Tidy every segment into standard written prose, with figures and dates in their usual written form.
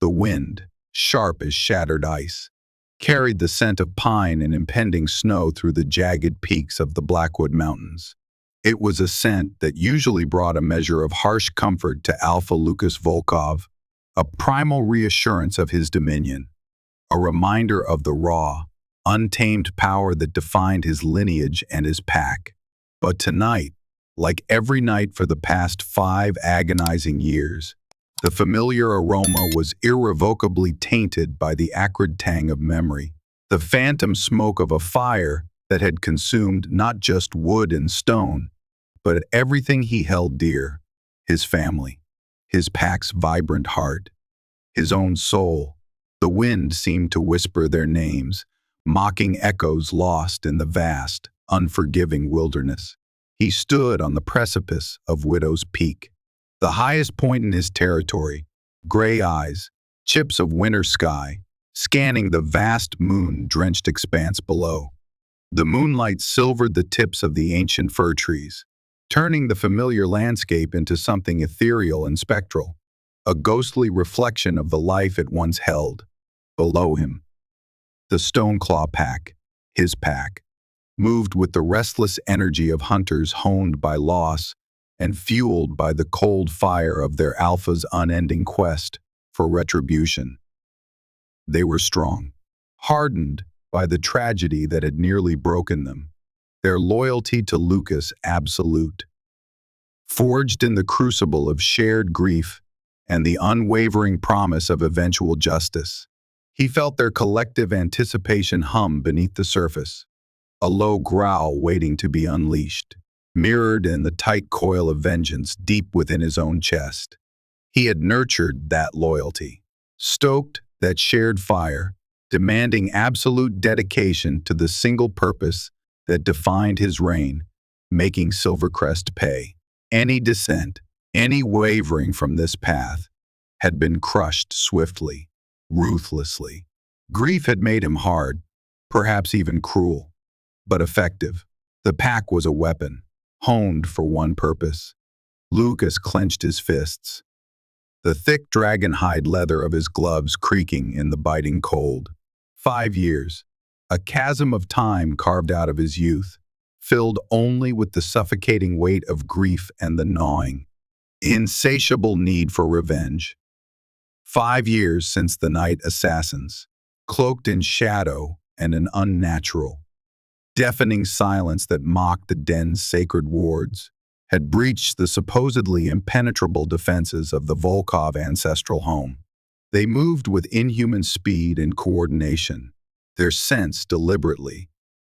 The wind, sharp as shattered ice, carried the scent of pine and impending snow through the jagged peaks of the Blackwood Mountains. It was a scent that usually brought a measure of harsh comfort to Alpha Lucas Volkov, a primal reassurance of his dominion, a reminder of the raw, untamed power that defined his lineage and his pack. But tonight, like every night for the past 5 agonizing years, the familiar aroma was irrevocably tainted by the acrid tang of memory, the phantom smoke of a fire that had consumed not just wood and stone, but everything he held dear: his family, his pack's vibrant heart, his own soul. The wind seemed to whisper their names, mocking echoes lost in the vast, unforgiving wilderness. He stood on the precipice of Widow's Peak, the highest point in his territory, gray eyes, chips of winter sky, scanning the vast moon-drenched expanse below. The moonlight silvered the tips of the ancient fir trees, turning the familiar landscape into something ethereal and spectral, a ghostly reflection of the life it once held. Below him, the Stoneclaw pack, his pack, moved with the restless energy of hunters honed by loss and fueled by the cold fire of their alpha's unending quest for retribution. They were strong, hardened by the tragedy that had nearly broken them, their loyalty to Lucas absolute. Forged in the crucible of shared grief and the unwavering promise of eventual justice, he felt their collective anticipation hum beneath the surface, a low growl waiting to be unleashed, mirrored in the tight coil of vengeance deep within his own chest. He had nurtured that loyalty, stoked that shared fire, demanding absolute dedication to the single purpose that defined his reign, making Silvercrest pay. Any dissent, any wavering from this path, had been crushed swiftly, ruthlessly. Grief had made him hard, perhaps even cruel, but effective. The pack was a weapon, honed for one purpose. Lucas clenched his fists, the thick dragon-hide leather of his gloves creaking in the biting cold. 5 years, a chasm of time carved out of his youth, filled only with the suffocating weight of grief and the gnawing, insatiable need for revenge. 5 years since the night assassins, cloaked in shadow and an unnatural, deafening silence that mocked the den's sacred wards, had breached the supposedly impenetrable defenses of the Volkov ancestral home. They moved with inhuman speed and coordination, their scents deliberately,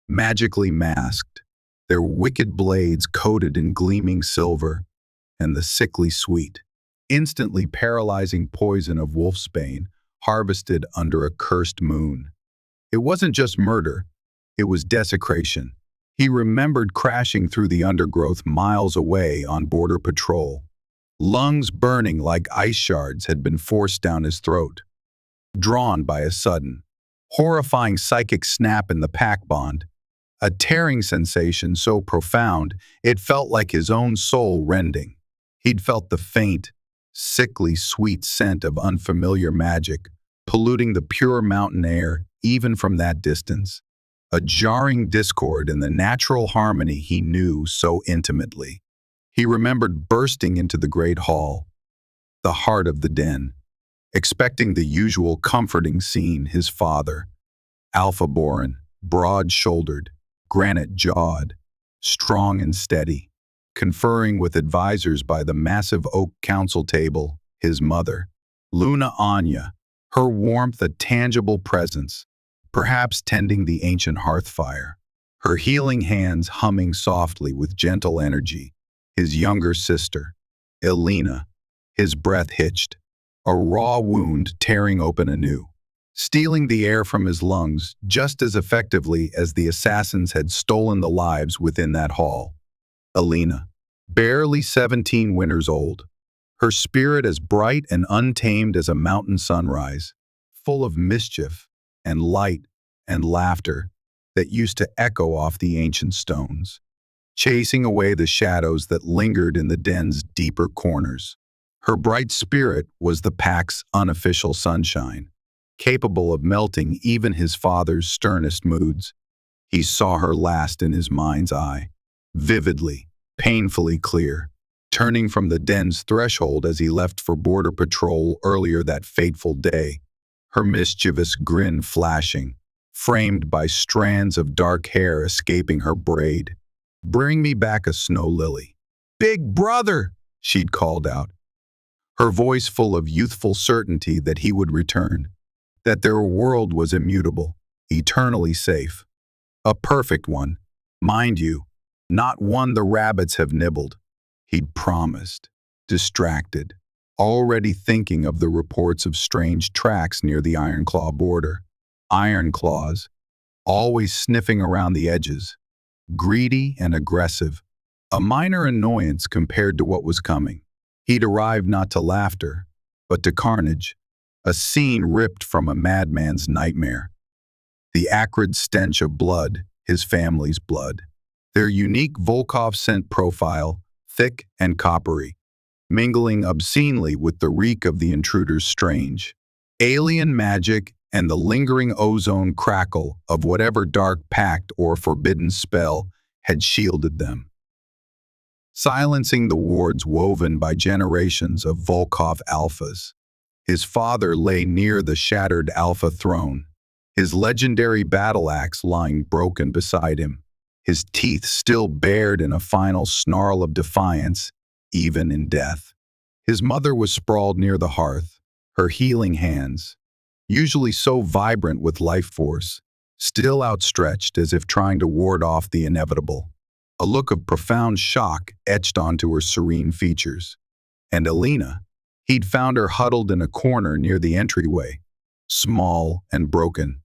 magically masked, their wicked blades coated in gleaming silver, and the sickly sweet, instantly paralyzing poison of wolfsbane harvested under a cursed moon. It wasn't just murder, it was desecration. He remembered crashing through the undergrowth miles away on border patrol. Lungs burning like ice shards had been forced down his throat, drawn by a sudden, horrifying psychic snap in the pack bond, a tearing sensation so profound it felt like his own soul rending. He'd felt the faint, sickly sweet scent of unfamiliar magic polluting the pure mountain air even from that distance, a jarring discord in the natural harmony he knew so intimately. He remembered bursting into the great hall, the heart of the den, expecting the usual comforting scene: his father, alpha-born, broad-shouldered, granite-jawed, strong and steady, conferring with advisors by the massive oak council table; his mother, Luna Ava, her warmth a tangible presence, perhaps tending the ancient hearth fire, her healing hands humming softly with gentle energy; his younger sister, Elena, his breath hitched, a raw wound tearing open anew, stealing the air from his lungs just as effectively as the assassins had stolen the lives within that hall. Elena, barely 17 winters old, her spirit as bright and untamed as a mountain sunrise, full of mischief and light and laughter that used to echo off the ancient stones, chasing away the shadows that lingered in the den's deeper corners. Her bright spirit was the pack's unofficial sunshine, capable of melting even his father's sternest moods. He saw her last in his mind's eye, vividly, painfully clear, turning from the den's threshold as he left for border patrol earlier that fateful day, her mischievous grin flashing, framed by strands of dark hair escaping her braid. "Bring me back a snow lily." "Big brother!" she'd called out, her voice full of youthful certainty that he would return, that their world was immutable, eternally safe. A perfect one, mind you, not one the rabbits have nibbled. He'd promised, distracted, already thinking of the reports of strange tracks near the Ironclaw border. Ironclaws, always sniffing around the edges, greedy and aggressive, a minor annoyance compared to what was coming. He'd arrived not to laughter, but to carnage, a scene ripped from a madman's nightmare. The acrid stench of blood, his family's blood. Their unique Volkov scent profile, thick and coppery, mingling obscenely with the reek of the intruder's strange, alien magic and the lingering ozone crackle of whatever dark pact or forbidden spell had shielded them. Silencing the wards woven by generations of Volkov alphas, his father lay near the shattered alpha throne, his legendary battle axe lying broken beside him, his teeth still bared in a final snarl of defiance, even in death. His mother was sprawled near the hearth, her healing hands, usually so vibrant with life force, still outstretched as if trying to ward off the inevitable. A look of profound shock etched onto her serene features. And Alina, he'd found her huddled in a corner near the entryway, small and broken,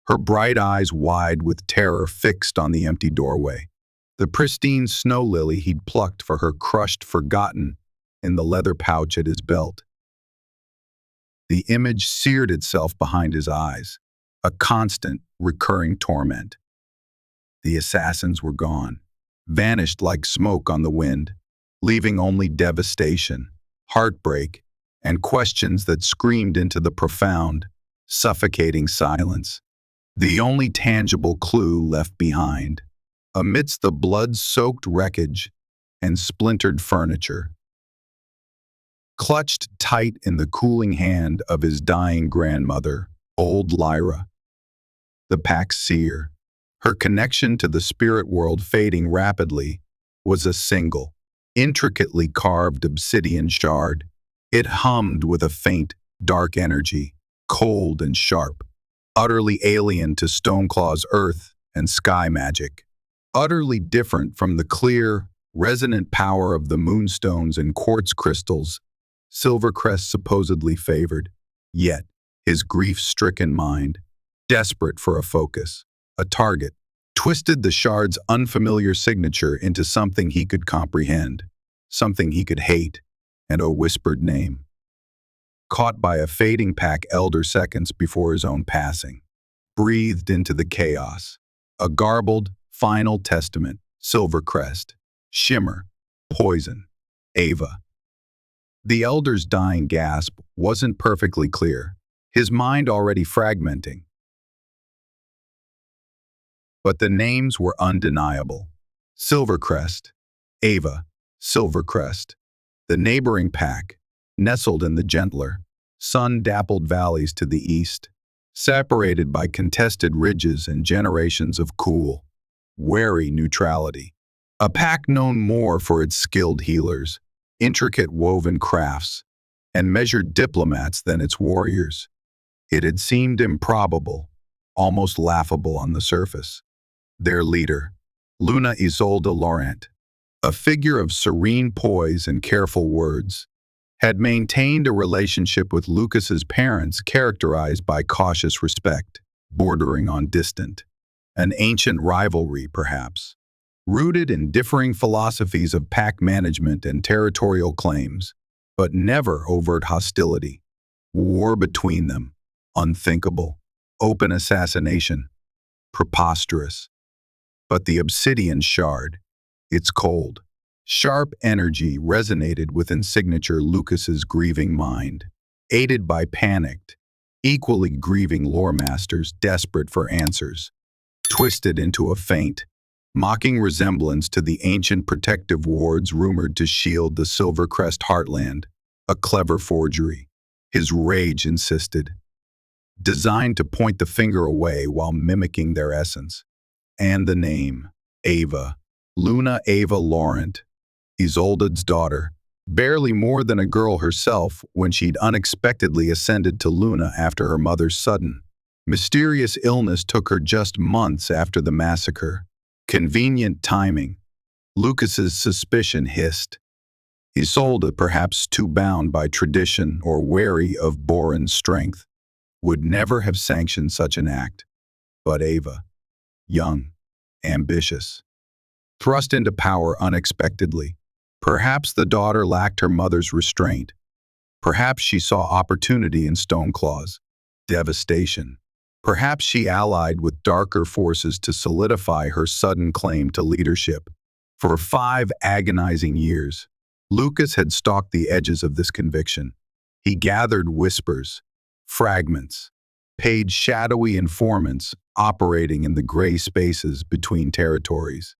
her bright eyes wide with terror fixed on the empty doorway. The pristine snow lily he'd plucked for her crushed forgotten in the leather pouch at his belt. The image seared itself behind his eyes, a constant, recurring torment. The assassins were gone, vanished like smoke on the wind, leaving only devastation, heartbreak, and questions that screamed into the profound, suffocating silence. The only tangible clue left behind, amidst the blood-soaked wreckage and splintered furniture, clutched tight in the cooling hand of his dying grandmother, old Lyra, the pack's seer. Her connection to the spirit world fading rapidly was a single, intricately carved obsidian shard. It hummed with a faint, dark energy, cold and sharp, utterly alien to Stoneclaw's earth and sky magic, utterly different from the clear, resonant power of the moonstones and quartz crystals Silvercrest supposedly favored. Yet, his grief-stricken mind, desperate for a focus, a target, twisted the shard's unfamiliar signature into something he could comprehend, something he could hate, and a whispered name. Caught by a fading pack elder seconds before his own passing, breathed into the chaos, a garbled, final testament, Silvercrest, Shimmer, Poison, Ava. The elder's dying gasp wasn't perfectly clear, his mind already fragmenting. But the names were undeniable. Silvercrest, Ava, Silvercrest. The neighboring pack, nestled in the gentler, sun-dappled valleys to the east, separated by contested ridges and generations of cool, wary neutrality. A pack known more for its skilled healers, intricate woven crafts, and measured diplomats than its warriors. It had seemed improbable, almost laughable on the surface. Their leader, Luna Isolde Laurent, a figure of serene poise and careful words, had maintained a relationship with Lucas's parents characterized by cautious respect, bordering on distant, an ancient rivalry perhaps, rooted in differing philosophies of pack management and territorial claims, but never overt hostility. War between them, unthinkable, open assassination, preposterous. But the obsidian shard, it's cold, Sharp energy resonated within signature Lucas's grieving mind, aided by panicked, equally grieving lore masters desperate for answers, twisted into a faint, mocking resemblance to the ancient protective wards rumored to shield the Silvercrest heartland, a clever forgery. His rage insisted, designed to point the finger away while mimicking their essence. And the name, Ava, Luna Ava Laurent, Isolde's daughter, barely more than a girl herself when she'd unexpectedly ascended to Luna after her mother's sudden, mysterious illness took her just months after the massacre. Convenient timing. Lucas's suspicion hissed. Isolde, perhaps too bound by tradition or wary of Boren's strength, would never have sanctioned such an act. But Ava, young, ambitious, thrust into power unexpectedly. Perhaps the daughter lacked her mother's restraint. Perhaps she saw opportunity in Stoneclaw's devastation. Perhaps she allied with darker forces to solidify her sudden claim to leadership. For 5 agonizing years, Lucas had stalked the edges of this conviction. He gathered whispers, fragments, paid shadowy informants operating in the gray spaces between territories,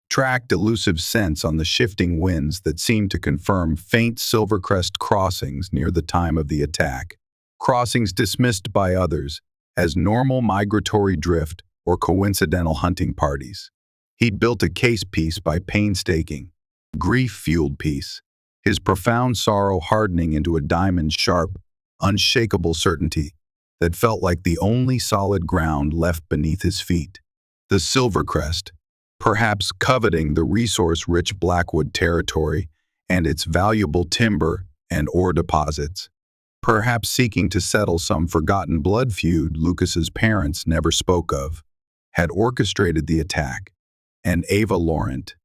tracked elusive scents on the shifting winds that seemed to confirm faint Silvercrest crossings near the time of the attack, crossings dismissed by others as normal migratory drift or coincidental hunting parties. He'd built a case piece by painstaking, grief-fueled piece, his profound sorrow hardening into a diamond-sharp, unshakable certainty that felt like the only solid ground left beneath his feet. The Silvercrest, perhaps coveting the resource-rich Blackwood territory and its valuable timber and ore deposits, perhaps seeking to settle some forgotten blood feud Lucas's parents never spoke of, had orchestrated the attack. And Ava Laurent,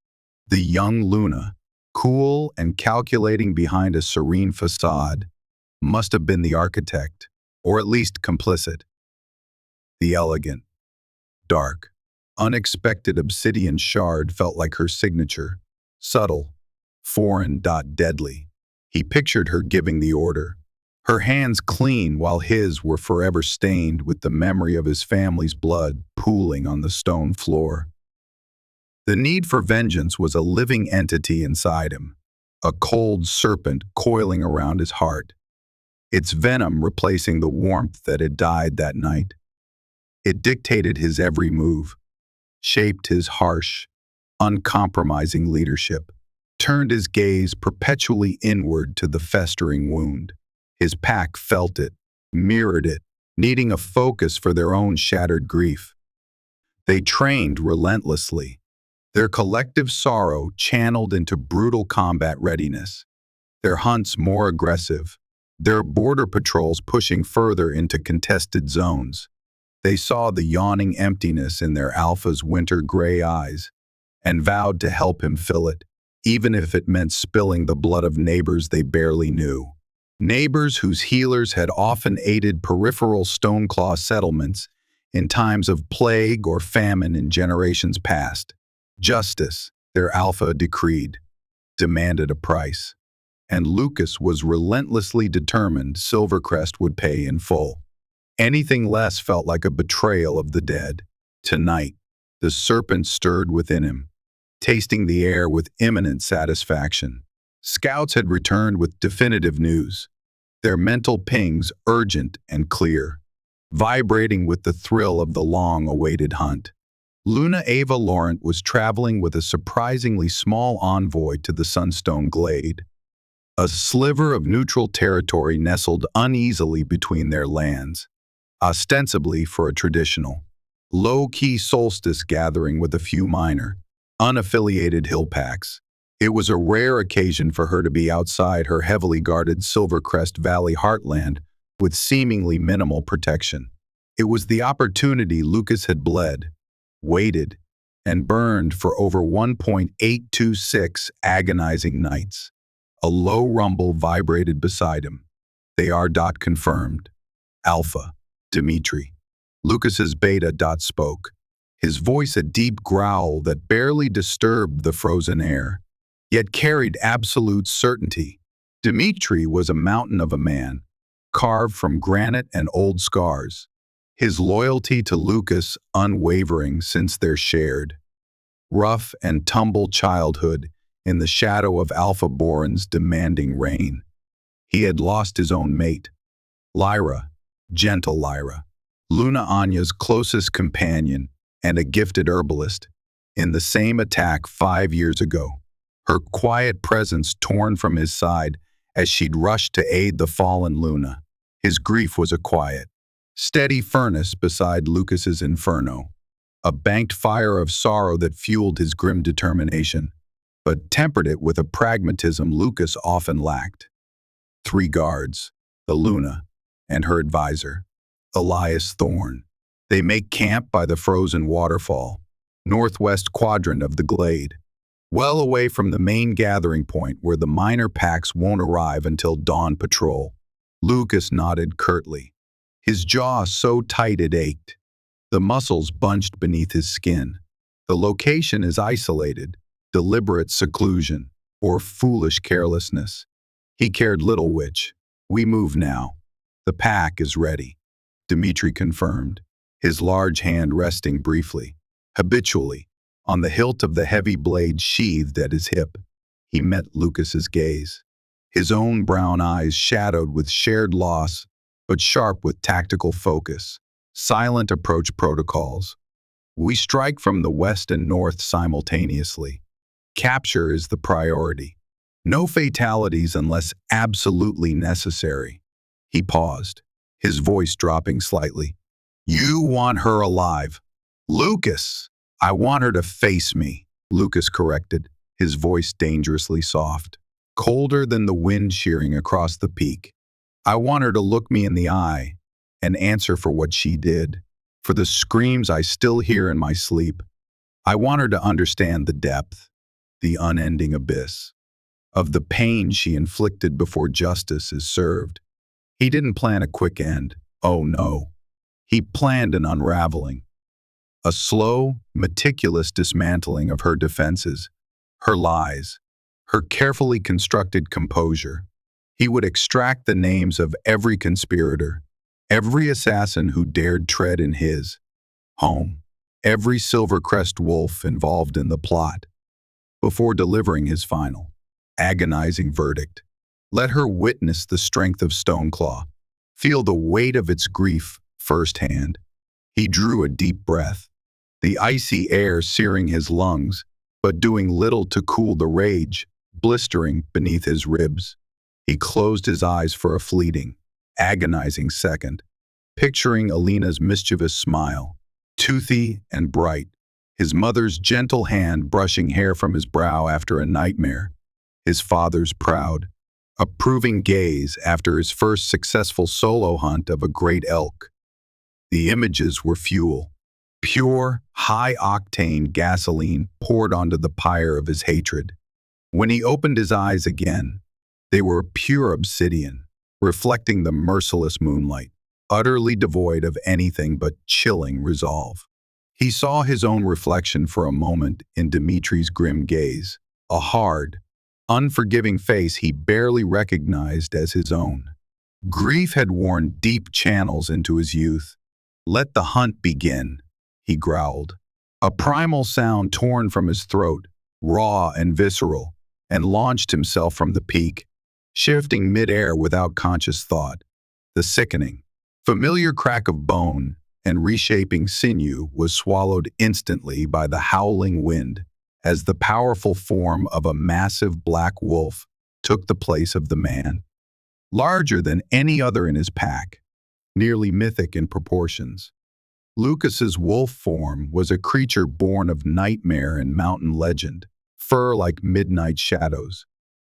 the young Luna, cool and calculating behind a serene facade, must have been the architect, or at least complicit. The elegant, dark, unexpected obsidian shard felt like her signature, subtle, foreign, deadly. He pictured her giving the order, her hands clean while his were forever stained with the memory of his family's blood pooling on the stone floor. The need for vengeance was a living entity inside him, a cold serpent coiling around his heart, its venom replacing the warmth that had died that night. It dictated his every move, shaped his harsh, uncompromising leadership, turned his gaze perpetually inward to the festering wound. His pack felt it, mirrored it, needing a focus for their own shattered grief. They trained relentlessly, their collective sorrow channeled into brutal combat readiness, their hunts more aggressive, their border patrols pushing further into contested zones. They saw the yawning emptiness in their alpha's winter gray eyes and vowed to help him fill it, even if it meant spilling the blood of neighbors they barely knew. Neighbors whose healers had often aided peripheral Stoneclaw settlements in times of plague or famine in generations past. Justice, their alpha decreed, demanded a price, and Lucas was relentlessly determined Silvercrest would pay in full. Anything less felt like a betrayal of the dead. Tonight, the serpent stirred within him, tasting the air with imminent satisfaction. Scouts had returned with definitive news, their mental pings urgent and clear, vibrating with the thrill of the long-awaited hunt. Luna Ava Laurent was traveling with a surprisingly small envoy to the Sunstone Glade, a sliver of neutral territory nestled uneasily between their lands, ostensibly for a traditional, low-key solstice gathering with a few minor, unaffiliated hill packs. It was a rare occasion for her to be outside her heavily guarded Silvercrest Valley heartland with seemingly minimal protection. It was the opportunity Lucas had bled, waited, and burned for over 1.826 agonizing nights. A low rumble vibrated beside him. They are confirmed. Alpha, Dimitri. Lucas's beta spoke, his voice a deep growl that barely disturbed the frozen air. yet carried absolute certainty. Dmitri was a mountain of a man, carved from granite and old scars, his loyalty to Lucas unwavering since their shared, rough and tumble childhood in the shadow of Alpha Boron's demanding reign. He had lost his own mate, Lyra, gentle Lyra, Luna Anya's closest companion and a gifted herbalist, in the same attack 5 years ago, her quiet presence torn from his side as she'd rushed to aid the fallen Luna. His grief was a quiet, steady furnace beside Lucas's inferno, a banked fire of sorrow that fueled his grim determination, but tempered it with a pragmatism Lucas often lacked. 3 guards, the Luna, and her advisor, Elias Thorne. They make camp by the frozen waterfall, northwest quadrant of the glade, well away from the main gathering point where the minor packs won't arrive until dawn patrol. Lucas nodded curtly, his jaw so tight it ached, the muscles bunched beneath his skin. The location is isolated, deliberate seclusion, or foolish carelessness. He cared little which. We move now. The pack is ready, Dmitri confirmed, his large hand resting briefly, habitually, on the hilt of the heavy blade sheathed at his hip. He met Lucas's gaze, his own brown eyes shadowed with shared loss, but sharp with tactical focus. Silent approach protocols. We strike from the west and north simultaneously. Capture is the priority. No fatalities unless absolutely necessary. He paused, his voice dropping slightly. You want her alive. Lucas, I want her to face me, Lucas corrected, his voice dangerously soft, colder than the wind shearing across the peak. I want her to look me in the eye and answer for what she did, for the screams I still hear in my sleep. I want her to understand the depth, the unending abyss, of the pain she inflicted before justice is served. He didn't plan a quick end. Oh no. He planned an unraveling. A slow, meticulous dismantling of her defenses, her lies, her carefully constructed composure. He would extract the names of every conspirator, every assassin who dared tread in his home, every Silvercrest wolf involved in the plot, before delivering his final, agonizing verdict. Let her witness the strength of Stoneclaw, feel the weight of its grief firsthand. He drew a deep breath, the icy air searing his lungs, but doing little to cool the rage blistering beneath his ribs. He closed his eyes for a fleeting, agonizing second, picturing Alina's mischievous smile, toothy and bright, his mother's gentle hand brushing hair from his brow after a nightmare, his father's proud, approving gaze after his first successful solo hunt of a great elk. The images were fuel, pure, high-octane gasoline poured onto the pyre of his hatred. When he opened his eyes again, they were pure obsidian, reflecting the merciless moonlight, utterly devoid of anything but chilling resolve. He saw his own reflection for a moment in Dmitri's grim gaze, a hard, unforgiving face he barely recognized as his own. Grief had worn deep channels into his youth. Let the hunt begin, he growled, a primal sound torn from his throat, raw and visceral, and launched himself from the peak, shifting midair without conscious thought. The sickening, familiar crack of bone and reshaping sinew was swallowed instantly by the howling wind as the powerful form of a massive black wolf took the place of the man. Larger than any other in his pack, nearly mythic in proportions. Lucas's wolf form was a creature born of nightmare and mountain legend, fur like midnight shadows,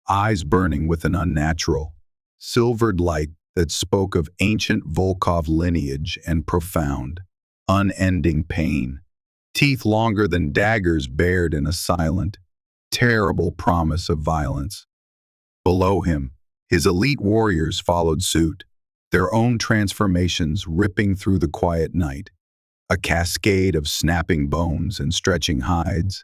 eyes burning with an unnatural, silvered light that spoke of ancient Volkov lineage and profound, unending pain. Teeth longer than daggers bared in a silent, terrible promise of violence. Below him, his elite warriors followed suit, their own transformations ripping through the quiet night. A cascade of snapping bones and stretching hides,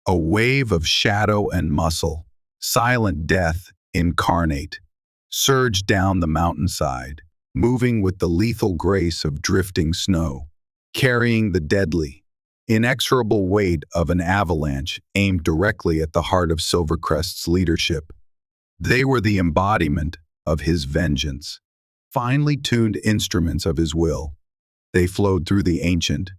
a wave of shadow and muscle, Silent death incarnate, surged down the mountainside, moving with the lethal grace of drifting snow, carrying the deadly, inexorable weight of an avalanche aimed directly at the heart of Silvercrest's leadership. They were the embodiment of his vengeance, finely tuned instruments of his will. They flowed through the ancient,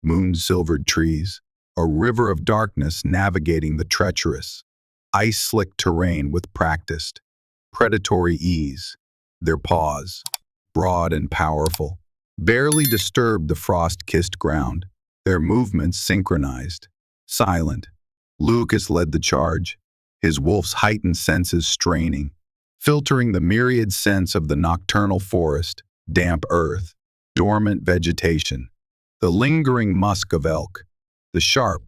moon-silvered trees, a river of darkness navigating the treacherous, ice-slick terrain with practiced, predatory ease. Their paws, broad and powerful, barely disturbed the frost-kissed ground, their movements synchronized, silent. Lucas led the charge, his wolf's heightened senses straining, filtering the myriad scents of the nocturnal forest, damp earth, dormant vegetation, the lingering musk of elk, the sharp,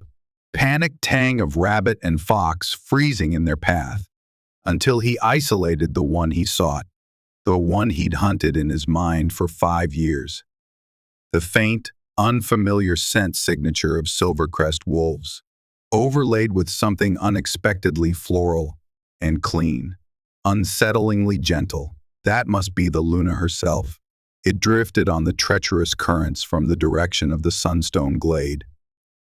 panicked tang of rabbit and fox freezing in their path, until he isolated the one he sought, the one he'd hunted in his mind for 5 years. The faint, unfamiliar scent signature of Silvercrest wolves, overlaid with something unexpectedly floral and clean, unsettlingly gentle. That must be the Luna herself. It drifted on the treacherous currents from the direction of the sunstone glade,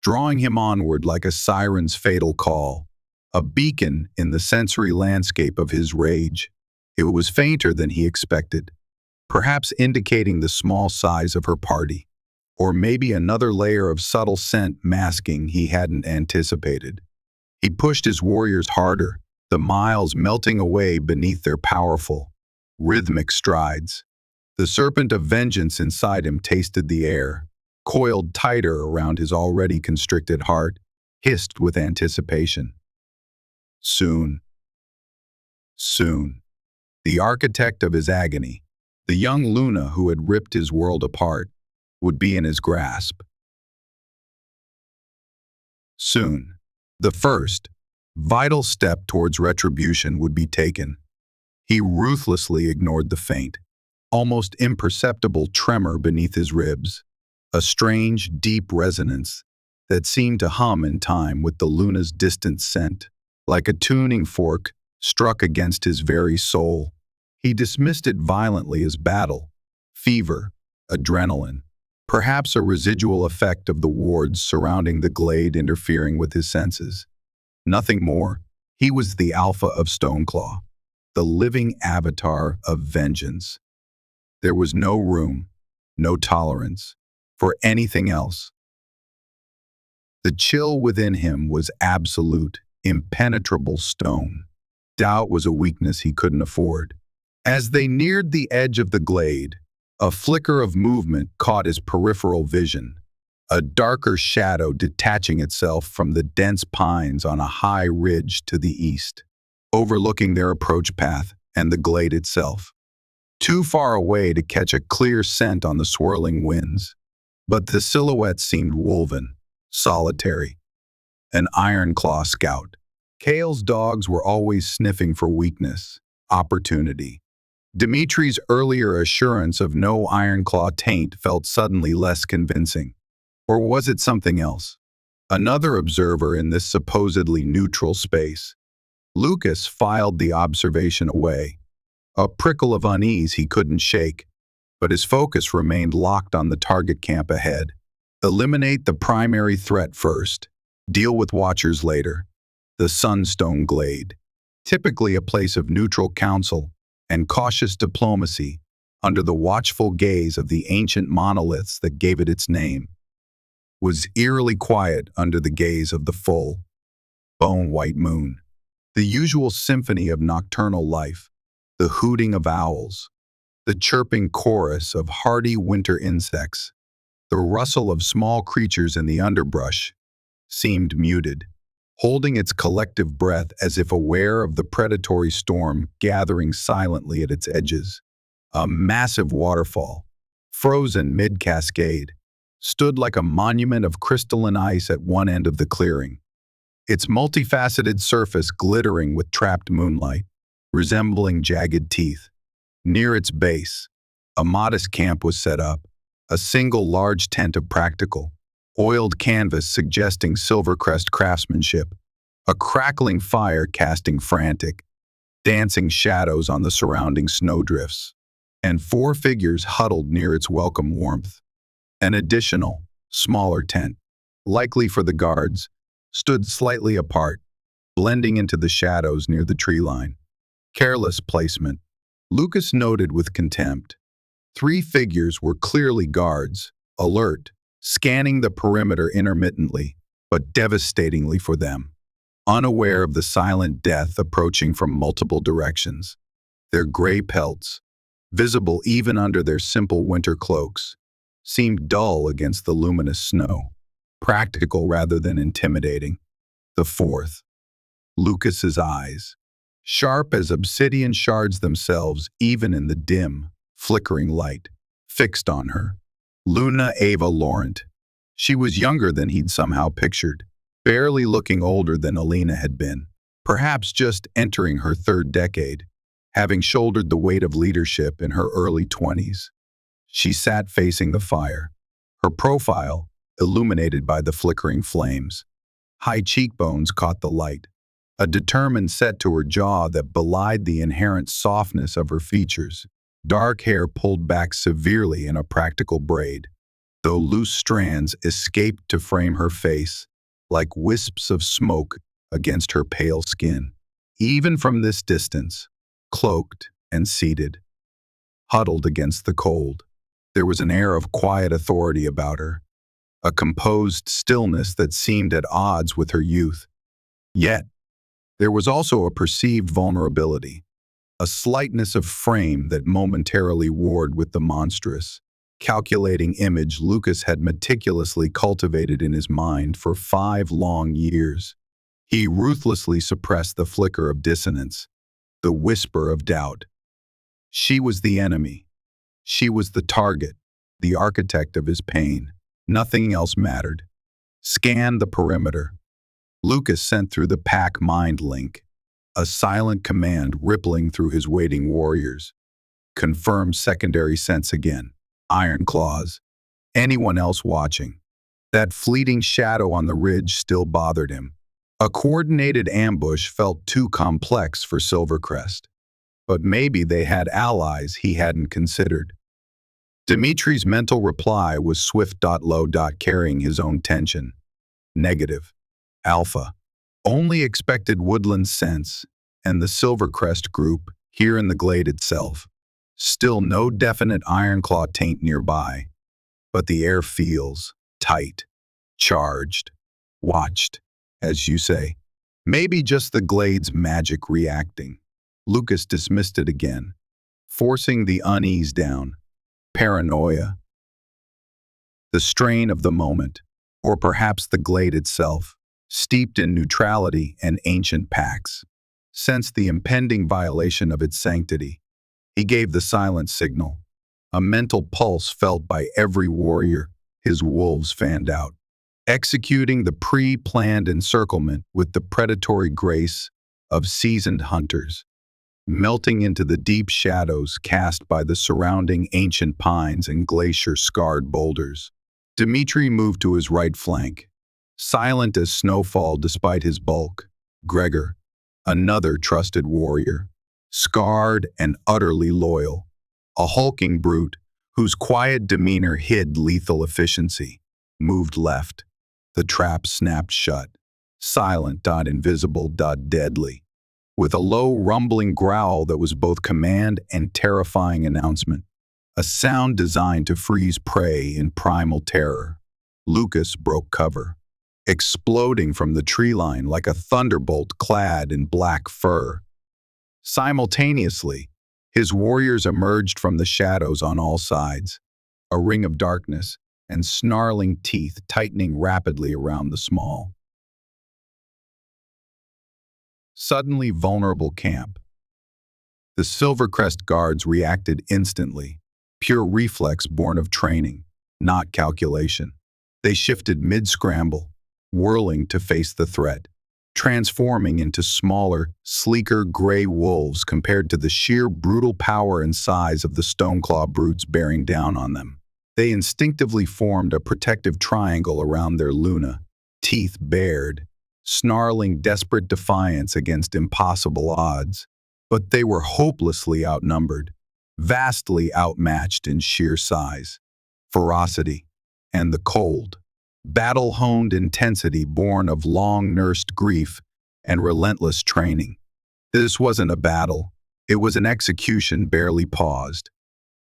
drawing him onward like a siren's fatal call, a beacon in the sensory landscape of his rage. It was fainter than he expected, perhaps indicating the small size of her party, or maybe another layer of subtle scent masking he hadn't anticipated. He pushed his warriors harder, the miles melting away beneath their powerful, rhythmic strides. The serpent of vengeance inside him tasted the air, coiled tighter around his already constricted heart, hissed with anticipation. Soon, the architect of his agony, the young Luna who had ripped his world apart, would be in his grasp. Soon, the first, vital step towards retribution would be taken. He ruthlessly ignored the faint, almost imperceptible tremor beneath his ribs, a strange, deep resonance that seemed to hum in time with the Luna's distant scent, like a tuning fork struck against his very soul. He dismissed it violently as battle, fever, adrenaline, perhaps a residual effect of the wards surrounding the glade interfering with his senses. Nothing more. He was the alpha of Stoneclaw, the living avatar of vengeance. There was no room, no tolerance, for anything else. The chill within him was absolute, impenetrable stone. Doubt was a weakness he couldn't afford. As they neared the edge of the glade, a flicker of movement caught his peripheral vision, a darker shadow detaching itself from the dense pines on a high ridge to the east, overlooking their approach path and the glade itself. Too far away to catch a clear scent on the swirling winds, but the silhouette seemed woven, solitary, an Ironclaw scout. Kale's dogs were always sniffing for weakness, opportunity. Dimitri's earlier assurance of no Ironclaw taint felt suddenly less convincing. Or was it something else? Another observer in this supposedly neutral space. Lucas filed the observation away, a prickle of unease he couldn't shake, but his focus remained locked on the target camp ahead. Eliminate the primary threat first, deal with watchers later. The Sunstone Glade, typically a place of neutral counsel and cautious diplomacy under the watchful gaze of the ancient monoliths that gave it its name, was eerily quiet under the gaze of the full, bone-white moon. The usual symphony of nocturnal life, the hooting of owls, the chirping chorus of hardy winter insects, the rustle of small creatures in the underbrush, seemed muted, holding its collective breath as if aware of the predatory storm gathering silently at its edges. A massive waterfall, frozen mid-cascade, stood like a monument of crystalline ice at one end of the clearing, its multifaceted surface glittering with trapped moonlight, resembling jagged teeth. Near its base, a modest camp was set up, a single large tent of practical, oiled canvas suggesting Silvercrest craftsmanship. a crackling fire casting frantic, dancing shadows on the surrounding snowdrifts, and 4 figures huddled near its welcome warmth. An additional, smaller tent, likely for the guards, stood slightly apart, blending into the shadows near the tree line. Careless placement, Lucas noted with contempt. 3 figures were clearly guards, alert, scanning the perimeter intermittently, but devastatingly for them, unaware of the silent death approaching from multiple directions. Their gray pelts, visible even under their simple winter cloaks, seemed dull against the luminous snow, practical rather than intimidating. The 4th, Lucas's eyes, sharp as obsidian shards themselves even in the dim, flickering light, fixed on her. Luna Ava Laurent. She was younger than he'd somehow pictured, barely looking older than Alina had been, perhaps just entering her 3rd decade, having shouldered the weight of leadership in her early 20s. She sat facing the fire, her profile illuminated by the flickering flames. High cheekbones caught the light, a determined set to her jaw that belied the inherent softness of her features. Dark hair pulled back severely in a practical braid, though loose strands escaped to frame her face like wisps of smoke against her pale skin. Even from this distance, cloaked and seated, huddled against the cold, there was an air of quiet authority about her, a composed stillness that seemed at odds with her youth. Yet, there was also a perceived vulnerability, a slightness of frame that momentarily warred with the monstrous, calculating image Lucas had meticulously cultivated in his mind for 5 long years. He ruthlessly suppressed the flicker of dissonance, the whisper of doubt. She was the enemy. She was the target, the architect of his pain. Nothing else mattered. Scan the perimeter. Lucas sent through the pack mind link, a silent command rippling through his waiting warriors. Confirm secondary sense again. Iron claws. Anyone else watching? That fleeting shadow on the ridge still bothered him. A coordinated ambush felt too complex for Silvercrest. But maybe they had allies he hadn't considered. Dimitri's mental reply was swift.low. Carrying his own tension. Negative. Alpha. Only expected woodland sense, and the Silvercrest group here in the glade itself. Still no definite ironclaw taint nearby, but the air feels tight, charged, watched, as you say. Maybe just the glade's magic reacting. Lucas dismissed it again, forcing the unease down. Paranoia. The strain of the moment, or perhaps the glade itself, steeped in neutrality and ancient pacts, sensed the impending violation of its sanctity. He gave the silent signal, a mental pulse felt by every warrior his wolves fanned out, executing the pre-planned encirclement with the predatory grace of seasoned hunters, melting into the deep shadows cast by the surrounding ancient pines and glacier-scarred boulders. Dimitri moved to his right flank, silent as snowfall despite his bulk. Gregor, another trusted warrior, scarred and utterly loyal, a hulking brute whose quiet demeanor hid lethal efficiency, moved left. The trap snapped shut, silent, invisible, deadly, with a low rumbling growl that was both command and terrifying announcement, a sound designed to freeze prey in primal terror. Lucas broke cover, exploding from the tree line like a thunderbolt clad in black fur. Simultaneously, his warriors emerged from the shadows on all sides, a ring of darkness and snarling teeth tightening rapidly around the small, suddenly vulnerable camp. The Silvercrest guards reacted instantly, pure reflex born of training, not calculation. They shifted mid-scramble, whirling to face the threat, transforming into smaller, sleeker gray wolves compared to the sheer brutal power and size of the Stoneclaw brutes bearing down on them. They instinctively formed a protective triangle around their Luna, teeth bared, snarling desperate defiance against impossible odds. But they were hopelessly outnumbered, vastly outmatched in sheer size, ferocity, and the cold, battle-honed intensity born of long-nursed grief and relentless training. This wasn't a battle. It was an execution barely paused.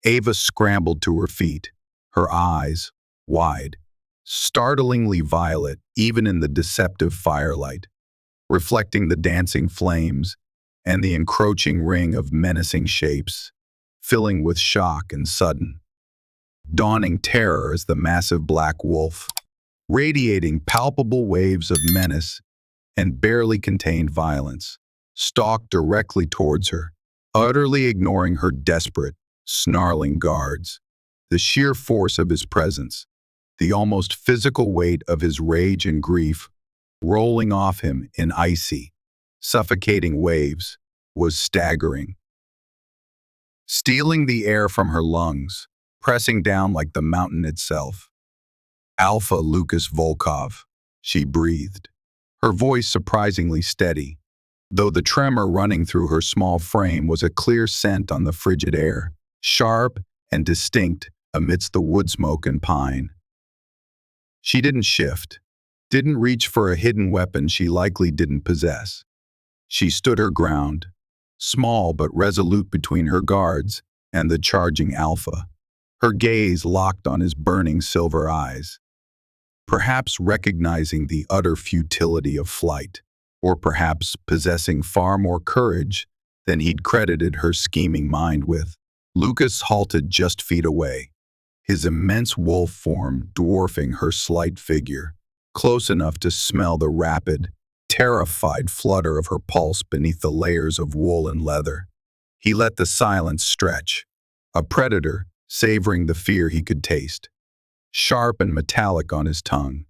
Ava scrambled to her feet, her eyes wide, startlingly violet even in the deceptive firelight, reflecting the dancing flames and the encroaching ring of menacing shapes, filling with shock and sudden, dawning terror as the massive black wolf, radiating palpable waves of menace and barely contained violence, stalked directly towards her, utterly ignoring her desperate, snarling guards. The sheer force of his presence, the almost physical weight of his rage and grief, rolling off him in icy, suffocating waves, was staggering. Stealing the air from her lungs, pressing down like the mountain itself. Alpha Lucas Volkov, she breathed, her voice surprisingly steady, though the tremor running through her small frame was a clear scent on the frigid air, sharp and distinct amidst the wood smoke and pine. She didn't shift, didn't reach for a hidden weapon she likely didn't possess. She stood her ground, small but resolute between her guards and the charging Alpha, her gaze locked on his burning silver eyes. Perhaps recognizing the utter futility of flight, or perhaps possessing far more courage than he'd credited her scheming mind with, Lucas halted just feet away, his immense wolf form dwarfing her slight figure, close enough to smell the rapid, terrified flutter of her pulse beneath the layers of wool and leather. He let the silence stretch, a predator savoring the fear he could taste, sharp and metallic on his tongue.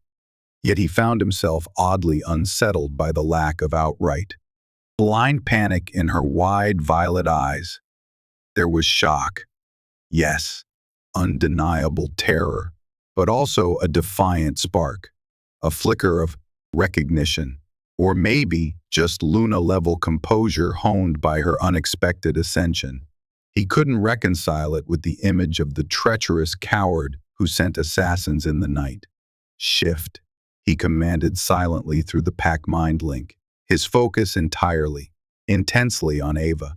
Yet he found himself oddly unsettled by the lack of outright, blind panic in her wide violet eyes. There was shock, yes, undeniable terror, but also a defiant spark, a flicker of recognition, or maybe just Luna-level composure honed by her unexpected ascension. He couldn't reconcile it with the image of the treacherous coward who sent assassins in the night. Shift, he commanded silently through the pack mind link, his focus entirely, intensely on Ava,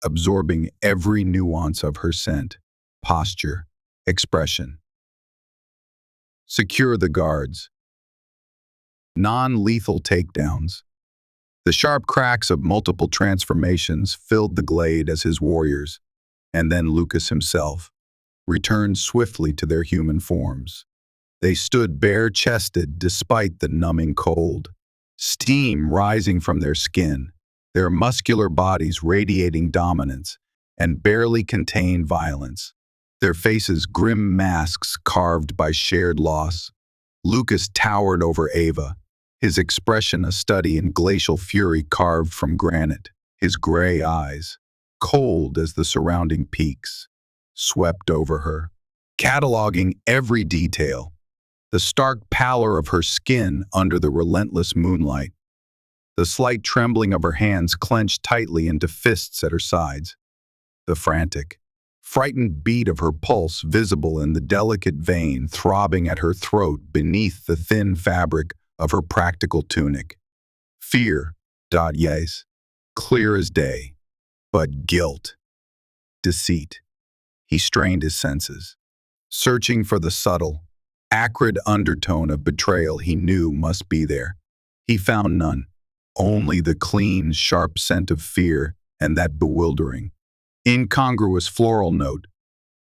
absorbing every nuance of her scent, posture, expression. Secure the guards. Non-lethal takedowns. The sharp cracks of multiple transformations filled the glade as his warriors, and then Lucas himself, returned swiftly to their human forms. They stood bare-chested despite the numbing cold, steam rising from their skin, their muscular bodies radiating dominance and barely contained violence, their faces grim masks carved by shared loss. Lucas towered over Ava, his expression a study in glacial fury carved from granite, his gray eyes, cold as the surrounding peaks, swept over her, cataloging every detail, the stark pallor of her skin under the relentless moonlight, the slight trembling of her hands clenched tightly into fists at her sides, the frantic, frightened beat of her pulse visible in the delicate vein throbbing at her throat beneath the thin fabric of her practical tunic. Fear, yes, clear as day, but guilt, deceit. He strained his senses, searching for the subtle, acrid undertone of betrayal he knew must be there. He found none, only the clean, sharp scent of fear and that bewildering, incongruous floral note,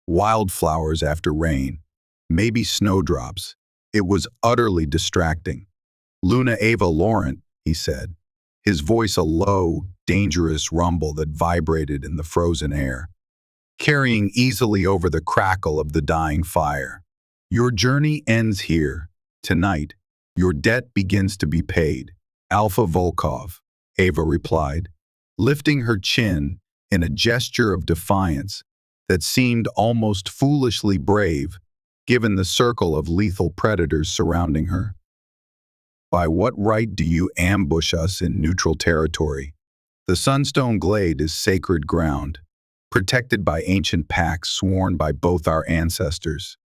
wildflowers after rain, maybe snowdrops. It was utterly distracting. Luna Ava Laurent, he said, his voice a low, dangerous rumble that vibrated in the frozen air, carrying easily over the crackle of the dying fire. Your journey ends here. Tonight, your debt begins to be paid. Alpha Volkov, Ava replied, lifting her chin in a gesture of defiance that seemed almost foolishly brave given the circle of lethal predators surrounding her. By what right do you ambush us in neutral territory? The Sunstone Glade is sacred ground, protected by ancient pacts sworn by both our ancestors.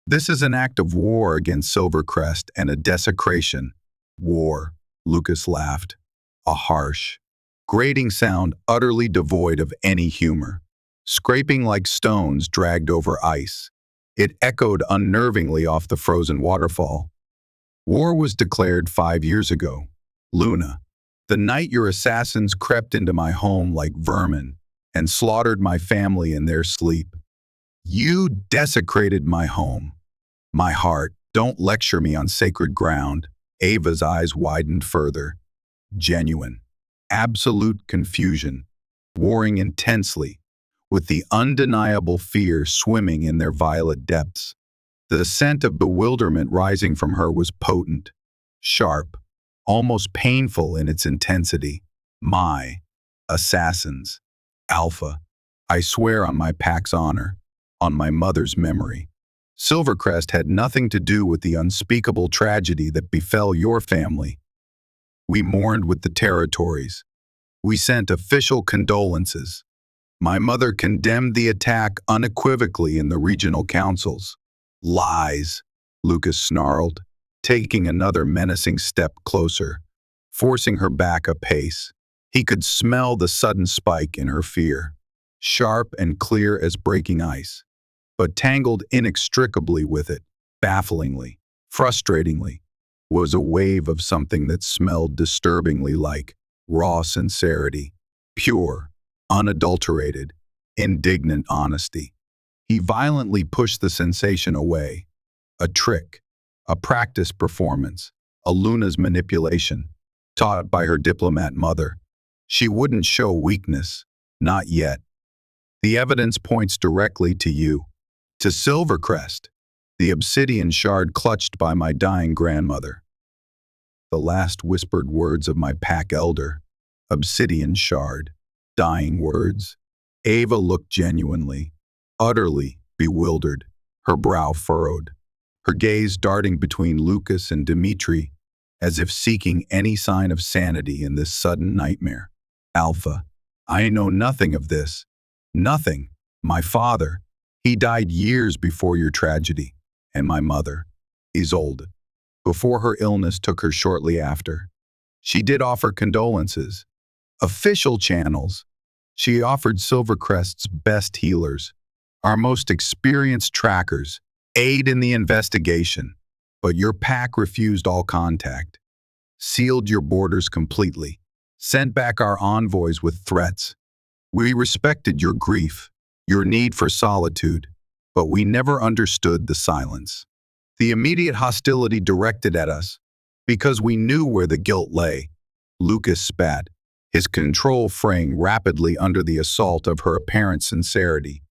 This is an act of war against Silvercrest and a desecration. War, Lucas laughed, a harsh, grating sound utterly devoid of any humor, scraping like stones dragged over ice. It echoed unnervingly off the frozen waterfall. War was declared 5 years ago. Luna, the night your assassins crept into my home like vermin and slaughtered my family in their sleep. You desecrated my home, my heart. Don't lecture me on sacred ground. Ava's eyes widened further. Genuine, absolute confusion, warring intensely, with the undeniable fear swimming in their violet depths. The scent of bewilderment rising from her was potent, sharp, almost painful in its intensity. My assassins. Alpha. I swear on my pack's honor, on my mother's memory. Silvercrest had nothing to do with the unspeakable tragedy that befell your family. We mourned with the territories. We sent official condolences. My mother condemned the attack unequivocally in the regional councils. Lies, Lucas snarled, taking another menacing step closer, forcing her back a pace. He could smell the sudden spike in her fear, sharp and clear as breaking ice, but tangled inextricably with it, bafflingly, frustratingly, was a wave of something that smelled disturbingly like raw sincerity, pure, unadulterated, indignant honesty. He violently pushed the sensation away. A trick, a practice performance, a Luna's manipulation, taught by her diplomat mother. She wouldn't show weakness, not yet. The evidence points directly to you, to Silvercrest, the obsidian shard clutched by my dying grandmother. The last whispered words of my pack elder, obsidian shard, dying words. Ava looked genuinely, utterly bewildered, her brow furrowed, her gaze darting between Lucas and Dimitri, as if seeking any sign of sanity in this sudden nightmare. Alpha, I know nothing of this. Nothing. My father, he died years before your tragedy, and my mother, Isolde, before her illness took her shortly after. She did offer condolences, official channels. She offered Silvercrest's best healers, our most experienced trackers, aid in the investigation, but your pack refused all contact, sealed your borders completely, sent back our envoys with threats. We respected your grief, your need for solitude, but we never understood the silence. The immediate hostility directed at us, because we knew where the guilt lay. Lucas spat, his control fraying rapidly under the assault of her apparent sincerity.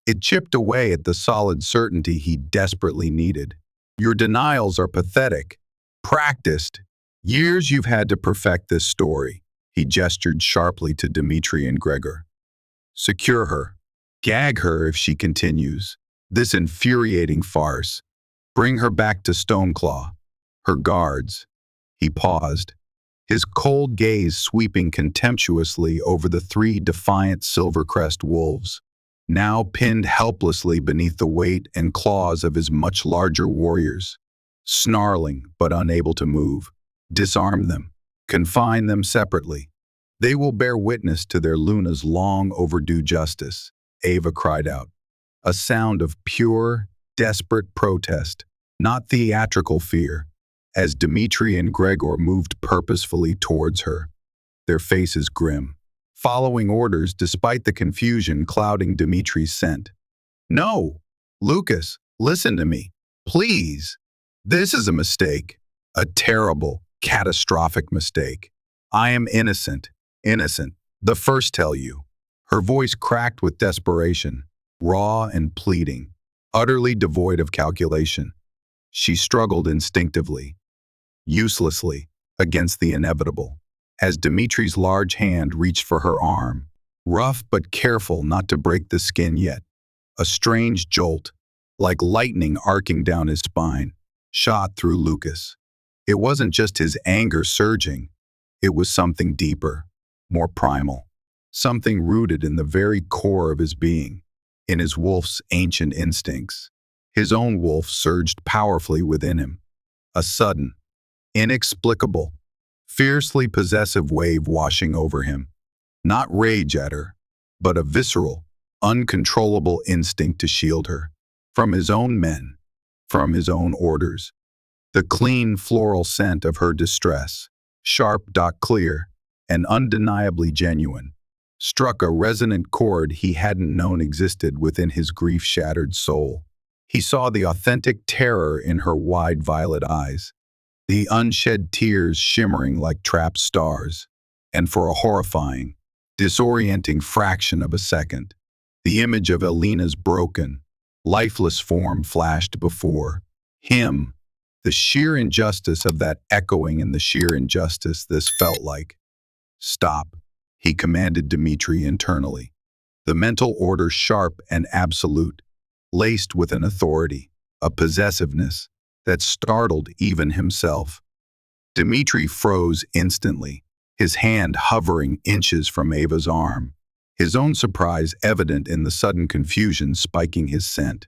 It chipped away at the solid certainty he desperately needed. Your denials are pathetic, practiced. Years you've had to perfect this story. He gestured sharply to Dimitri and Gregor. Secure her. Gag her if she continues. This infuriating farce. Bring her back to Stoneclaw. Her guards. He paused, his cold gaze sweeping contemptuously over the 3 defiant Silvercrest wolves, now pinned helplessly beneath the weight and claws of his much larger warriors. Snarling but unable to move. Disarm them. Confine them separately. They will bear witness to their Luna's long overdue justice, Ava cried out. A sound of pure, desperate protest, not theatrical fear, as Dimitri and Gregor moved purposefully towards her, their faces grim, following orders despite the confusion clouding Dimitri's scent. No! Lucas, listen to me. Please! This is a mistake. A terrible, catastrophic mistake. I am innocent. Innocent. The first tell you. Her voice cracked with desperation, raw and pleading, utterly devoid of calculation. She struggled instinctively, uselessly, against the inevitable, as Dimitri's large hand reached for her arm, rough but careful not to break the skin yet. A strange jolt, like lightning arcing down his spine, shot through Lucas. It wasn't just his anger surging. It was something deeper, more primal, something rooted in the very core of his being, in his wolf's ancient instincts. His own wolf surged powerfully within him, a sudden, inexplicable, fiercely possessive wave washing over him. Not rage at her, but a visceral, uncontrollable instinct to shield her. From his own men, from his own orders. The clean, floral scent of her distress, sharp, clear, and undeniably genuine, struck a resonant chord he hadn't known existed within his grief-shattered soul. He saw the authentic terror in her wide violet eyes, the unshed tears shimmering like trapped stars, and for a horrifying, disorienting fraction of a second, the image of Elena's broken, lifeless form flashed before him. The sheer injustice of that echoing in the sheer injustice this felt like. Stop, he commanded Dmitri internally, the mental order sharp and absolute, laced with an authority, a possessiveness that startled even himself. Dmitri froze instantly, his hand hovering inches from Ava's arm, his own surprise evident in the sudden confusion spiking his scent.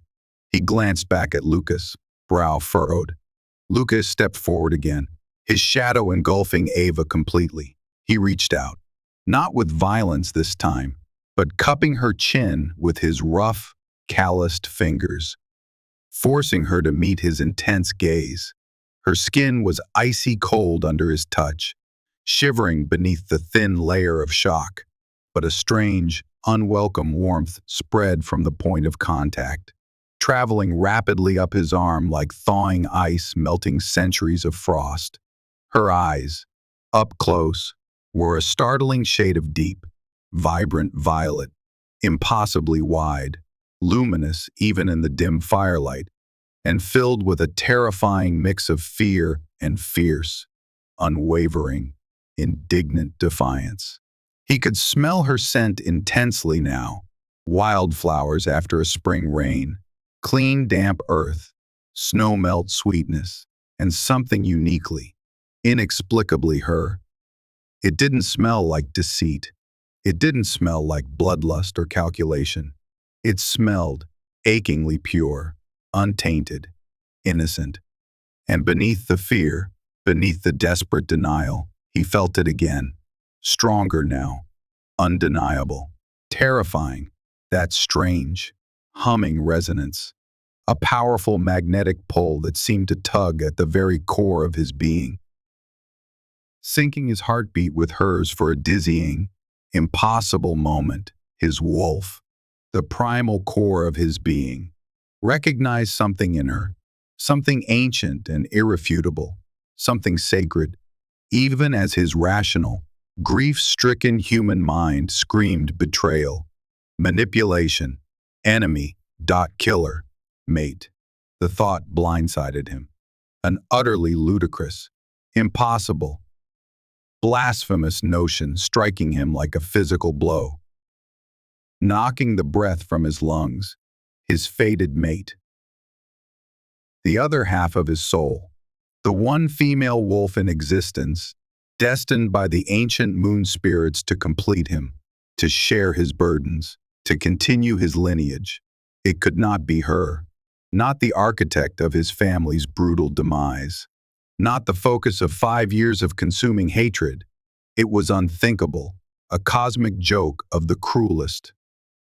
He glanced back at Lucas, brow furrowed. Lucas stepped forward again, his shadow engulfing Ava completely. He reached out, not with violence this time, but cupping her chin with his rough, calloused fingers, forcing her to meet his intense gaze. Her skin was icy cold under his touch, shivering beneath the thin layer of shock, but a strange, unwelcome warmth spread from the point of contact, traveling rapidly up his arm like thawing ice melting centuries of frost. Her eyes, up close, were a startling shade of deep, vibrant violet, impossibly wide, luminous even in the dim firelight, and filled with a terrifying mix of fear and fierce, unwavering, indignant defiance. He could smell her scent intensely now, wildflowers after a spring rain, clean damp earth, snow melt sweetness, and something uniquely, inexplicably her. It didn't smell like deceit. It didn't smell like bloodlust or calculation. It smelled achingly pure, untainted, innocent. And beneath the fear, beneath the desperate denial, he felt it again, stronger now, undeniable, terrifying, that strange, humming resonance, a powerful magnetic pull that seemed to tug at the very core of his being, syncing his heartbeat with hers for a dizzying, impossible moment. His wolf, the primal core of his being, recognized something in her, something ancient and irrefutable, something sacred, even as his rational, grief-stricken human mind screamed betrayal, manipulation, enemy, killer, mate. The thought blindsided him. An utterly ludicrous, impossible, blasphemous notion striking him like a physical blow, knocking the breath from his lungs, his fated mate. The other half of his soul, the one female wolf in existence, destined by the ancient moon spirits to complete him, to share his burdens, to continue his lineage. It could not be her, not the architect of his family's brutal demise, not the focus of 5 years of consuming hatred. It was unthinkable, a cosmic joke of the cruelest,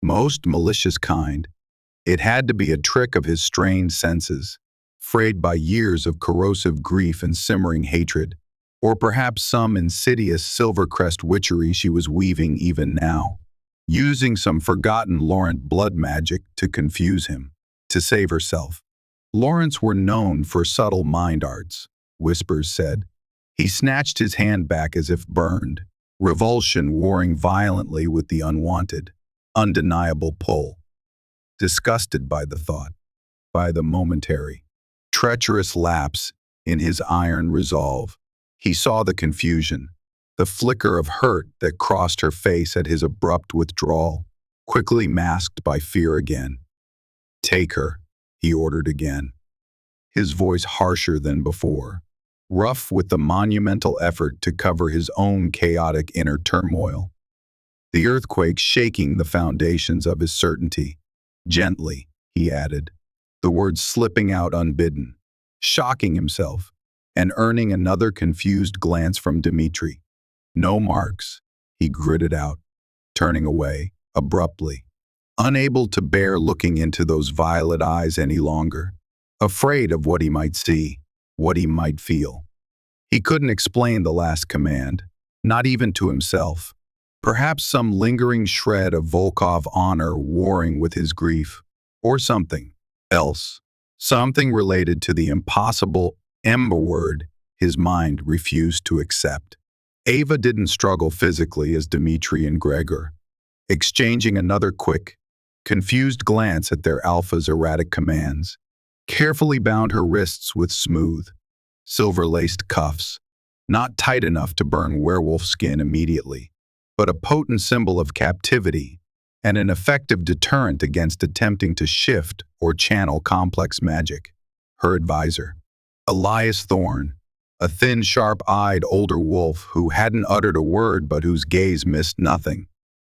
most malicious kind. It had to be a trick of his strained senses, frayed by years of corrosive grief and simmering hatred, or perhaps some insidious silver-crest witchery she was weaving even now, using some forgotten Laurent blood magic to confuse him, to save herself. Laurents were known for subtle mind arts, whispers said. He snatched his hand back as if burned, revulsion warring violently with the unwanted, undeniable pull. Disgusted by the thought, by the momentary, treacherous lapse in his iron resolve, he saw the confusion, the flicker of hurt that crossed her face at his abrupt withdrawal, quickly masked by fear again. "Take her," he ordered again, his voice harsher than before. rough with the monumental effort to cover his own chaotic inner turmoil. The earthquake shaking the foundations of his certainty. Gently, he added, the words slipping out unbidden, shocking himself, and earning another confused glance from Dmitri. No marks, he gritted out, turning away, abruptly, unable to bear looking into those violet eyes any longer, afraid of what he might see, what he might feel. He couldn't explain the last command, not even to himself. Perhaps some lingering shred of Volkov honor warring with his grief, or something else, something related to the impossible Ember word his mind refused to accept. Ava didn't struggle physically as Dmitri and Gregor, exchanging another quick, confused glance at their alpha's erratic commands, carefully bound her wrists with smooth, silver-laced cuffs, not tight enough to burn werewolf skin immediately, but a potent symbol of captivity and an effective deterrent against attempting to shift or channel complex magic. Her advisor, Elias Thorne, a thin, sharp-eyed older wolf who hadn't uttered a word but whose gaze missed nothing,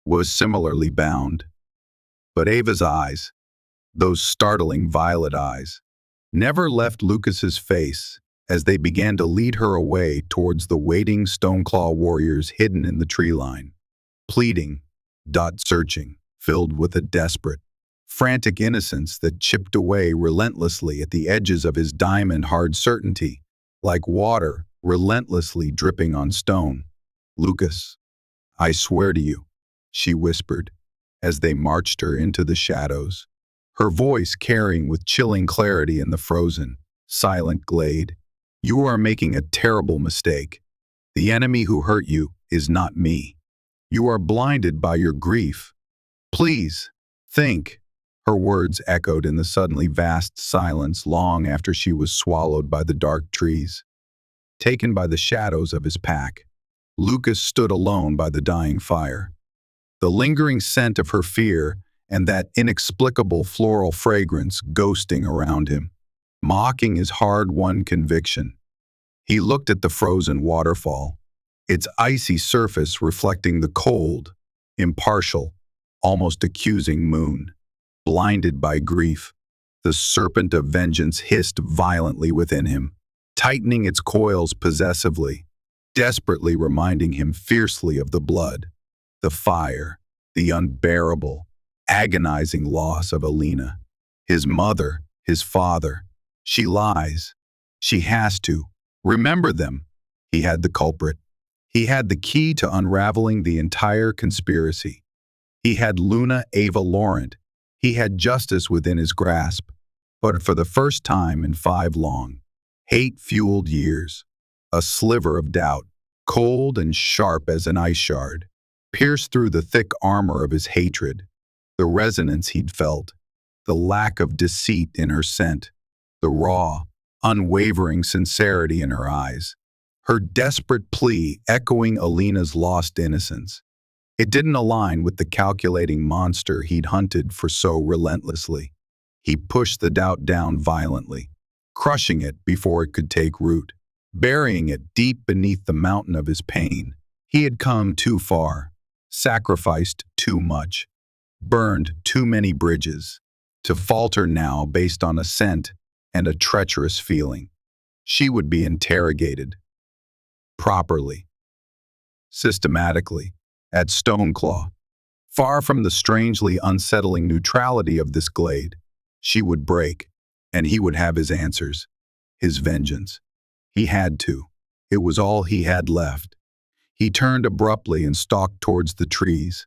was similarly bound. But Ava's eyes, those startling violet eyes, never left Lucas's face as they began to lead her away towards the waiting Stoneclaw warriors hidden in the tree line. Pleading, searching, filled with a desperate, frantic innocence that chipped away relentlessly at the edges of his diamond-hard certainty, like water relentlessly dripping on stone. "Lucas, I swear to you," she whispered, as they marched her into the shadows, her voice carrying with chilling clarity in the frozen, silent glade. "You are making a terrible mistake. The enemy who hurt you is not me. You are blinded by your grief. Please, think." Her words echoed in the suddenly vast silence long after she was swallowed by the dark trees. Taken by the shadows of his pack, Lucas stood alone by the dying fire. The lingering scent of her fear and that inexplicable floral fragrance ghosting around him, mocking his hard-won conviction. He looked at the frozen waterfall, its icy surface reflecting the cold, impartial, almost accusing moon. Blinded by grief, the serpent of vengeance hissed violently within him, tightening its coils possessively, desperately reminding him fiercely of the blood, the fire, the unbearable, agonizing loss of Alina. His mother, his father. She lies. She has to. Remember them. He had the culprit. He had the key to unraveling the entire conspiracy. He had Luna Ava Laurent. He had justice within his grasp. But for the first time in 5 long, hate-fueled years, a sliver of doubt, cold and sharp as an ice shard, pierced through the thick armor of his hatred. The resonance he'd felt, the lack of deceit in her scent, the raw, unwavering sincerity in her eyes, her desperate plea echoing Alina's lost innocence. It didn't align with the calculating monster he'd hunted for so relentlessly. He pushed the doubt down violently, crushing it before it could take root, burying it deep beneath the mountain of his pain. He had come too far, sacrificed too much, burned too many bridges, to falter now based on a scent and a treacherous feeling. She would be interrogated. Properly. Systematically. At Stoneclaw. Far from the strangely unsettling neutrality of this glade, she would break, and he would have his answers, his vengeance. He had to. It was all he had left. He turned abruptly and stalked towards the trees,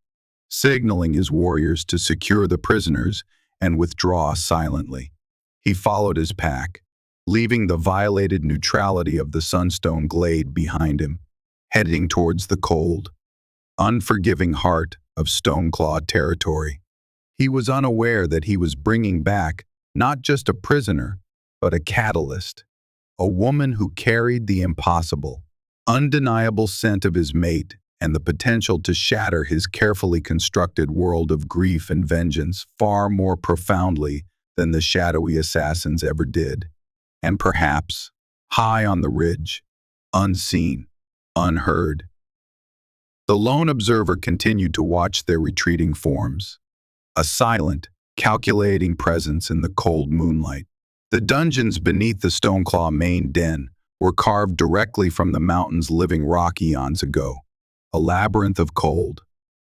signaling his warriors to secure the prisoners and withdraw silently. He followed his pack, leaving the violated neutrality of the Sunstone Glade behind him, heading towards the cold, unforgiving heart of Stoneclaw territory. He was unaware that he was bringing back not just a prisoner, but a catalyst, a woman who carried the impossible, undeniable scent of his mate and the potential to shatter his carefully constructed world of grief and vengeance far more profoundly than the shadowy assassins ever did. And perhaps, high on the ridge, unseen, unheard. The lone observer continued to watch their retreating forms, a silent, calculating presence in the cold moonlight. The dungeons beneath the Stoneclaw main den were carved directly from the mountain's living rock eons ago, a labyrinth of cold,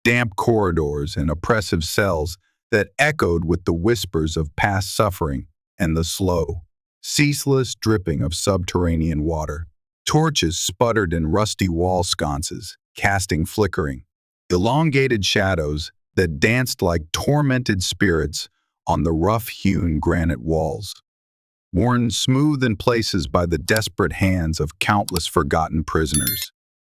damp corridors and oppressive cells that echoed with the whispers of past suffering and the slow, ceaseless dripping of subterranean water. Torches sputtered in rusty wall sconces, casting flickering, elongated shadows that danced like tormented spirits on the rough-hewn granite walls. Worn smooth in places by the desperate hands of countless forgotten prisoners.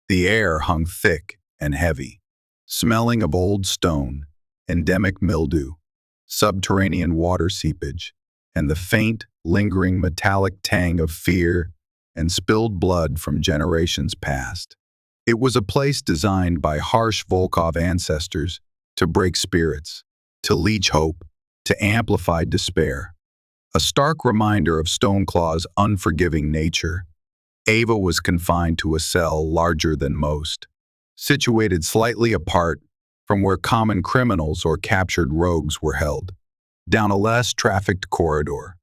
The air hung thick and heavy, smelling of old stone, endemic mildew, subterranean water seepage, and the faint, lingering metallic tang of fear and spilled blood from generations past. It was a place designed by harsh Volkov ancestors to break spirits, to leech hope, to amplify despair. A stark reminder of Stoneclaw's unforgiving nature, Ava was confined to a cell larger than most, situated slightly apart from where common criminals or captured rogues were held, down a less trafficked corridor.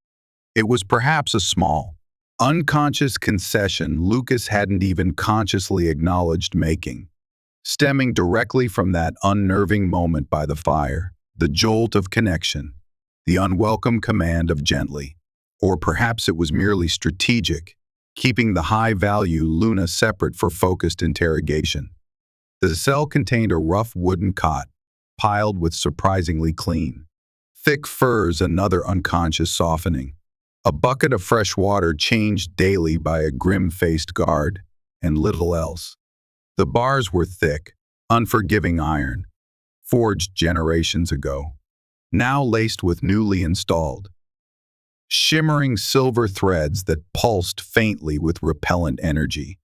It was perhaps a small, unconscious concession Lucas hadn't even consciously acknowledged making, stemming directly from that unnerving moment by the fire, the jolt of connection, the unwelcome command of gently. Or perhaps it was merely strategic, keeping the high-value Luna separate for focused interrogation. The cell contained a rough wooden cot, piled with surprisingly clean, thick furs, another unconscious softening. A bucket of fresh water changed daily by a grim-faced guard, and little else. The bars were thick, unforgiving iron, forged generations ago, now laced with newly installed, shimmering silver threads that pulsed faintly with repellent energy,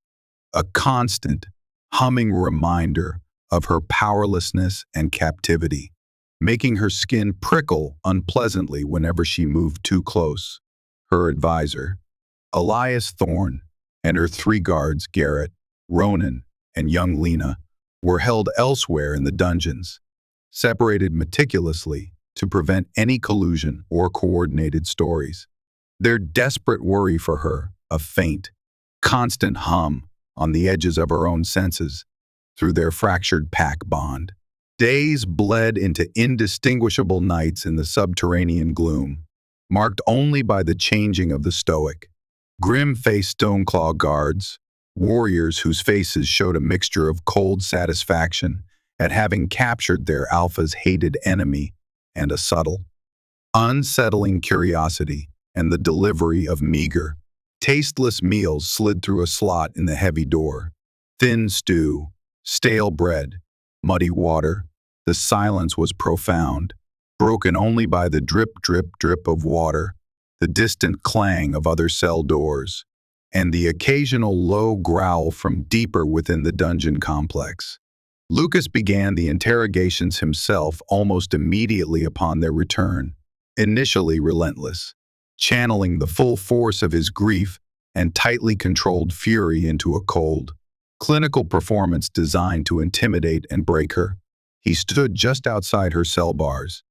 a constant, humming reminder of her powerlessness and captivity, making her skin prickle unpleasantly whenever she moved too close. Her advisor, Elias Thorne, and her three guards, Garrett, Ronan, and young Lena, were held elsewhere in the dungeons, separated meticulously to prevent any collusion or coordinated stories. Their desperate worry for her, a faint, constant hum on the edges of her own senses through their fractured pack bond. Days bled into indistinguishable nights in the subterranean gloom, marked only by the changing of the stoic, grim-faced Stoneclaw guards, warriors whose faces showed a mixture of cold satisfaction at having captured their alpha's hated enemy and a subtle, unsettling curiosity and the delivery of meager, tasteless meals slid through a slot in the heavy door. Thin stew, stale bread, muddy water. The silence was profound, broken only by the drip, drip, drip of water, the distant clang of other cell doors, and the occasional low growl from deeper within the dungeon complex. Lucas began the interrogations himself almost immediately upon their return, initially relentless, channeling the full force of his grief and tightly controlled fury into a cold, clinical performance designed to intimidate and break her. He stood just outside her cell bars,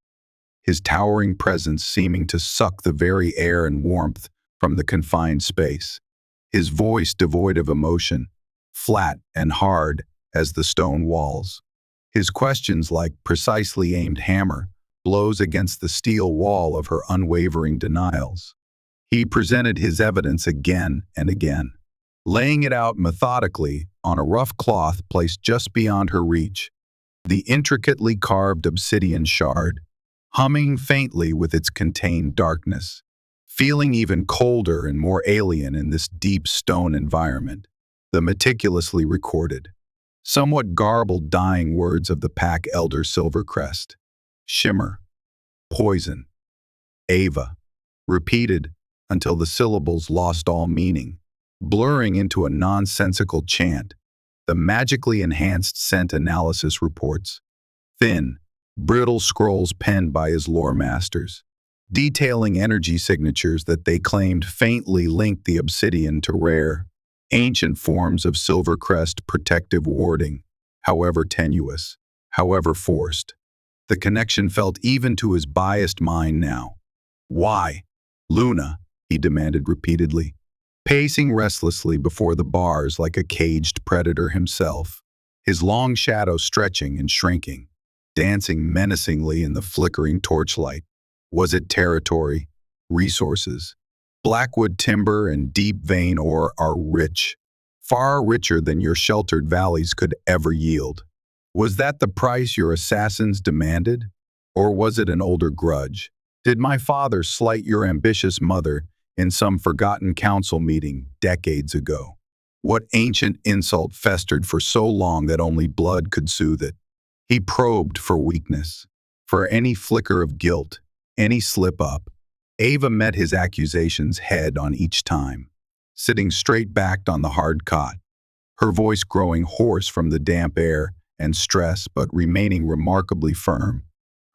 his towering presence seeming to suck the very air and warmth from the confined space, his voice devoid of emotion, flat and hard as the stone walls. His questions like precisely aimed hammer blows against the steel wall of her unwavering denials. He presented his evidence again and again, laying it out methodically on a rough cloth placed just beyond her reach, the intricately carved obsidian shard, humming faintly with its contained darkness, feeling even colder and more alien in this deep stone environment. The meticulously recorded, somewhat garbled dying words of the pack elder Silvercrest, shimmer, poison, Ava, repeated until the syllables lost all meaning, blurring into a nonsensical chant. The magically enhanced scent analysis reports, thin, brittle scrolls penned by his lore masters, detailing energy signatures that they claimed faintly linked the obsidian to rare, ancient forms of Silvercrest protective warding, however tenuous, however forced. The connection felt even to his biased mind now. Why? Luna, he demanded repeatedly, pacing restlessly before the bars like a caged predator himself, his long shadow stretching and shrinking, dancing menacingly in the flickering torchlight. Was it territory, resources? Blackwood timber and deep vein ore are rich, far richer than your sheltered valleys could ever yield. Was that the price your assassins demanded? Or was it an older grudge? Did my father slight your ambitious mother in some forgotten council meeting decades ago? What ancient insult festered for so long that only blood could soothe it? He probed for weakness, for any flicker of guilt, any slip-up. Ava met his accusations head on each time, sitting straight-backed on the hard cot, her voice growing hoarse from the damp air and stress but remaining remarkably firm,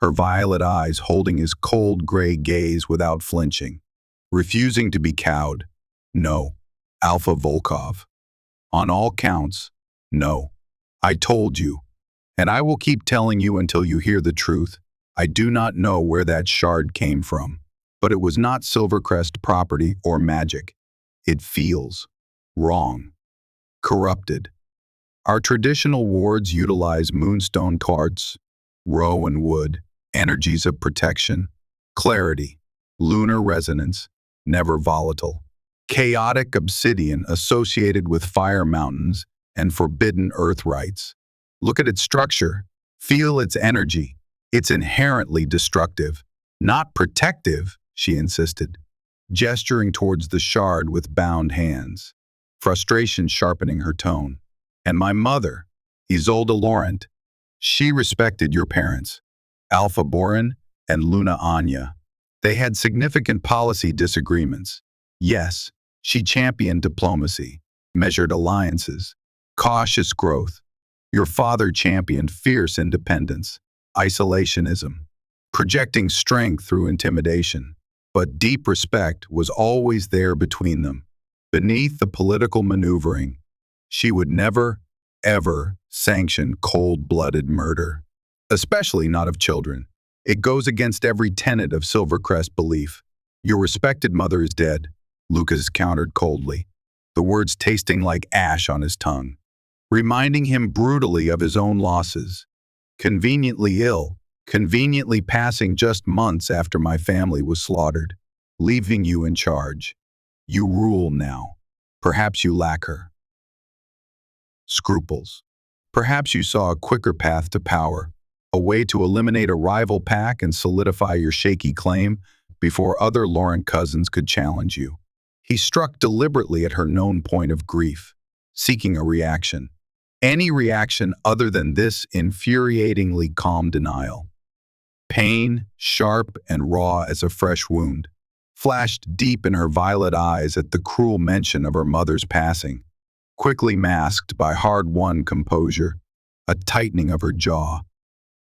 her violet eyes holding his cold gray gaze without flinching, refusing to be cowed. No, Alpha Volkov. On all counts, no. I told you, and I will keep telling you until you hear the truth. I do not know where that shard came from, but it was not Silvercrest property or magic. It feels wrong, corrupted. Our traditional wards utilize moonstone quartz, rowan wood, energies of protection, clarity, lunar resonance, never volatile, chaotic obsidian associated with fire mountains and forbidden earth rites. Look at its structure, feel its energy. It's inherently destructive, not protective, she insisted, gesturing towards the shard with bound hands, frustration sharpening her tone. And my mother, Isolde Laurent, she respected your parents, Alpha Borin and Luna Anya. They had significant policy disagreements. Yes, she championed diplomacy, measured alliances, cautious growth. Your father championed fierce independence, isolationism, projecting strength through intimidation. But deep respect was always there between them. Beneath the political maneuvering, she would never, ever sanction cold-blooded murder, especially not of children. It goes against every tenet of Silvercrest belief. Your respected mother is dead, Lucas countered coldly, the words tasting like ash on his tongue, reminding him brutally of his own losses. Conveniently ill, conveniently passing just months after my family was slaughtered, leaving you in charge. You rule now. Perhaps you lack her scruples. Perhaps you saw a quicker path to power, a way to eliminate a rival pack and solidify your shaky claim before other Laurent cousins could challenge you. He struck deliberately at her known point of grief, seeking a reaction. Any reaction other than this infuriatingly calm denial. Pain, sharp and raw as a fresh wound, flashed deep in her violet eyes at the cruel mention of her mother's passing, quickly masked by hard-won composure, a tightening of her jaw.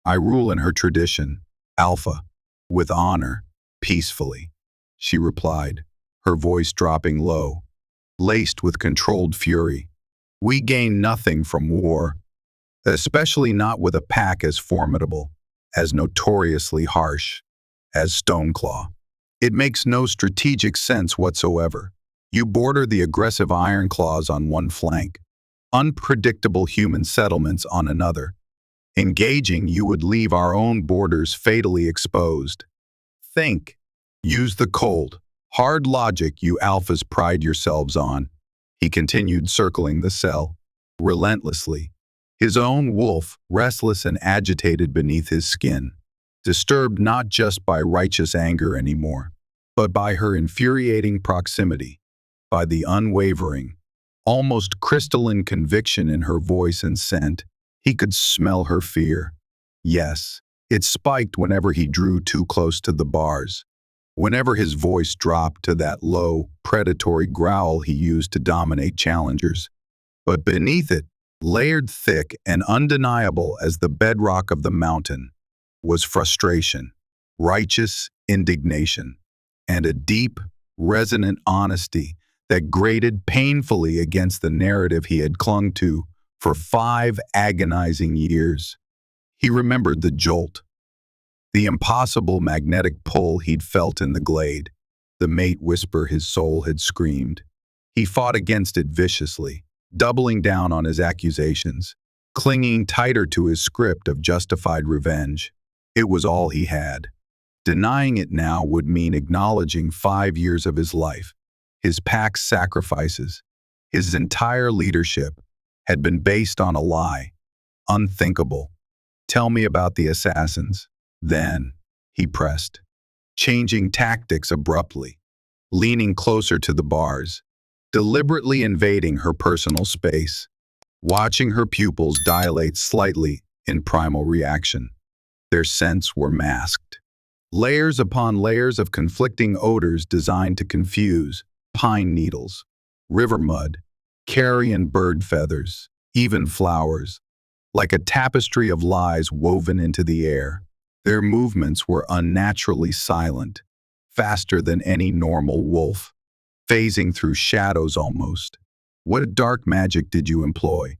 I rule in her tradition, Alpha, with honor, peacefully, she replied, her voice dropping low, laced with controlled fury. We gain nothing from war, especially not with a pack as formidable, as notoriously harsh, as Stoneclaw. It makes no strategic sense whatsoever. You border the aggressive Ironclaws on one flank, unpredictable human settlements on another. Engaging you would leave our own borders fatally exposed. Think. Use the cold, hard logic you alphas pride yourselves on. He continued circling the cell, relentlessly, his own wolf restless and agitated beneath his skin, disturbed not just by righteous anger anymore, but by her infuriating proximity, by the unwavering, almost crystalline conviction in her voice and scent. He could smell her fear. Yes, it spiked whenever he drew too close to the bars, whenever his voice dropped to that low, predatory growl he used to dominate challengers. But beneath it, layered thick and undeniable as the bedrock of the mountain, was frustration, righteous, indignation, and a deep, resonant honesty that grated painfully against the narrative he had clung to for 5 agonizing years. He remembered the jolt, the impossible magnetic pull he'd felt in the glade, the mate whisper his soul had screamed. He fought against it viciously, doubling down on his accusations, clinging tighter to his script of justified revenge. It was all he had. Denying it now would mean acknowledging 5 years of his life. His pack's sacrifices, his entire leadership, had been based on a lie. Unthinkable. Tell me about the assassins. Then, he pressed, changing tactics abruptly, leaning closer to the bars, deliberately invading her personal space, watching her pupils dilate slightly in primal reaction. Their scents were masked. Layers upon layers of conflicting odors designed to confuse: pine needles, river mud, carrion bird feathers, even flowers. Like a tapestry of lies woven into the air, their movements were unnaturally silent, faster than any normal wolf, phasing through shadows almost. What dark magic did you employ?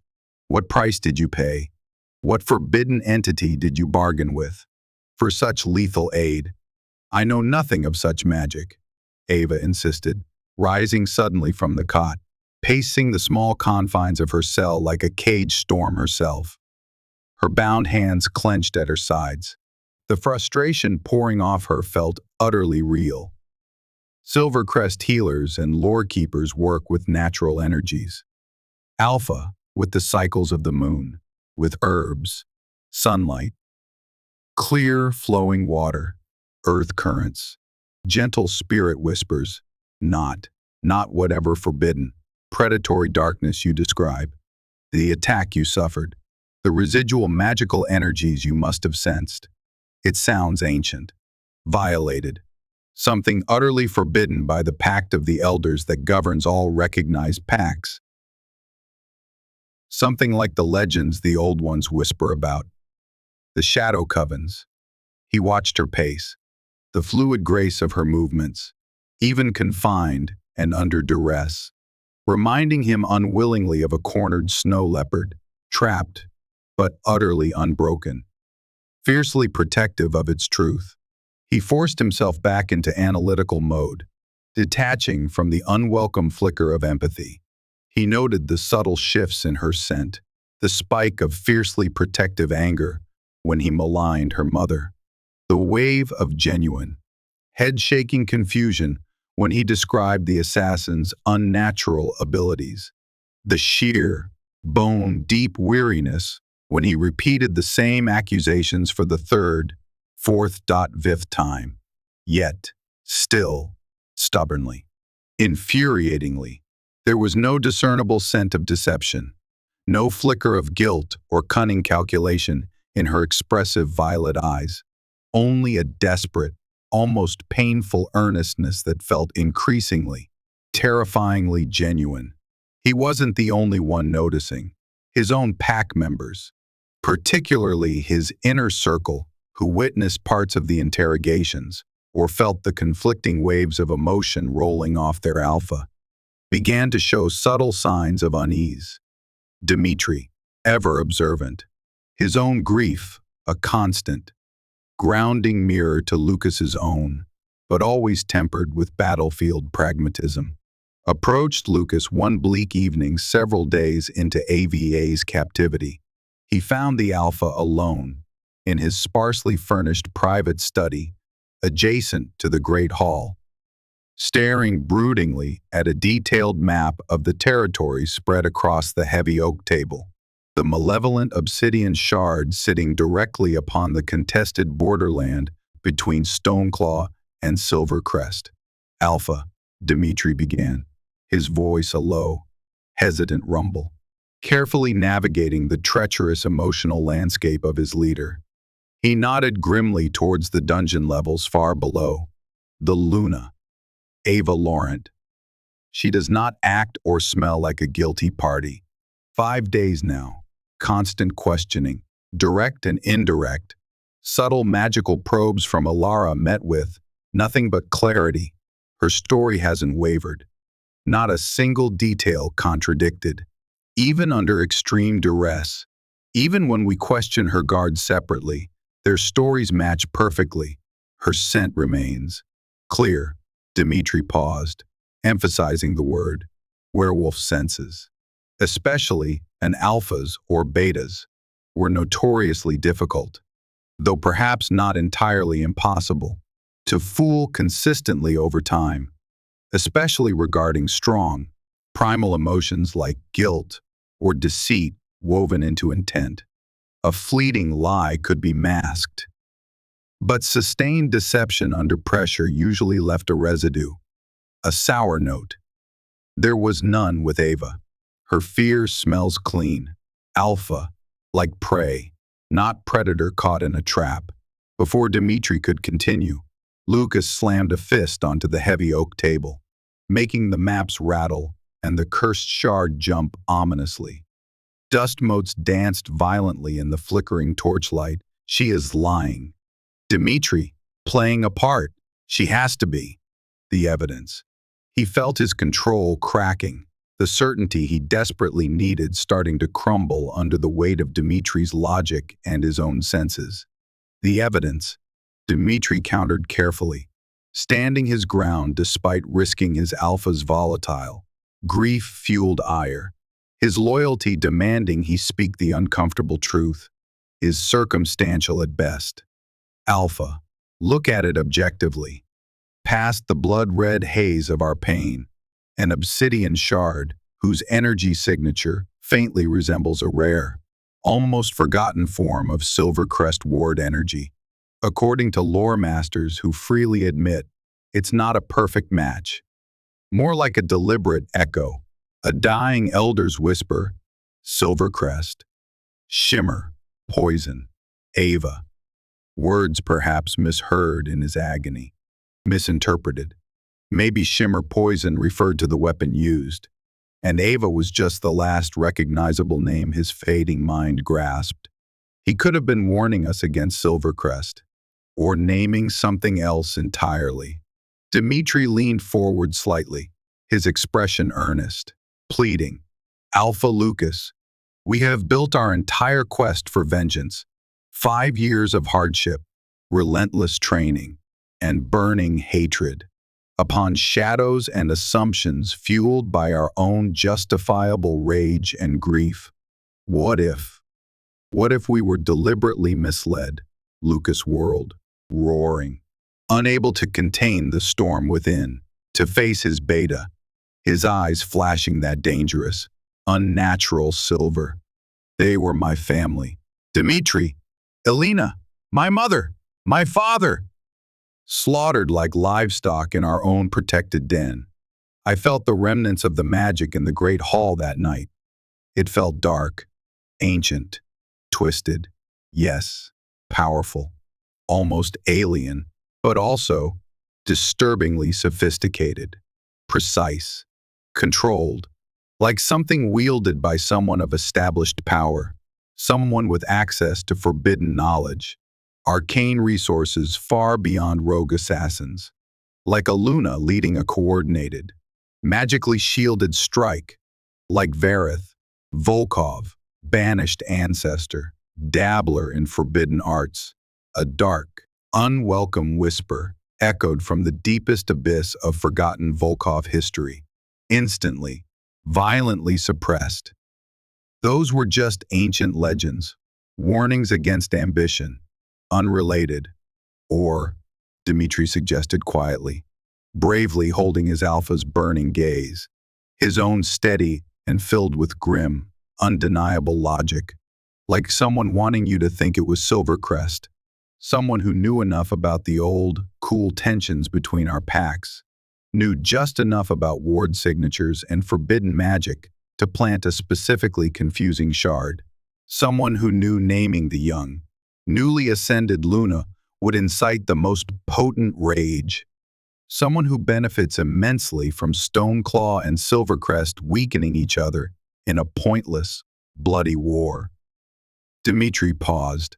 What price did you pay? What forbidden entity did you bargain with for such lethal aid? I know nothing of such magic, Ava insisted, rising suddenly from the cot, pacing the small confines of her cell like a caged storm herself. Her bound hands clenched at her sides. The frustration pouring off her felt utterly real. Silvercrest healers and lore keepers work with natural energies. Alpha, with the cycles of the moon, with herbs, sunlight, clear, flowing water, earth currents, gentle spirit whispers, not whatever forbidden, predatory darkness you describe, the attack you suffered, the residual magical energies you must have sensed. It sounds ancient, violated, something utterly forbidden by the pact of the elders that governs all recognized pacts. Something like the legends the old ones whisper about. The shadow covens. He watched her pace, the fluid grace of her movements, even confined and under duress, reminding him unwillingly of a cornered snow leopard, trapped but utterly unbroken, fiercely protective of its truth. He forced himself back into analytical mode, detaching from the unwelcome flicker of empathy. He noted the subtle shifts in her scent, the spike of fiercely protective anger when he maligned her mother, the wave of genuine, head-shaking confusion when he described the assassin's unnatural abilities, the sheer, bone-deep weariness when he repeated the same accusations for the third, fourth, fifth time, yet, still, stubbornly, infuriatingly. There was no discernible scent of deception, no flicker of guilt or cunning calculation in her expressive violet eyes, only a desperate, almost painful earnestness that felt increasingly, terrifyingly genuine. He wasn't the only one noticing. His own pack members, particularly his inner circle, who witnessed parts of the interrogations or felt the conflicting waves of emotion rolling off their alpha, began to show subtle signs of unease. Dmitri, ever observant, his own grief, a constant, grounding mirror to Lucas's own, but always tempered with battlefield pragmatism, approached Lucas one bleak evening several days into AVA's captivity. He found the Alpha alone, in his sparsely furnished private study, adjacent to the Great Hall, staring broodingly at a detailed map of the territory spread across the heavy oak table, the malevolent obsidian shard sitting directly upon the contested borderland between Stoneclaw and Silvercrest. Alpha, Dmitri began, his voice a low, hesitant rumble, carefully navigating the treacherous emotional landscape of his leader. He nodded grimly towards the dungeon levels far below. The Luna, Ava Laurent. She does not act or smell like a guilty party. 5 days now, constant questioning, direct and indirect, subtle magical probes from Alara met with Nothing but clarity. Her story hasn't wavered. Not a single detail contradicted. Even under extreme duress, even when we question her guards separately, their stories match perfectly. Her scent remains clear. Dmitri paused, emphasizing the word werewolf senses. Especially an alphas or betas were notoriously difficult, though perhaps not entirely impossible, to fool consistently over time, especially regarding strong, primal emotions like guilt or deceit woven into intent. A fleeting lie could be masked, but sustained deception under pressure usually left a residue, a sour note. There was none with Ava. Her fear smells clean, alpha, like prey, not predator caught in a trap. Before Dmitri could continue, Lucas slammed a fist onto the heavy oak table, making the maps rattle and the cursed shard jump ominously. Dust motes danced violently in the flickering torchlight. She is lying. Dmitri, playing a part. She has to be. The evidence. He felt his control cracking, the certainty he desperately needed starting to crumble under the weight of Dmitri's logic and his own senses. The evidence. Dmitri countered carefully, standing his ground despite risking his alpha's volatile, grief-fueled ire. His loyalty demanding he speak the uncomfortable truth is circumstantial at best. Alpha, look at it objectively. Past the blood-red haze of our pain, an obsidian shard whose energy signature faintly resembles a rare, almost forgotten form of Silvercrest ward energy. According to lore masters who freely admit it's not a perfect match, more like a deliberate echo, a dying elder's whisper, Silvercrest, shimmer, poison, Ava. Words perhaps misheard in his agony, misinterpreted. Maybe shimmer poison referred to the weapon used, and Ava was just the last recognizable name his fading mind grasped. He could have been warning us against Silvercrest, or naming something else entirely. Dmitri leaned forward slightly, his expression earnest, pleading. Alpha Lucas, we have built our entire quest for vengeance. 5 years of hardship, relentless training, and burning hatred, upon shadows and assumptions fueled by our own justifiable rage and grief. What if? What if we were deliberately misled? Lucas whirled, roaring, unable to contain the storm within, to face his beta, his eyes flashing that dangerous, unnatural silver. They were my family. Dmitri, Elena, my mother, my father, slaughtered like livestock in our own protected den. I felt the remnants of the magic in the great hall that night. It felt dark, ancient, twisted, yes, powerful, almost alien, but also disturbingly sophisticated, precise, controlled, like something wielded by someone of established power, someone with access to forbidden knowledge, arcane resources far beyond rogue assassins, like a Luna leading a coordinated, magically shielded strike, like Vareth, Volkov, banished ancestor, dabbler in forbidden arts. A dark, unwelcome whisper echoed from the deepest abyss of forgotten Volkov history, instantly, violently suppressed. Those were just ancient legends, warnings against ambition, unrelated, or, Dmitri suggested quietly, bravely holding his alpha's burning gaze, his own steady and filled with grim, undeniable logic, like someone wanting you to think it was Silvercrest, someone who knew enough about the old, cool tensions between our packs, knew just enough about ward signatures and forbidden magic to plant a specifically confusing shard, someone who knew naming the young, newly ascended Luna would incite the most potent rage, someone who benefits immensely from Stoneclaw and Silvercrest weakening each other in a pointless, bloody war. Dmitri paused,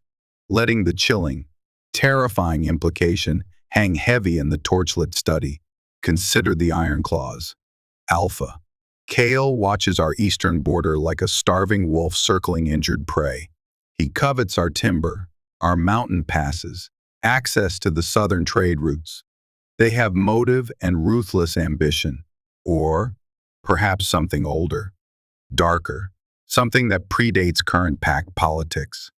letting the chilling, terrifying implication hang heavy in the torchlit study. Consider the iron claws. Alpha. Kale watches our eastern border like a starving wolf circling injured prey. He covets our timber, our mountain passes, access to the southern trade routes. They have motive and ruthless ambition, or perhaps something older, darker, something that predates current pack politics.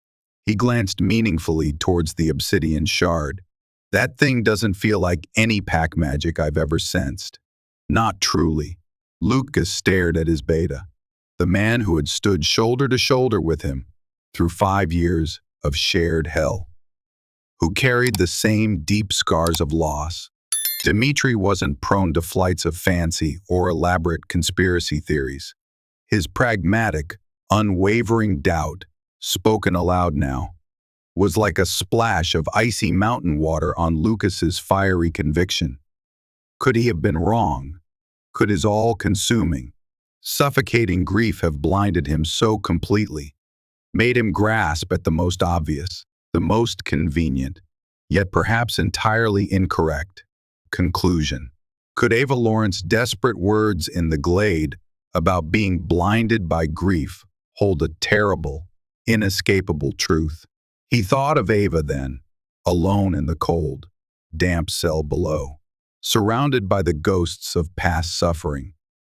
He glanced meaningfully towards the obsidian shard. That thing doesn't feel like any pack magic I've ever sensed. Not truly. Lucas stared at his beta, the man who had stood shoulder to shoulder with him through 5 years of shared hell, who carried the same deep scars of loss. Dmitri wasn't prone to flights of fancy or elaborate conspiracy theories. His pragmatic, unwavering doubt, spoken aloud now, was like a splash of icy mountain water on Lucas's fiery conviction. Could he have been wrong? Could his all-consuming, suffocating grief have blinded him so completely, made him grasp at the most obvious, the most convenient, yet perhaps entirely incorrect, conclusion? Could Ava Lawrence's desperate words in the glade about being blinded by grief hold a terrible, inescapable truth? He thought of Ava then, alone in the cold, damp cell below, surrounded by the ghosts of past suffering.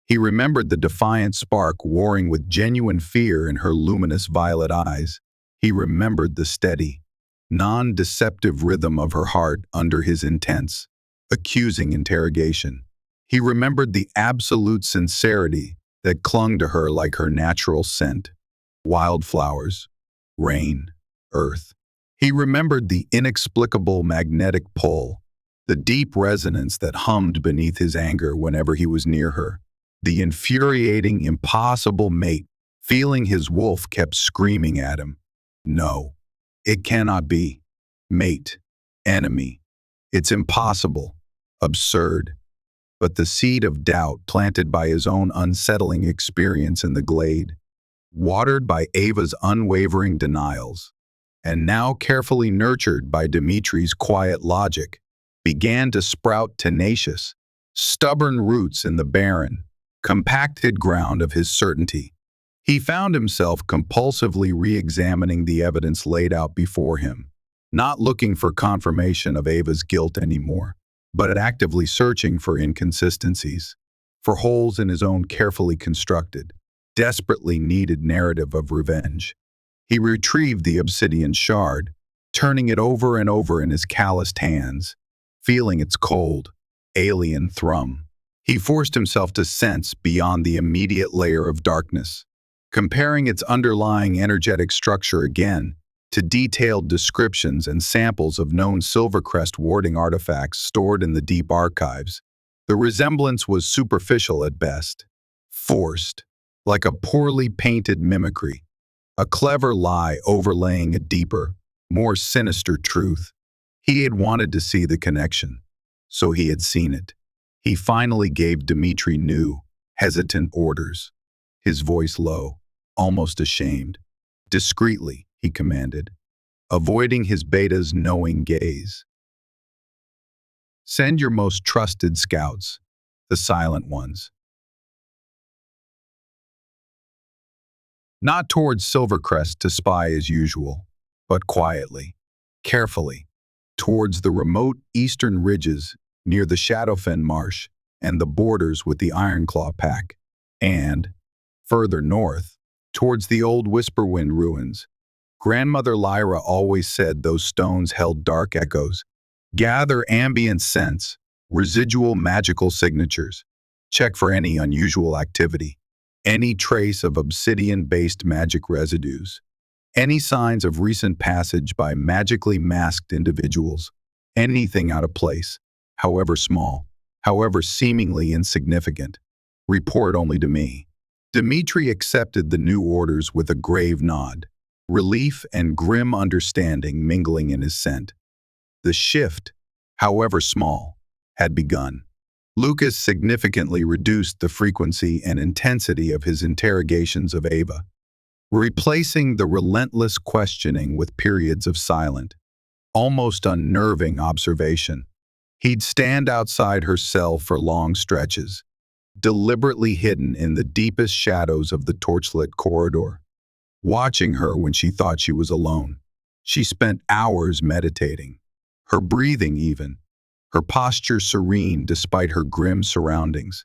He remembered the defiant spark warring with genuine fear in her luminous violet eyes. He remembered the steady, non-deceptive rhythm of her heart under his intense, accusing interrogation. He remembered the absolute sincerity that clung to her like her natural scent: wildflowers, rain, earth. He remembered the inexplicable magnetic pull, the deep resonance that hummed beneath his anger whenever he was near her, the infuriating, impossible mate feeling his wolf kept screaming at him. No, it cannot be. Mate, enemy. It's impossible, absurd. But the seed of doubt planted by his own unsettling experience in the glade, watered by Ava's unwavering denials, and now carefully nurtured by Dimitri's quiet logic, began to sprout tenacious, stubborn roots in the barren, compacted ground of his certainty. He found himself compulsively re-examining the evidence laid out before him, not looking for confirmation of Ava's guilt anymore, but actively searching for inconsistencies, for holes in his own carefully constructed, desperately needed narrative of revenge. He retrieved the obsidian shard, turning it over and over in his calloused hands, feeling its cold, alien thrum. He forced himself to sense beyond the immediate layer of darkness, comparing its underlying energetic structure again to detailed descriptions and samples of known Silvercrest warding artifacts stored in the deep archives. The resemblance was superficial at best, forced, like a poorly painted mimicry, a clever lie overlaying a deeper, more sinister truth. He had wanted to see the connection, so he had seen it. He finally gave Dmitri new, hesitant orders, his voice low, almost ashamed. Discreetly, he commanded, avoiding his beta's knowing gaze. Send your most trusted scouts, the silent ones. Not towards Silvercrest to spy as usual, but quietly, carefully, towards the remote eastern ridges near the Shadowfen Marsh and the borders with the Ironclaw Pack, and, further north, towards the old Whisperwind ruins. Grandmother Lyra always said those stones held dark echoes. Gather ambient sense, residual magical signatures. Check for any unusual activity, any trace of obsidian-based magic residues, any signs of recent passage by magically masked individuals, anything out of place, however small, however seemingly insignificant. Report only to me. Dmitri accepted the new orders with a grave nod, relief and grim understanding mingling in his scent. The shift, however small, had begun. Lucas significantly reduced the frequency and intensity of his interrogations of Ava, replacing the relentless questioning with periods of silent, almost unnerving observation. He'd stand outside her cell for long stretches, deliberately hidden in the deepest shadows of the torchlit corridor, watching her when she thought she was alone. She spent hours meditating, her breathing even, her posture serene despite her grim surroundings,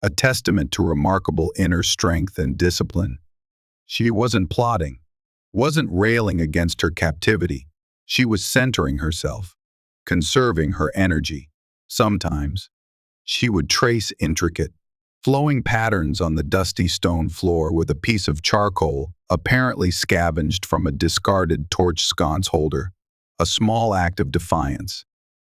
a testament to remarkable inner strength and discipline. She wasn't plotting, wasn't railing against her captivity. She was centering herself, conserving her energy. Sometimes, she would trace intricate, flowing patterns on the dusty stone floor with a piece of charcoal apparently scavenged from a discarded torch sconce holder, a small act of defiance,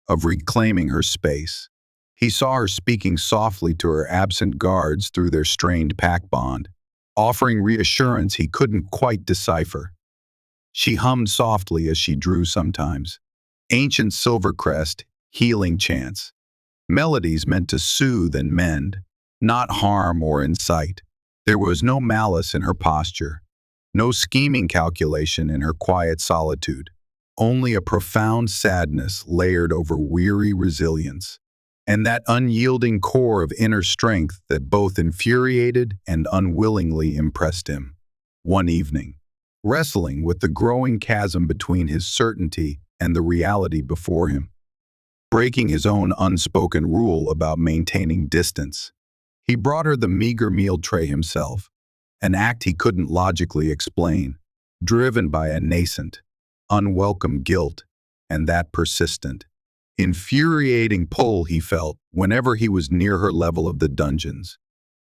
of reclaiming her space. He saw her speaking softly to her absent guards through their strained pack bond, offering reassurance he couldn't quite decipher. She hummed softly as she drew sometimes, ancient Silvercrest healing chants, melodies meant to soothe and mend, not harm or incite. There was no malice in her posture, no scheming calculation in her quiet solitude, only a profound sadness layered over weary resilience, and that unyielding core of inner strength that both infuriated and unwillingly impressed him. One evening, wrestling with the growing chasm between his certainty and the reality before him, breaking his own unspoken rule about maintaining distance, he brought her the meager meal tray himself, an act he couldn't logically explain, driven by a nascent, unwelcome guilt and that persistent, infuriating pull he felt whenever he was near her level of the dungeons.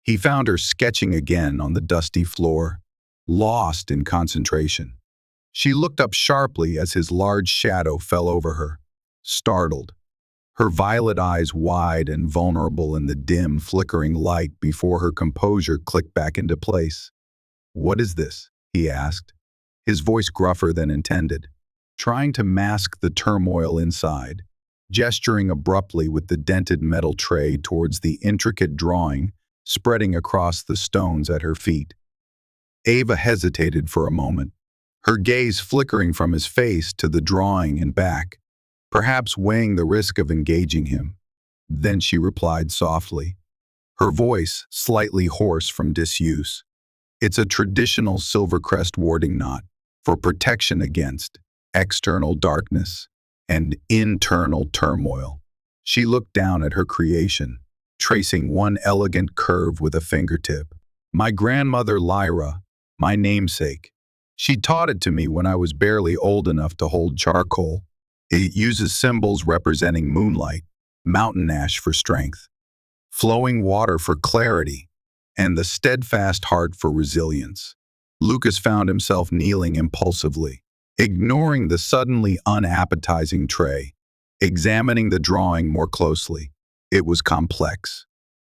He found her sketching again on the dusty floor, lost in concentration. She looked up sharply as his large shadow fell over her, startled, her violet eyes wide and vulnerable in the dim, flickering light before her composure clicked back into place. "What is this?" he asked, his voice gruffer than intended, trying to mask the turmoil inside, gesturing abruptly with the dented metal tray towards the intricate drawing spreading across the stones at her feet. Ava hesitated for a moment, her gaze flickering from his face to the drawing and back, perhaps weighing the risk of engaging him. Then she replied softly, her voice slightly hoarse from disuse. "It's a traditional Silvercrest warding knot for protection against external darkness and internal turmoil." She looked down at her creation, tracing one elegant curve with a fingertip. "My grandmother Lyra, my namesake. She taught it to me when I was barely old enough to hold charcoal. It uses symbols representing moonlight, mountain ash for strength, flowing water for clarity, and the steadfast heart for resilience." Lucas found himself kneeling impulsively, ignoring the suddenly unappetizing tray, examining the drawing more closely. It was complex,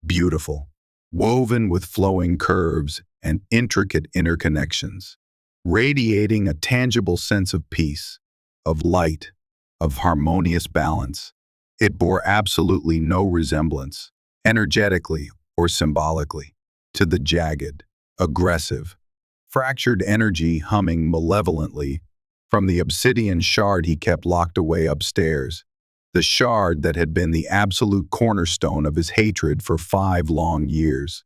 beautiful, woven with flowing curves and intricate interconnections, radiating a tangible sense of peace, of light, of harmonious balance. It bore absolutely no resemblance, energetically or symbolically, to the jagged, aggressive, fractured energy humming malevolently from the obsidian shard he kept locked away upstairs, the shard that had been the absolute cornerstone of his hatred for 5 long years.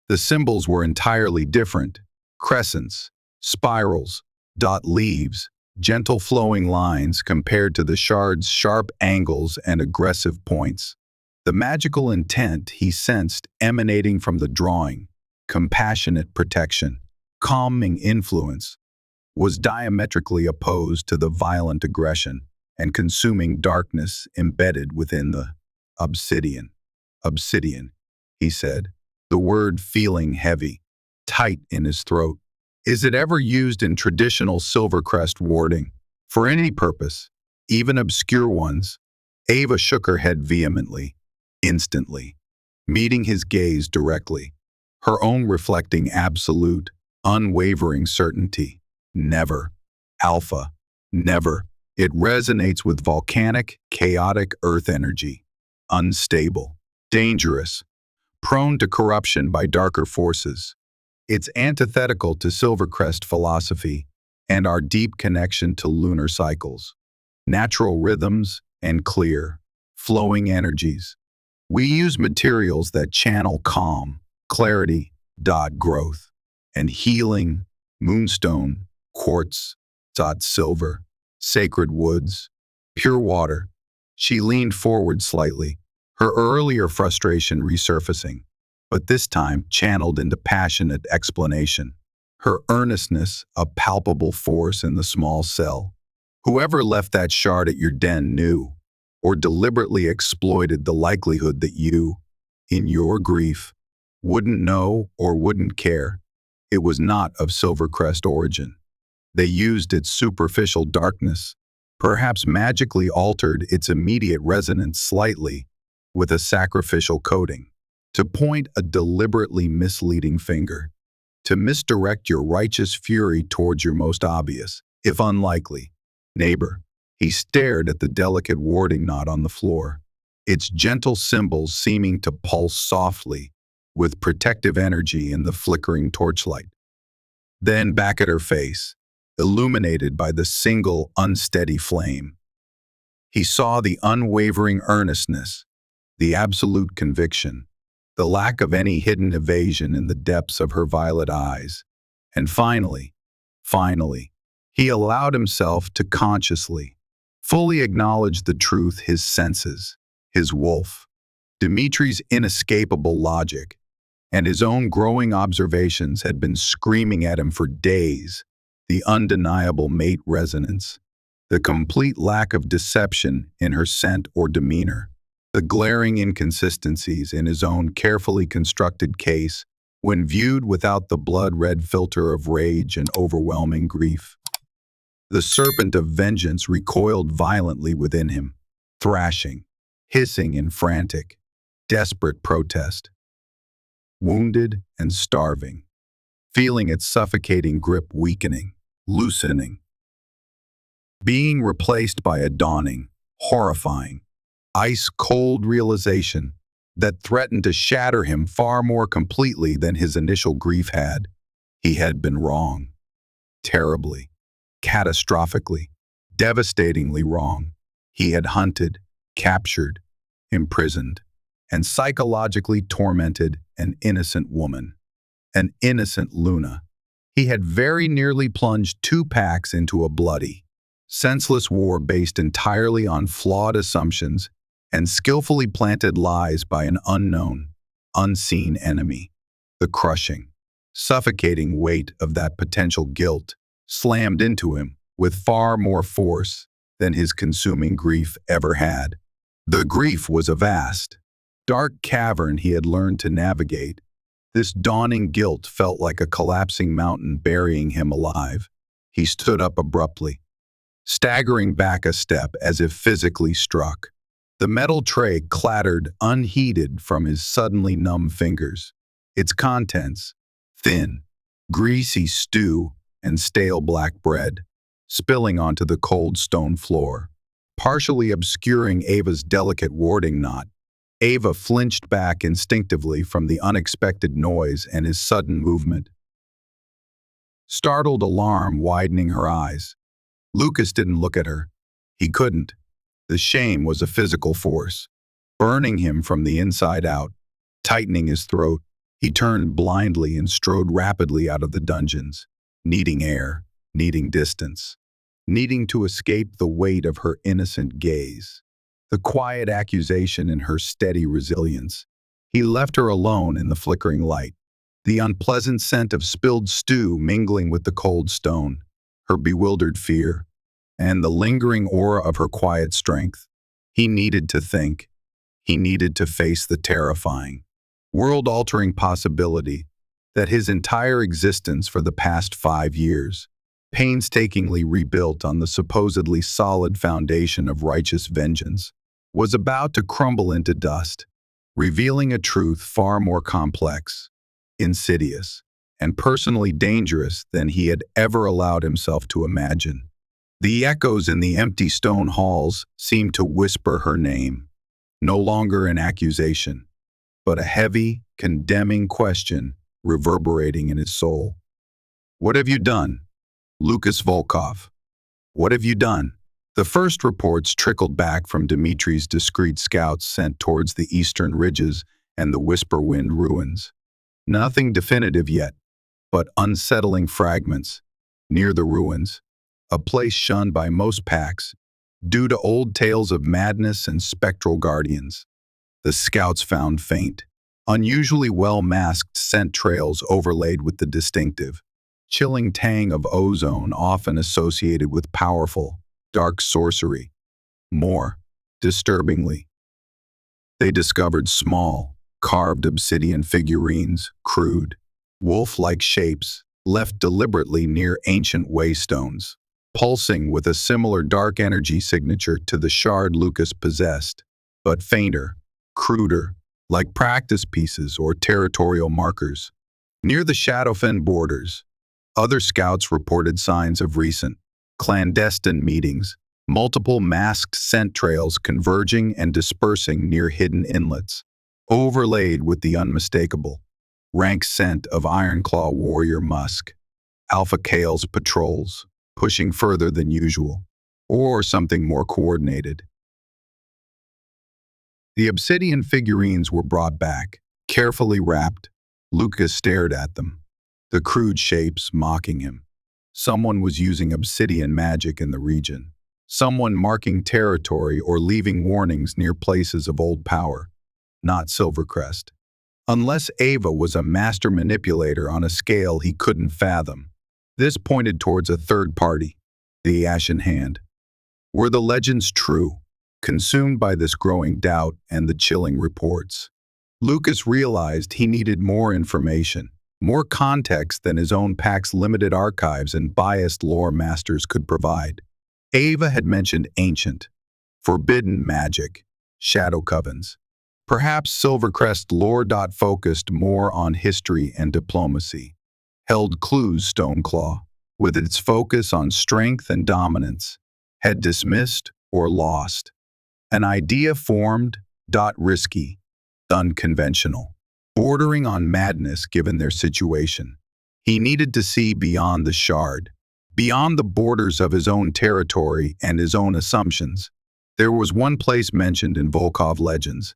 The symbols were entirely different: crescents, spirals, dot leaves, gentle flowing lines compared to the shard's sharp angles and aggressive points. The magical intent he sensed emanating from the drawing, compassionate protection, calming influence, was diametrically opposed to the violent aggression and consuming darkness embedded within the obsidian. "Obsidian," he said, the word feeling heavy, tight in his throat. "Is it ever used in traditional Silvercrest warding? For any purpose, even obscure ones?" Ava shook her head vehemently, instantly, meeting his gaze directly, her own reflecting absolute, unwavering certainty. "Never. Alpha. Never. It resonates with volcanic, chaotic earth energy. Unstable. Dangerous. Prone to corruption by darker forces. It's antithetical to Silvercrest philosophy and our deep connection to lunar cycles, natural rhythms, and clear, flowing energies. We use materials that channel calm, clarity, growth, and healing, moonstone, quartz, silver, sacred woods, pure water. She leaned forward slightly, her earlier frustration resurfacing, but this time channeled into passionate explanation. Her earnestness a palpable force in the small cell. Whoever left that shard at your den knew, or deliberately exploited the likelihood that you, in your grief, wouldn't know or wouldn't care. It was not of Silvercrest origin. They used its superficial darkness, perhaps magically altered its immediate resonance slightly with a sacrificial coating, to point a deliberately misleading finger, to misdirect your righteous fury towards your most obvious, if unlikely, neighbor. He stared at the delicate warding knot on the floor, its gentle symbols seeming to pulse softly with protective energy in the flickering torchlight. Then back at her face, illuminated by the single unsteady flame. He saw the unwavering earnestness, the absolute conviction, the lack of any hidden evasion in the depths of her violet eyes. And finally, he allowed himself to consciously, fully acknowledge the truth his senses, his wolf, Dimitri's inescapable logic, and his own growing observations had been screaming at him for days. The undeniable mate resonance, the complete lack of deception in her scent or demeanor, the glaring inconsistencies in his own carefully constructed case when viewed without the blood-red filter of rage and overwhelming grief. The serpent of vengeance recoiled violently within him, thrashing, hissing in frantic, desperate protest. Wounded and starving, feeling its suffocating grip weakening, loosening, being replaced by a dawning, horrifying, ice-cold realization that threatened to shatter him far more completely than his initial grief had. He had been wrong. Terribly, catastrophically, devastatingly wrong. He had hunted, captured, imprisoned, and psychologically tormented an innocent woman, an innocent Luna. He had very nearly plunged 2 packs into a bloody, senseless war based entirely on flawed assumptions and skillfully planted lies by an unknown, unseen enemy. The crushing, suffocating weight of that potential guilt slammed into him with far more force than his consuming grief ever had. The grief was a vast, dark cavern he had learned to navigate. This dawning guilt felt like a collapsing mountain burying him alive. He stood up abruptly, staggering back a step as if physically struck. The metal tray clattered unheeded from his suddenly numb fingers. Its contents, thin, greasy stew and stale black bread, spilling onto the cold stone floor, partially obscuring Ava's delicate warding knot. Ava flinched back instinctively from the unexpected noise and his sudden movement, startled alarm widening her eyes. Lucas didn't look at her. He couldn't. The shame was a physical force, burning him from the inside out, tightening his throat. He turned blindly and strode rapidly out of the dungeons, needing air, needing distance, needing to escape the weight of her innocent gaze, the quiet accusation in her steady resilience. He left her alone in the flickering light, the unpleasant scent of spilled stew mingling with the cold stone, her bewildered fear, and the lingering aura of her quiet strength. He needed to think. He needed to face the terrifying, world-altering possibility that his entire existence for the past 5 years, painstakingly rebuilt on the supposedly solid foundation of righteous vengeance, was about to crumble into dust, revealing a truth far more complex, insidious, and personally dangerous than he had ever allowed himself to imagine. The echoes in the empty stone halls seemed to whisper her name, no longer an accusation, but a heavy, condemning question reverberating in his soul. "What have you done, Lucas Volkov? What have you done?" The first reports trickled back from Dimitri's discreet scouts sent towards the eastern ridges and the Whisperwind ruins. Nothing definitive yet, but unsettling fragments. Near the ruins, a place shunned by most packs, due to old tales of madness and spectral guardians. The scouts found faint, unusually well-masked scent trails overlaid with the distinctive, chilling tang of ozone often associated with powerful, dark sorcery. More, disturbingly, they discovered small, carved obsidian figurines, crude, wolf-like shapes, left deliberately near ancient waystones, pulsing with a similar dark energy signature to the shard Lucas possessed, but fainter, cruder, like practice pieces or territorial markers. Near the Shadowfen borders, other scouts reported signs of recent, clandestine meetings, multiple masked scent trails converging and dispersing near hidden inlets, overlaid with the unmistakable, rank scent of Ironclaw warrior musk, Alpha Kale's patrols, pushing further than usual, or something more coordinated. The obsidian figurines were brought back, carefully wrapped. Lucas stared at them, the crude shapes mocking him. Someone was using obsidian magic in the region. Someone marking territory or leaving warnings near places of old power. Not Silvercrest. Unless Ava was a master manipulator on a scale he couldn't fathom. This pointed towards a third party, the Ashen Hand. Were the legends true? Consumed by this growing doubt and the chilling reports, Lucas realized he needed more information, more context than his own pack's limited archives and biased lore masters could provide. Ava had mentioned ancient, forbidden magic, shadow covens. Perhaps Silvercrest lore focused more on history and diplomacy. Held clues Stoneclaw, with its focus on strength and dominance, had dismissed or lost. An idea formed, risky, unconventional, bordering on madness given their situation. He needed to see beyond the shard, beyond the borders of his own territory and his own assumptions. There was one place mentioned in Volkov legends,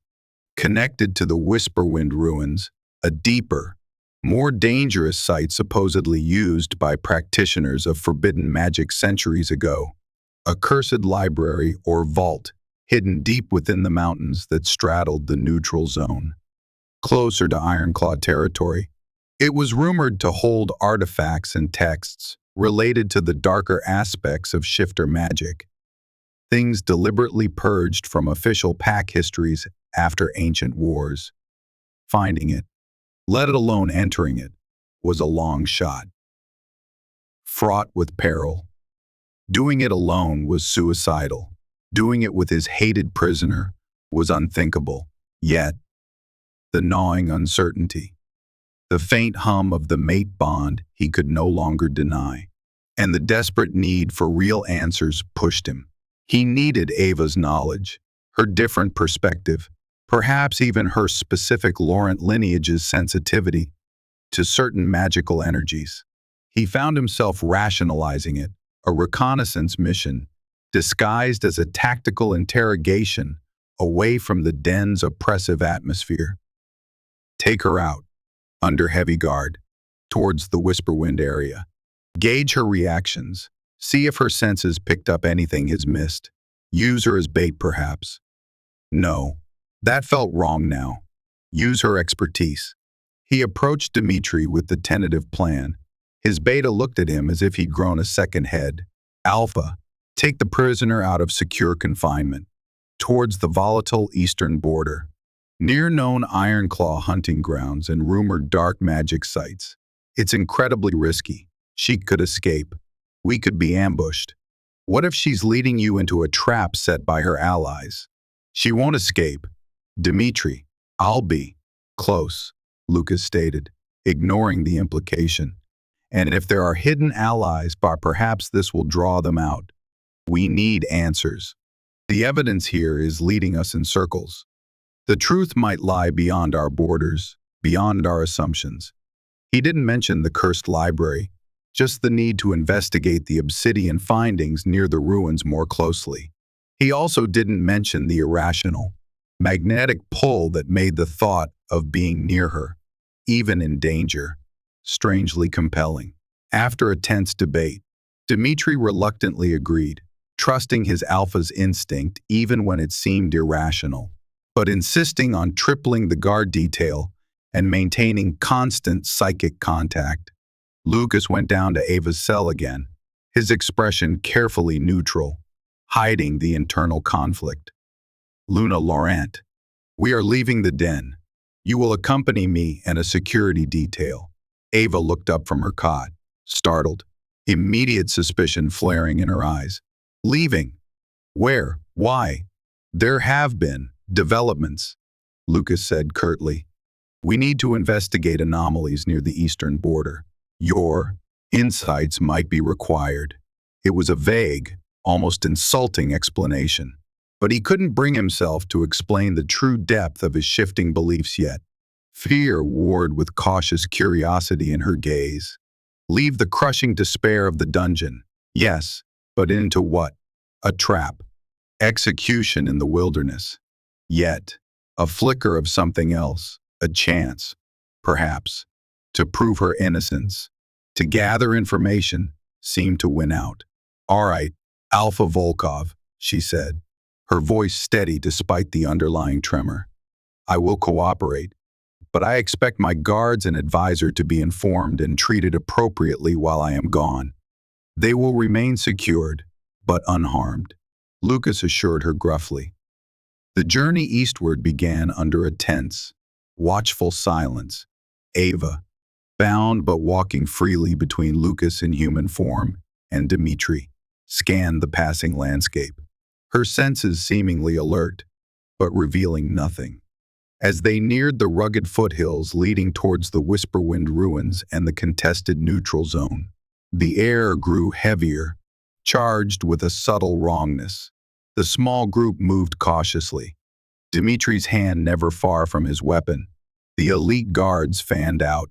connected to the Whisperwind ruins, a deeper, more dangerous site supposedly used by practitioners of forbidden magic centuries ago. A cursed library or vault, hidden deep within the mountains that straddled the neutral zone. Closer to Ironclaw territory, it was rumored to hold artifacts and texts related to the darker aspects of shifter magic, things deliberately purged from official pack histories after ancient wars. Finding it, let alone entering it, was a long shot. Fraught with peril. Doing it alone was suicidal. Doing it with his hated prisoner was unthinkable. Yet, the gnawing uncertainty, the faint hum of the mate bond he could no longer deny, and the desperate need for real answers pushed him. He needed Ava's knowledge, her different perspective, perhaps even her specific Laurent lineage's sensitivity to certain magical energies. He found himself rationalizing it, a reconnaissance mission, disguised as a tactical interrogation away from the den's oppressive atmosphere. Take her out, under heavy guard, towards the Whisperwind area. Gauge her reactions, see if her senses picked up anything he's missed. Use her as bait, perhaps. No, that felt wrong now. Use her expertise. He approached Dimitri with the tentative plan. His beta looked at him as if he'd grown a second head. Alpha, take the prisoner out of secure confinement, towards the volatile eastern border, near known Ironclaw hunting grounds and rumored dark magic sites. It's incredibly risky. She could escape. We could be ambushed. What if she's leading you into a trap set by her allies? She won't escape. Dimitri, I'll be close, Lucas stated, ignoring the implication. And if there are hidden allies, perhaps this will draw them out. We need answers. The evidence here is leading us in circles. The truth might lie beyond our borders, beyond our assumptions. He didn't mention the cursed library, just the need to investigate the obsidian findings near the ruins more closely. He also didn't mention the irrational, magnetic pull that made the thought of being near her, even in danger, strangely compelling. After a tense debate, Dmitri reluctantly agreed, trusting his alpha's instinct even when it seemed irrational, but insisting on tripling the guard detail and maintaining constant psychic contact. Lucas went down to Ava's cell again, his expression carefully neutral, hiding the internal conflict. Luna Laurent, we are leaving the den. You will accompany me and a security detail. Ava looked up from her cot, startled, immediate suspicion flaring in her eyes. Leaving? Where? Why? There have been developments, Lucas said curtly. We need to investigate anomalies near the eastern border. Your insights might be required. It was a vague, almost insulting explanation, but he couldn't bring himself to explain the true depth of his shifting beliefs yet. Fear warred with cautious curiosity in her gaze. Leave the crushing despair of the dungeon. Yes, but into what? A trap. Execution in the wilderness. Yet, a flicker of something else, a chance, perhaps, to prove her innocence, to gather information, seemed to win out. All right, Alpha Volkov, she said, her voice steady despite the underlying tremor. I will cooperate, but I expect my guards and advisor to be informed and treated appropriately while I am gone. They will remain secured, but unharmed, Lucas assured her gruffly. The journey eastward began under a tense, watchful silence. Ava, bound but walking freely between Lucas in human form and Dmitri, scanned the passing landscape, her senses seemingly alert, but revealing nothing. As they neared the rugged foothills leading towards the Whisperwind ruins and the contested neutral zone, the air grew heavier, charged with a subtle wrongness. The small group moved cautiously, Dimitri's hand never far from his weapon. The elite guards fanned out,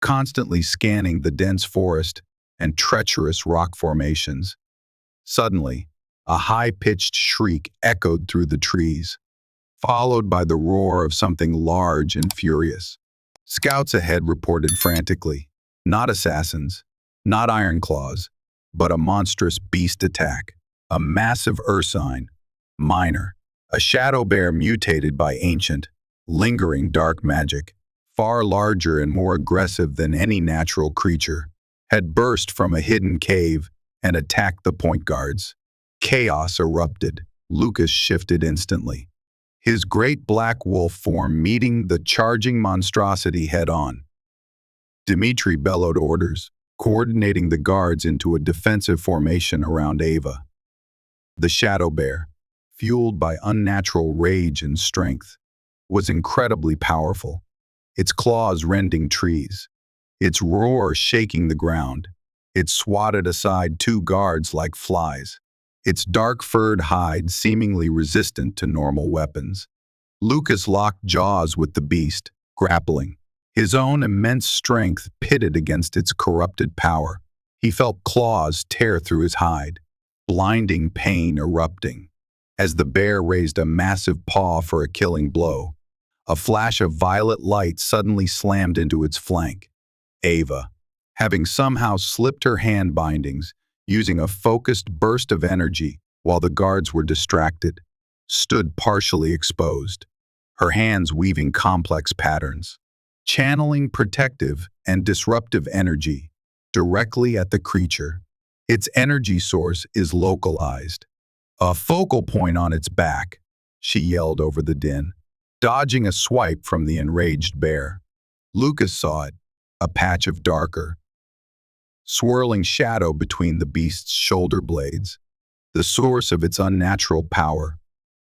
constantly scanning the dense forest and treacherous rock formations. Suddenly, a high-pitched shriek echoed through the trees, followed by the roar of something large and furious. Scouts ahead reported frantically, not assassins, not ironclaws, but a monstrous beast attack, a massive ursine, minor, a shadow bear mutated by ancient, lingering dark magic, far larger and more aggressive than any natural creature, had burst from a hidden cave and attacked the point guards. Chaos erupted. Lucas shifted instantly, his great black wolf form meeting the charging monstrosity head-on. Dmitri bellowed orders, coordinating the guards into a defensive formation around Ava. The shadow bear, fueled by unnatural rage and strength, was incredibly powerful, its claws rending trees, its roar shaking the ground. It swatted aside two guards like flies, its dark-furred hide seemingly resistant to normal weapons. Lucas locked jaws with the beast, grappling, his own immense strength pitted against its corrupted power. He felt claws tear through his hide, blinding pain erupting. As the bear raised a massive paw for a killing blow, a flash of violet light suddenly slammed into its flank. Ava, having somehow slipped her hand bindings, using a focused burst of energy while the guards were distracted, stood partially exposed, her hands weaving complex patterns, channeling protective and disruptive energy directly at the creature. Its energy source is localized. A focal point on its back, she yelled over the din, dodging a swipe from the enraged bear. Lucas saw it, a patch of darker, swirling shadow between the beast's shoulder blades, the source of its unnatural power.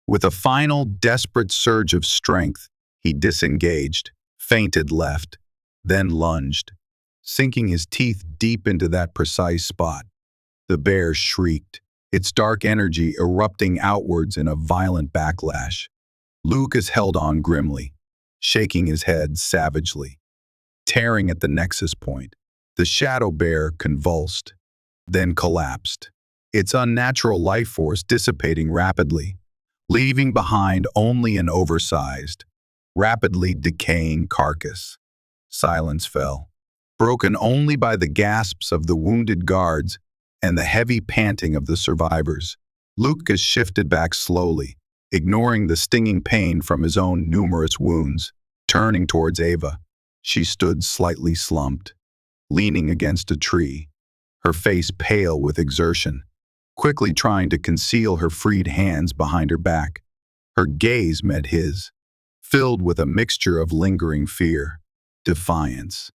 With a final, desperate surge of strength, he disengaged, feinted left, then lunged, sinking his teeth deep into that precise spot. The bear shrieked, its dark energy erupting outwards in a violent backlash. Lucas held on grimly, shaking his head savagely. Tearing at the nexus point, The shadow bear convulsed, then collapsed, its unnatural life force dissipating rapidly, leaving behind only an oversized, rapidly decaying carcass. Silence fell, broken only by the gasps of the wounded guards and the heavy panting of the survivors. Lucas shifted back slowly, ignoring the stinging pain from his own numerous wounds, turning towards Ava. She stood slightly slumped, leaning against a tree, her face pale with exertion, quickly trying to conceal her freed hands behind her back. Her gaze met his, filled with a mixture of lingering fear, defiance,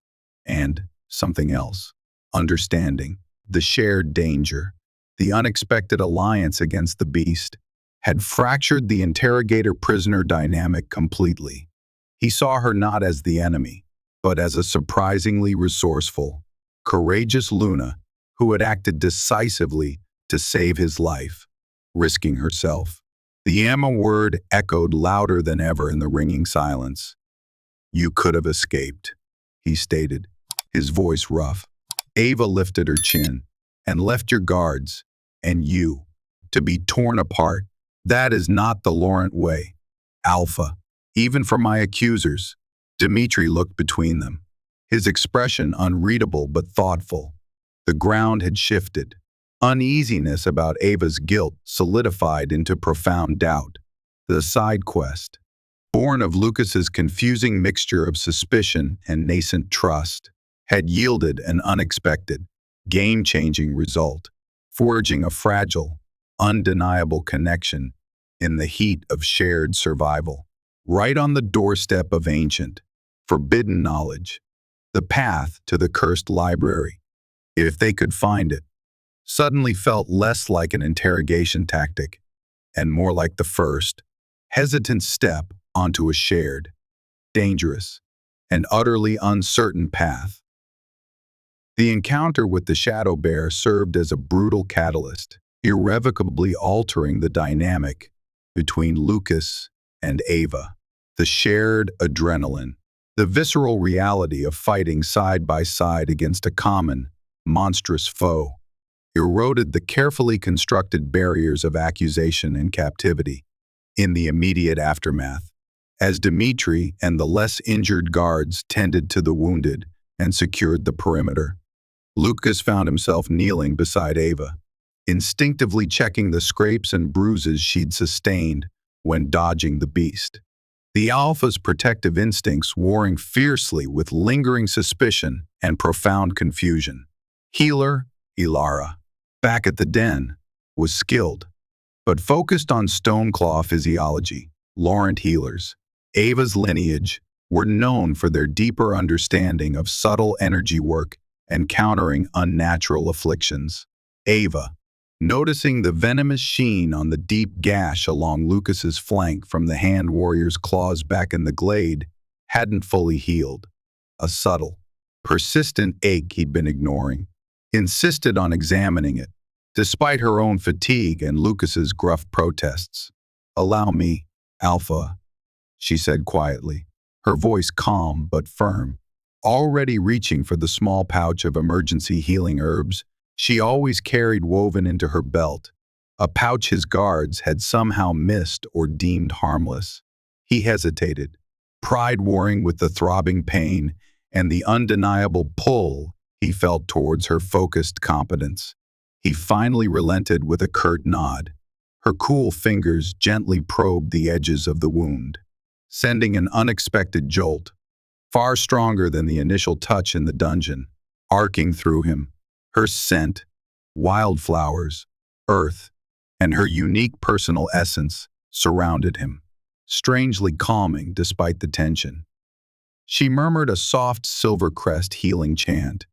and something else, understanding. The shared danger, the unexpected alliance against the beast, had fractured the interrogator-prisoner dynamic completely. He saw her not as the enemy, but as a surprisingly resourceful, courageous Luna who had acted decisively to save his life, risking herself. The Emma word echoed louder than ever in the ringing silence. "You could have escaped," he stated, his voice rough. Ava lifted her chin. "And left your guards, and you, to be torn apart. That is not the Laurent way. Alpha, even for my accusers." Dmitri looked between them, his expression unreadable but thoughtful. The ground had shifted. Uneasiness about Ava's guilt solidified into profound doubt. The side quest, born of Lucas's confusing mixture of suspicion and nascent trust, had yielded an unexpected, game-changing result, forging a fragile, undeniable connection in the heat of shared survival. Right on the doorstep of ancient, forbidden knowledge, the path to the cursed library, if they could find it, suddenly felt less like an interrogation tactic and more like the first, hesitant step onto a shared, dangerous, and utterly uncertain path. The encounter with the shadow bear served as a brutal catalyst, irrevocably altering the dynamic between Lucas and Ava. The shared adrenaline, the visceral reality of fighting side by side against a common, monstrous foe, eroded the carefully constructed barriers of accusation and captivity. In the immediate aftermath, as Dmitri and the less injured guards tended to the wounded and secured the perimeter, Lucas found himself kneeling beside Ava, instinctively checking the scrapes and bruises she'd sustained when dodging the beast. The Alpha's protective instincts warring fiercely with lingering suspicion and profound confusion. Healer, Ilara, back at the den, was skilled, but focused on Stoneclaw physiology. Laurent healers, Ava's lineage, were known for their deeper understanding of subtle energy work and countering unnatural afflictions. Ava, noticing the venomous sheen on the deep gash along Lucas's flank from the hand warrior's claws back in the glade, hadn't fully healed. A subtle, persistent ache he'd been ignoring, insisted on examining it, despite her own fatigue and Lucas's gruff protests. "Allow me, Alpha," she said quietly, her voice calm but firm. Already reaching for the small pouch of emergency healing herbs she always carried woven into her belt, a pouch his guards had somehow missed or deemed harmless. He hesitated, pride warring with the throbbing pain and the undeniable pull he felt towards her focused competence. He finally relented with a curt nod. Her cool fingers gently probed the edges of the wound, sending an unexpected jolt, far stronger than the initial touch in the dungeon, arcing through him. Her scent, wildflowers, earth, and her unique personal essence surrounded him, strangely calming despite the tension. She murmured a soft silver crest healing chant,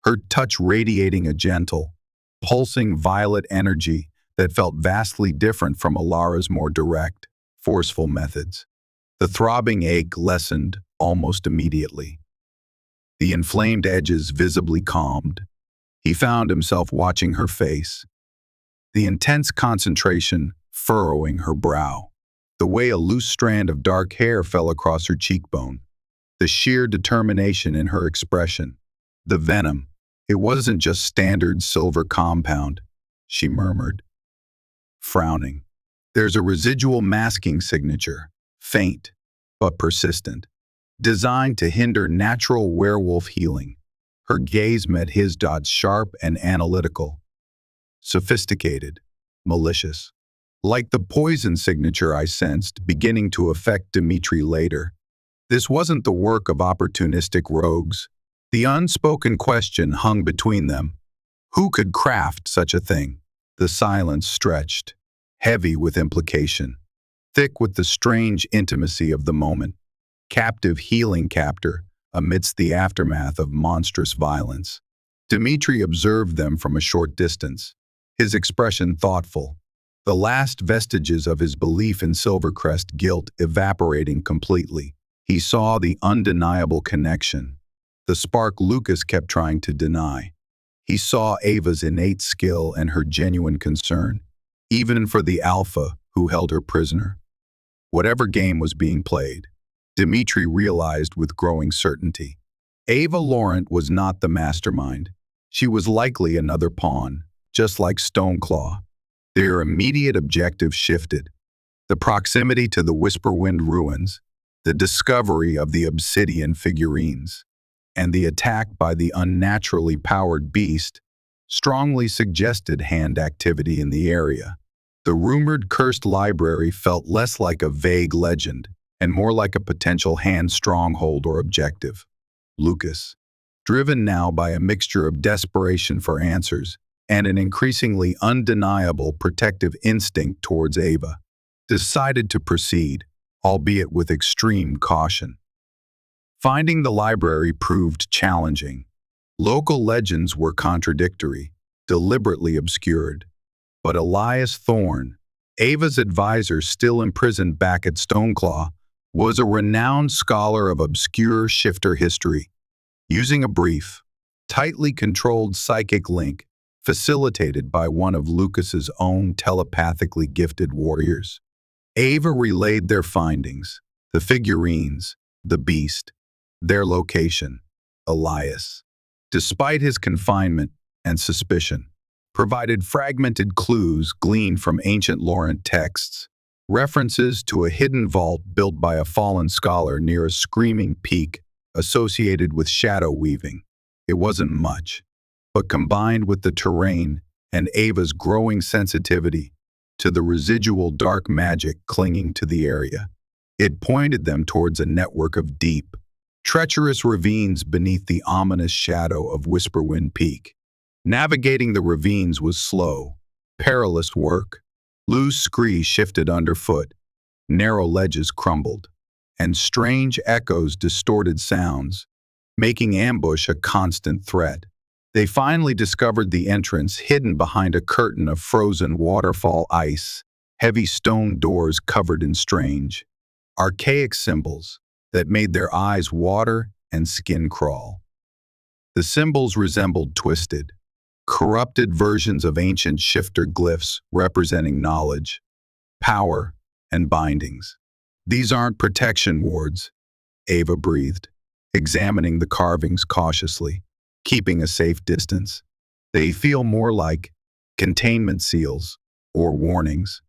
her touch radiating a gentle, pulsing violet energy that felt vastly different from Ilara's more direct, forceful methods. The throbbing ache lessened almost immediately. The inflamed edges visibly calmed. He found himself watching her face, the intense concentration furrowing her brow, the way a loose strand of dark hair fell across her cheekbone, the sheer determination in her expression, the venom It wasn't just standard silver compound, she murmured, frowning. There's a residual masking signature, faint but persistent, designed to hinder natural werewolf healing. Her gaze met his, sharp and analytical, sophisticated, malicious. Like the poison signature I sensed beginning to affect Dmitri later. This wasn't the work of opportunistic rogues. The unspoken question hung between them. Who could craft such a thing? The silence stretched, heavy with implication, thick with the strange intimacy of the moment. Captive healing captor amidst the aftermath of monstrous violence. Dmitri observed them from a short distance, his expression thoughtful, the last vestiges of his belief in Silvercrest guilt evaporating completely. He saw the undeniable connection, the spark Lucas kept trying to deny. He saw Ava's innate skill and her genuine concern, even for the alpha who held her prisoner. Whatever game was being played, Dmitri realized with growing certainty. Ava Laurent was not the mastermind. She was likely another pawn, just like Stoneclaw. Their immediate objective shifted. The proximity to the Whisperwind ruins, the discovery of the obsidian figurines, and the attack by the unnaturally powered beast strongly suggested hand activity in the area. The rumored cursed library felt less like a vague legend and more like a potential hand stronghold or objective. Lucas, driven now by a mixture of desperation for answers and an increasingly undeniable protective instinct towards Ava, decided to proceed, albeit with extreme caution. Finding the library proved challenging. Local legends were contradictory, deliberately obscured. But Elias Thorne, Ava's advisor still imprisoned back at Stoneclaw, was a renowned scholar of obscure shifter history. Using a brief, tightly controlled psychic link facilitated by one of Lucas's own telepathically gifted warriors, Ava relayed their findings, the figurines, the beast, their location, Elias, despite his confinement and suspicion, provided fragmented clues gleaned from ancient Laurent texts, references to a hidden vault built by a fallen scholar near a screaming peak associated with shadow weaving. It wasn't much, but combined with the terrain and Ava's growing sensitivity to the residual dark magic clinging to the area, it pointed them towards a network of deep, treacherous ravines beneath the ominous shadow of Whisperwind Peak. Navigating the ravines was slow, perilous work. Loose scree shifted underfoot, narrow ledges crumbled, and strange echoes distorted sounds, making ambush a constant threat. They finally discovered the entrance hidden behind a curtain of frozen waterfall ice, heavy stone doors covered in strange, archaic symbols that made their eyes water and skin crawl. The symbols resembled twisted, corrupted versions of ancient shifter glyphs representing knowledge, power, and bindings. These aren't protection wards, Ava breathed, examining the carvings cautiously, keeping a safe distance. They feel more like containment seals or warnings.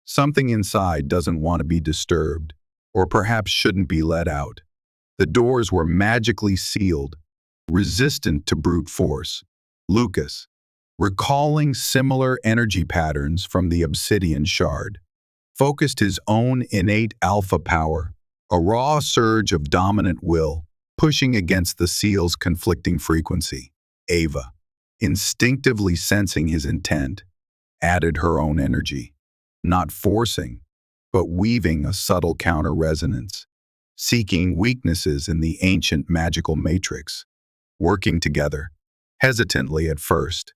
Something inside doesn't want to be disturbed, or perhaps shouldn't be let out. The doors were magically sealed, resistant to brute force. Lucas, recalling similar energy patterns from the obsidian shard, focused his own innate alpha power, a raw surge of dominant will, pushing against the seal's conflicting frequency. Ava, instinctively sensing his intent, added her own energy, not forcing, but weaving a subtle counter-resonance, seeking weaknesses in the ancient magical matrix, working together, hesitantly at first,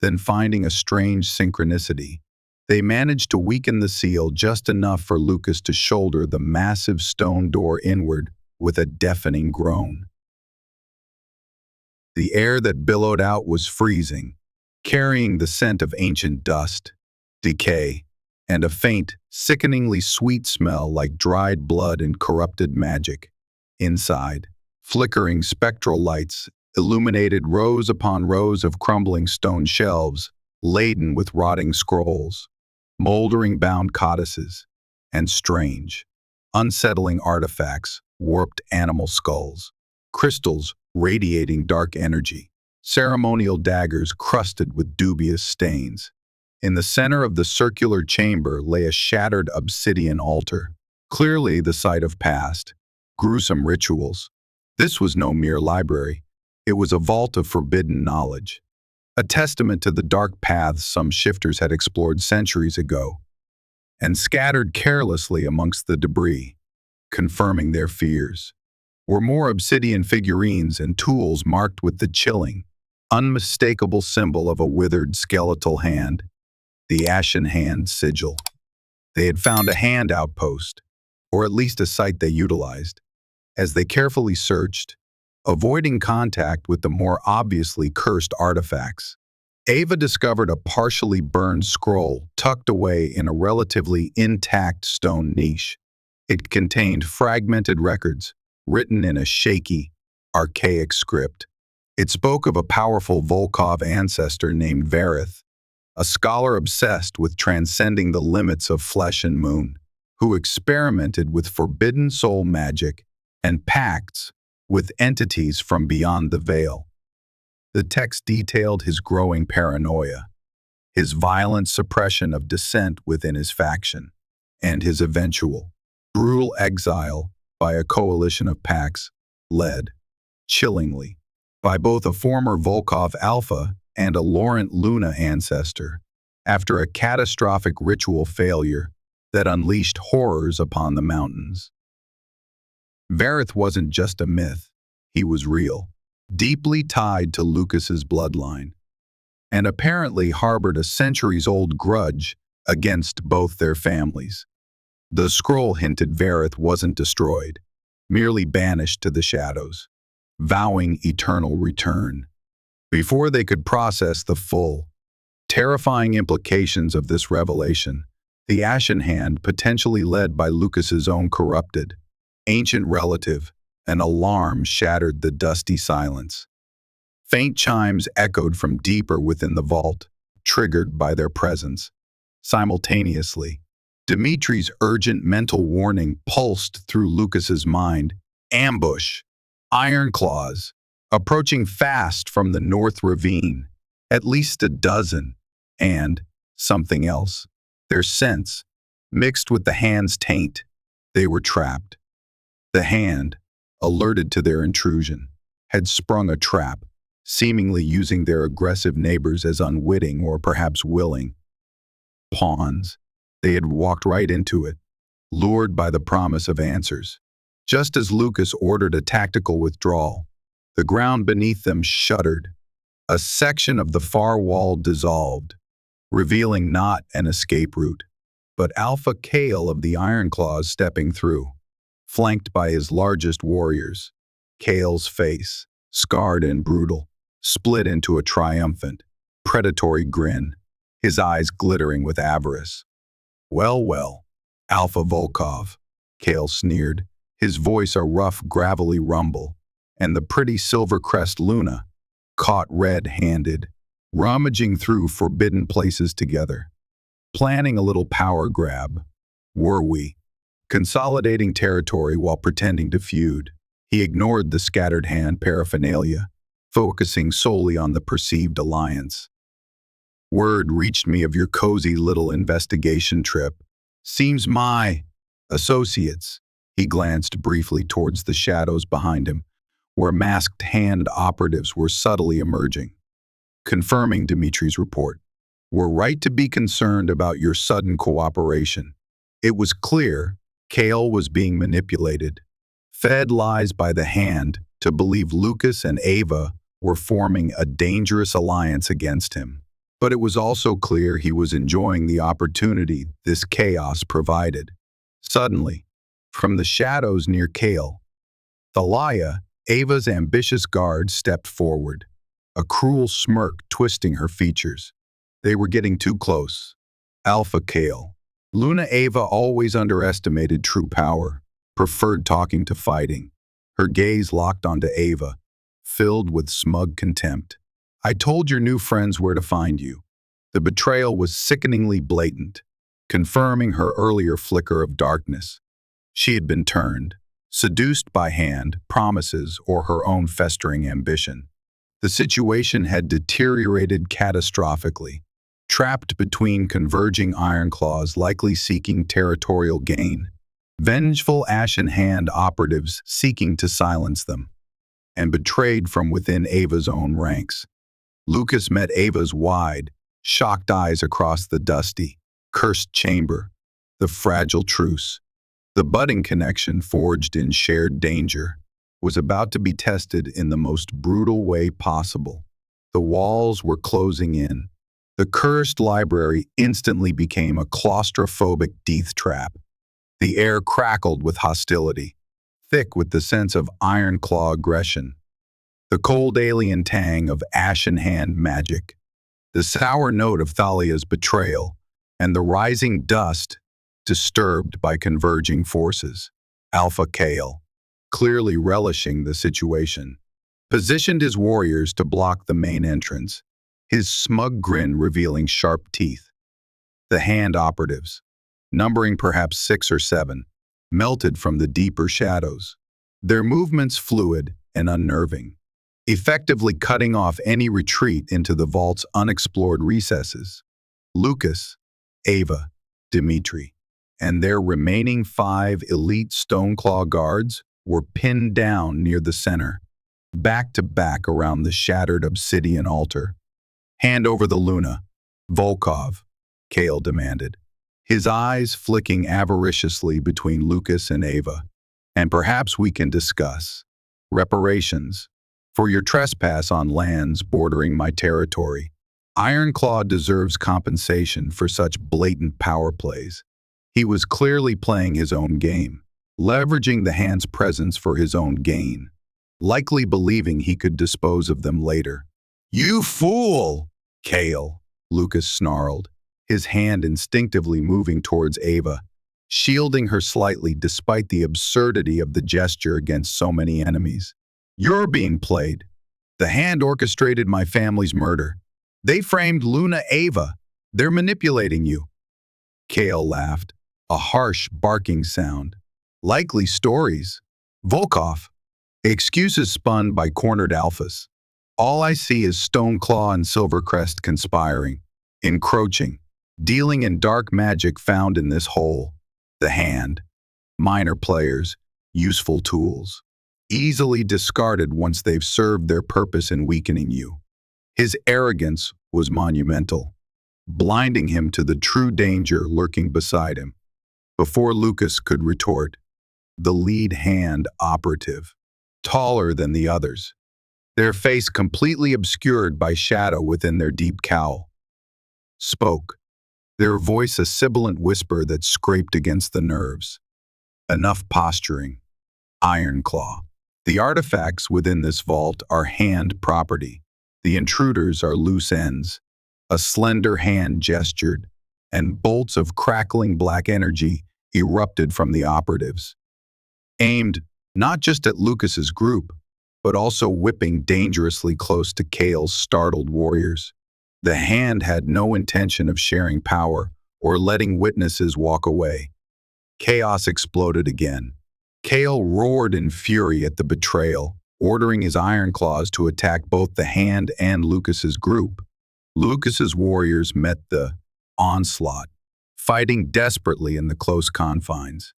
then finding a strange synchronicity. They managed to weaken the seal just enough for Lucas to shoulder the massive stone door inward with a deafening groan. The air that billowed out was freezing, carrying the scent of ancient dust, decay, and a faint, sickeningly sweet smell like dried blood and corrupted magic. Inside, flickering spectral lights illuminated rows upon rows of crumbling stone shelves laden with rotting scrolls, moldering bound codices, and strange, unsettling artifacts, warped animal skulls, crystals radiating dark energy, ceremonial daggers crusted with dubious stains. In the center of the circular chamber lay a shattered obsidian altar, clearly the site of past, gruesome rituals. This was no mere library. It was a vault of forbidden knowledge, a testament to the dark paths some shifters had explored centuries ago, and scattered carelessly amongst the debris, confirming their fears, were more obsidian figurines and tools marked with the chilling, unmistakable symbol of a withered skeletal hand, the Ashen Hand sigil. They had found a hand outpost, or at least a site they utilized. As they carefully searched, avoiding contact with the more obviously cursed artifacts, Ava discovered a partially burned scroll tucked away in a relatively intact stone niche. It contained fragmented records, written in a shaky, archaic script. It spoke of a powerful Volkov ancestor named Verith, a scholar obsessed with transcending the limits of flesh and moon, who experimented with forbidden soul magic and pacts with entities from beyond the veil. The text detailed his growing paranoia, his violent suppression of dissent within his faction, and his eventual, brutal exile by a coalition of pacts led, chillingly, by both a former Volkov Alpha and a Laurent Luna ancestor, after a catastrophic ritual failure that unleashed horrors upon the mountains. Verith wasn't just a myth, he was real, deeply tied to Lucas's bloodline, and apparently harbored a centuries-old grudge against both their families. The scroll hinted Verith wasn't destroyed, merely banished to the shadows, vowing eternal return. Before they could process the full, terrifying implications of this revelation, the Ashen Hand, potentially led by Lucas's own corrupted, ancient relative, an alarm shattered the dusty silence. Faint chimes echoed from deeper within the vault, triggered by their presence. Simultaneously, Dimitri's urgent mental warning pulsed through Lucas's mind. Ambush! Iron claws! Approaching fast from the North Ravine. At least a dozen. And something else. Their scents, mixed with the hand's taint. They were trapped. The hand, alerted to their intrusion, had sprung a trap, seemingly using their aggressive neighbors as unwitting or perhaps willing pawns. They had walked right into it, lured by the promise of answers. Just as Lucas ordered a tactical withdrawal, the ground beneath them shuddered. A section of the far wall dissolved, revealing not an escape route, but Alpha Kale of the Ironclaws stepping through, flanked by his largest warriors. Kale's face, scarred and brutal, split into a triumphant, predatory grin, his eyes glittering with avarice. "Well, well, Alpha Volkov," Kale sneered, his voice a rough, gravelly rumble, and the pretty silver-crest Luna, caught red-handed, rummaging through forbidden places together, planning a little power grab. Were we? Consolidating territory while pretending to feud. He ignored the scattered hand paraphernalia, focusing solely on the perceived alliance. "Word reached me of your cozy little investigation trip. Seems my associates." He glanced briefly towards the shadows behind him, where masked hand operatives were subtly emerging, confirming Dimitri's report. "We're right to be concerned about your sudden cooperation." It was clear Kale was being manipulated, fed lies by the hand to believe Lucas and Ava were forming a dangerous alliance against him. But it was also clear he was enjoying the opportunity this chaos provided. Suddenly, from the shadows near Kale, Thalia, Ava's ambitious guard, stepped forward, a cruel smirk twisting her features. They were getting too close. Alpha Kale. Luna Ava always underestimated true power, preferred talking to fighting. Her gaze locked onto Ava, filled with smug contempt. I told your new friends where to find you. The betrayal was sickeningly blatant, confirming her earlier flicker of darkness. She had been turned, seduced by hand, promises, or her own festering ambition. The situation had deteriorated catastrophically, trapped between converging ironclaws likely seeking territorial gain, vengeful ashen-hand operatives seeking to silence them, and betrayed from within Ava's own ranks. Lucas met Ava's wide, shocked eyes across the dusty, cursed chamber, the fragile truce. The budding connection forged in shared danger was about to be tested in the most brutal way possible. The walls were closing in. The cursed library instantly became a claustrophobic death trap. The air crackled with hostility, thick with the sense of iron-claw aggression, the cold alien tang of ashen-hand magic, the sour note of Thalia's betrayal, and the rising dust disturbed by converging forces. Alpha Kale, clearly relishing the situation, positioned his warriors to block the main entrance, his smug grin revealing sharp teeth. The hand operatives, numbering perhaps 6 or 7, melted from the deeper shadows, their movements fluid and unnerving, effectively cutting off any retreat into the vault's unexplored recesses. Lucas, Ava, Dimitri, and their remaining 5 elite Stoneclaw guards were pinned down near the center, back to back around the shattered obsidian altar. Hand over the Luna, Volkov, Kale demanded, his eyes flicking avariciously between Lucas and Ava. And perhaps we can discuss reparations for your trespass on lands bordering my territory. Ironclaw deserves compensation for such blatant power plays. He was clearly playing his own game, leveraging the hand's presence for his own gain, likely believing he could dispose of them later. You fool! Kale, Lucas snarled, his hand instinctively moving towards Ava, shielding her slightly despite the absurdity of the gesture against so many enemies. You're being played. The hand orchestrated my family's murder. They framed Luna Ava. They're manipulating you. Kale laughed, a harsh, barking sound. Likely stories. Volkov. Excuses spun by cornered alphas. All I see is Stoneclaw and Silvercrest conspiring, encroaching, dealing in dark magic found in this hole. The hand. Minor players, useful tools, easily discarded once they've served their purpose in weakening you. His arrogance was monumental, blinding him to the true danger lurking beside him. Before Lucas could retort, the lead hand operative, taller than the others, their face completely obscured by shadow within their deep cowl, spoke, their voice a sibilant whisper that scraped against the nerves. Enough posturing. Ironclaw. The artifacts within this vault are hand property. The intruders are loose ends. A slender hand gestured, and bolts of crackling black energy erupted from the operatives, aimed not just at Lucas's group, but also whipping dangerously close to Kale's startled warriors. The hand had no intention of sharing power or letting witnesses walk away. Chaos exploded again. Kale roared in fury at the betrayal, ordering his ironclaws to attack both the hand and Lucas's group. Lucas's warriors met the onslaught, fighting desperately in the close confines.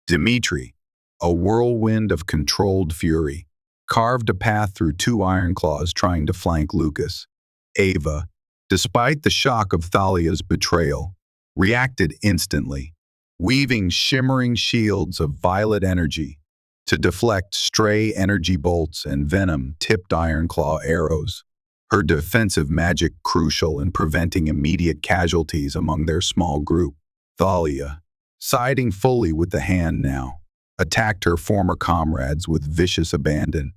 Dimitri, a whirlwind of controlled fury, carved a path through 2 ironclaws trying to flank Lucas. Ava, despite the shock of Thalia's betrayal, reacted instantly, weaving shimmering shields of violet energy to deflect stray energy bolts and venom-tipped ironclaw arrows, her defensive magic crucial in preventing immediate casualties among their small group. Thalia, siding fully with the hand now, attacked her former comrades with vicious abandon,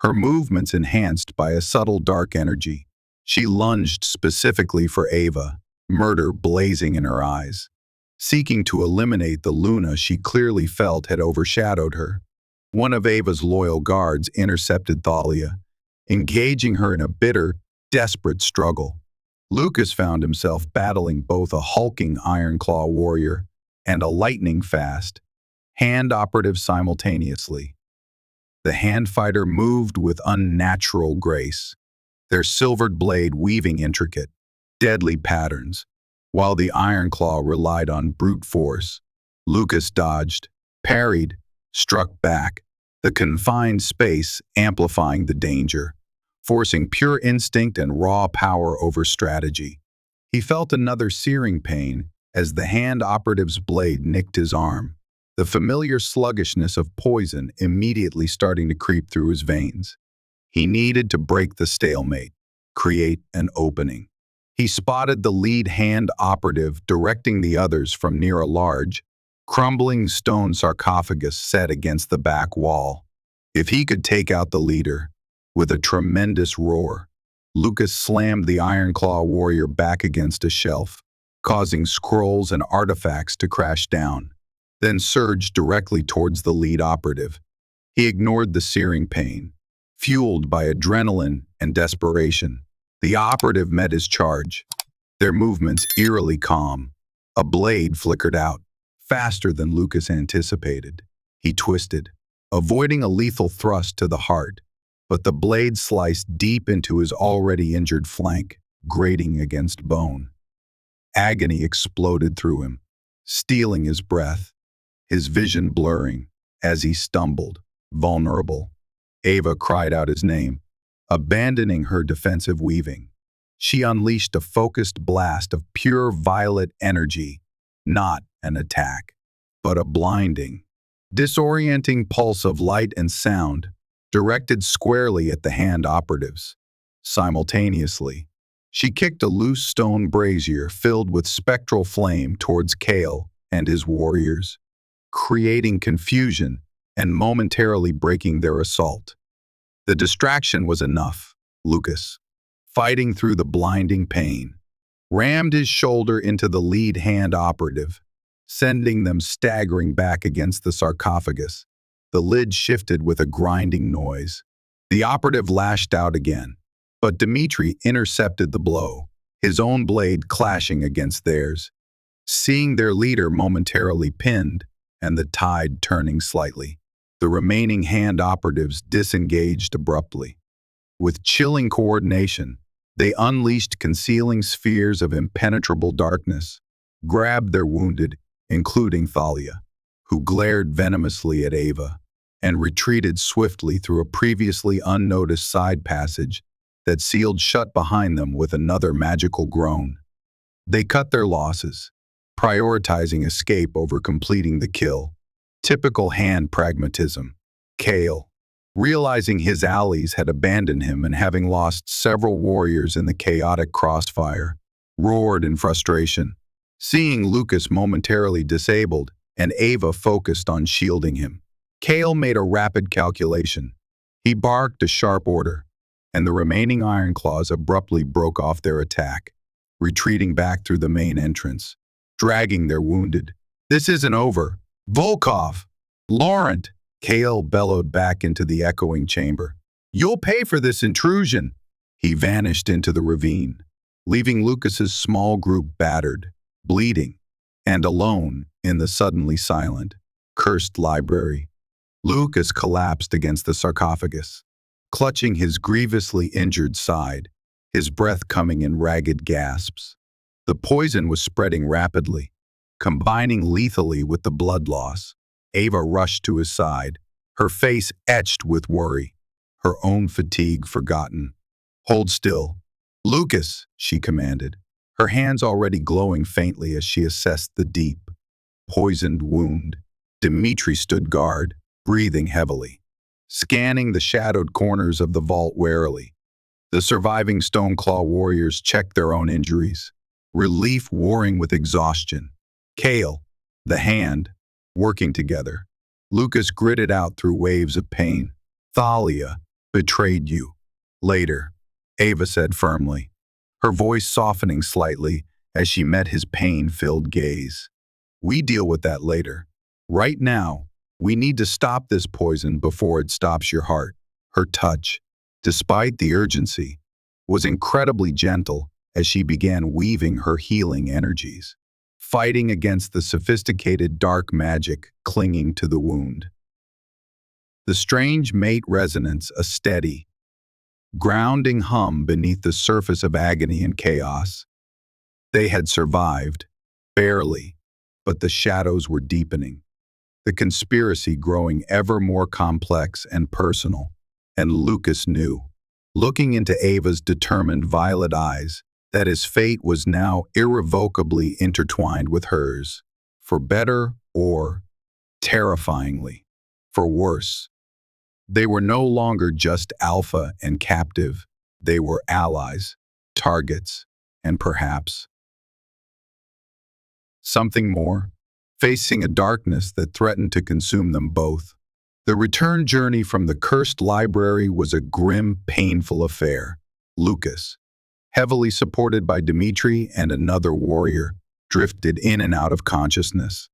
her movements enhanced by a subtle dark energy. She lunged specifically for Ava, murder blazing in her eyes, seeking to eliminate the Luna she clearly felt had overshadowed her. One of Ava's loyal guards intercepted Thalia, engaging her in a bitter, desperate struggle. Lucas found himself battling both a hulking Ironclaw warrior and a lightning-fast hand operative simultaneously. The hand fighter moved with unnatural grace, their silvered blade weaving intricate, deadly patterns, while the Ironclaw relied on brute force. Lucas dodged, parried, struck back, the confined space amplifying the danger, forcing pure instinct and raw power over strategy. He felt another searing pain as the hand operative's blade nicked his arm, the familiar sluggishness of poison immediately starting to creep through his veins. He needed to break the stalemate, create an opening. He spotted the lead hand operative directing the others from near a large, crumbling stone sarcophagus set against the back wall. If he could take out the leader, with a tremendous roar, Lucas slammed the Ironclaw warrior back against a shelf, causing scrolls and artifacts to crash down, then surged directly towards the lead operative. He ignored the searing pain. Fueled by adrenaline and desperation, the operative met his charge, their movements eerily calm. A blade flickered out, faster than Lucas anticipated. He twisted, avoiding a lethal thrust to the heart, but the blade sliced deep into his already injured flank, grating against bone. Agony exploded through him, stealing his breath, his vision blurring as he stumbled, vulnerable. Ava cried out his name, abandoning her defensive weaving. She unleashed a focused blast of pure violet energy, not an attack, but a blinding, disorienting pulse of light and sound directed squarely at the hand operatives. Simultaneously, she kicked a loose stone brazier filled with spectral flame towards Kale and his warriors, creating confusion and momentarily breaking their assault. The distraction was enough. Lucas, fighting through the blinding pain, rammed his shoulder into the lead hand operative, sending them staggering back against the sarcophagus. The lid shifted with a grinding noise. The operative lashed out again, but Dmitri intercepted the blow, his own blade clashing against theirs. Seeing their leader momentarily pinned and the tide turning slightly, the remaining hand operatives disengaged abruptly. With chilling coordination, they unleashed concealing spheres of impenetrable darkness, grabbed their wounded, including Thalia, who glared venomously at Ava, and retreated swiftly through a previously unnoticed side passage that sealed shut behind them with another magical groan. They cut their losses, prioritizing escape over completing the kill. Typical hand pragmatism. Kale, realizing his allies had abandoned him and having lost several warriors in the chaotic crossfire, roared in frustration. Seeing Lucas momentarily disabled and Ava focused on shielding him, Kale made a rapid calculation. He barked a sharp order, and the remaining Ironclaws abruptly broke off their attack, retreating back through the main entrance, dragging their wounded. "This isn't over. Volkov! Laurent!" Kale bellowed back into the echoing chamber. "You'll pay for this intrusion!" He vanished into the ravine, leaving Lucas's small group battered, bleeding, and alone in the suddenly silent, cursed library. Lucas collapsed against the sarcophagus, clutching his grievously injured side, his breath coming in ragged gasps. The poison was spreading rapidly, combining lethally with the blood loss. Ava rushed to his side, her face etched with worry, her own fatigue forgotten. "Hold still." "Lucas," she commanded, her hands already glowing faintly as she assessed the deep, poisoned wound. Dmitri stood guard, breathing heavily, scanning the shadowed corners of the vault warily. The surviving Stoneclaw warriors checked their own injuries, relief warring with exhaustion. Kale, the hand, working together. Lucas gritted out through waves of pain. "Thalia betrayed you." "Later," Ava said firmly, her voice softening slightly as she met his pain-filled gaze. "We deal with that later. Right now, we need to stop this poison before it stops your heart." Her touch, despite the urgency, was incredibly gentle as she began weaving her healing energies, fighting against the sophisticated dark magic clinging to the wound. The strange mate resonance, a steady, grounding hum beneath the surface of agony and chaos. They had survived, barely, but the shadows were deepening, the conspiracy growing ever more complex and personal. And Lucas knew, looking into Ava's determined violet eyes, that his fate was now irrevocably intertwined with hers, for better or, terrifyingly, for worse. They were no longer just alpha and captive. They were allies, targets, and perhaps something more, facing a darkness that threatened to consume them both. The return journey from the cursed library was a grim, painful affair. Lucas, heavily supported by Dmitri and another warrior, drifted in and out of consciousness.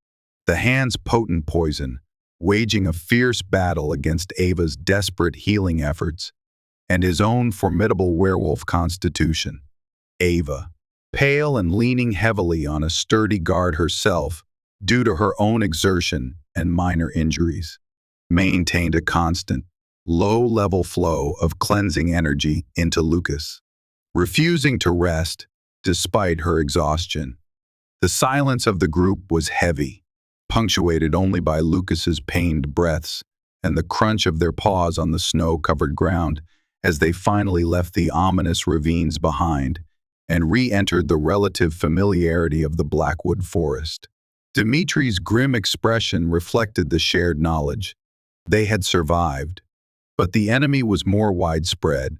The hand's potent poison, waging a fierce battle against Ava's desperate healing efforts, and his own formidable werewolf constitution. Ava, pale and leaning heavily on a sturdy guard herself, due to her own exertion and minor injuries, maintained a constant, low-level flow of cleansing energy into Lucas, refusing to rest despite her exhaustion. The silence of the group was heavy, punctuated only by Lucas's pained breaths and the crunch of their paws on the snow-covered ground as they finally left the ominous ravines behind and re-entered the relative familiarity of the Blackwood forest. Dimitri's grim expression reflected the shared knowledge. They had survived, but the enemy was more widespread,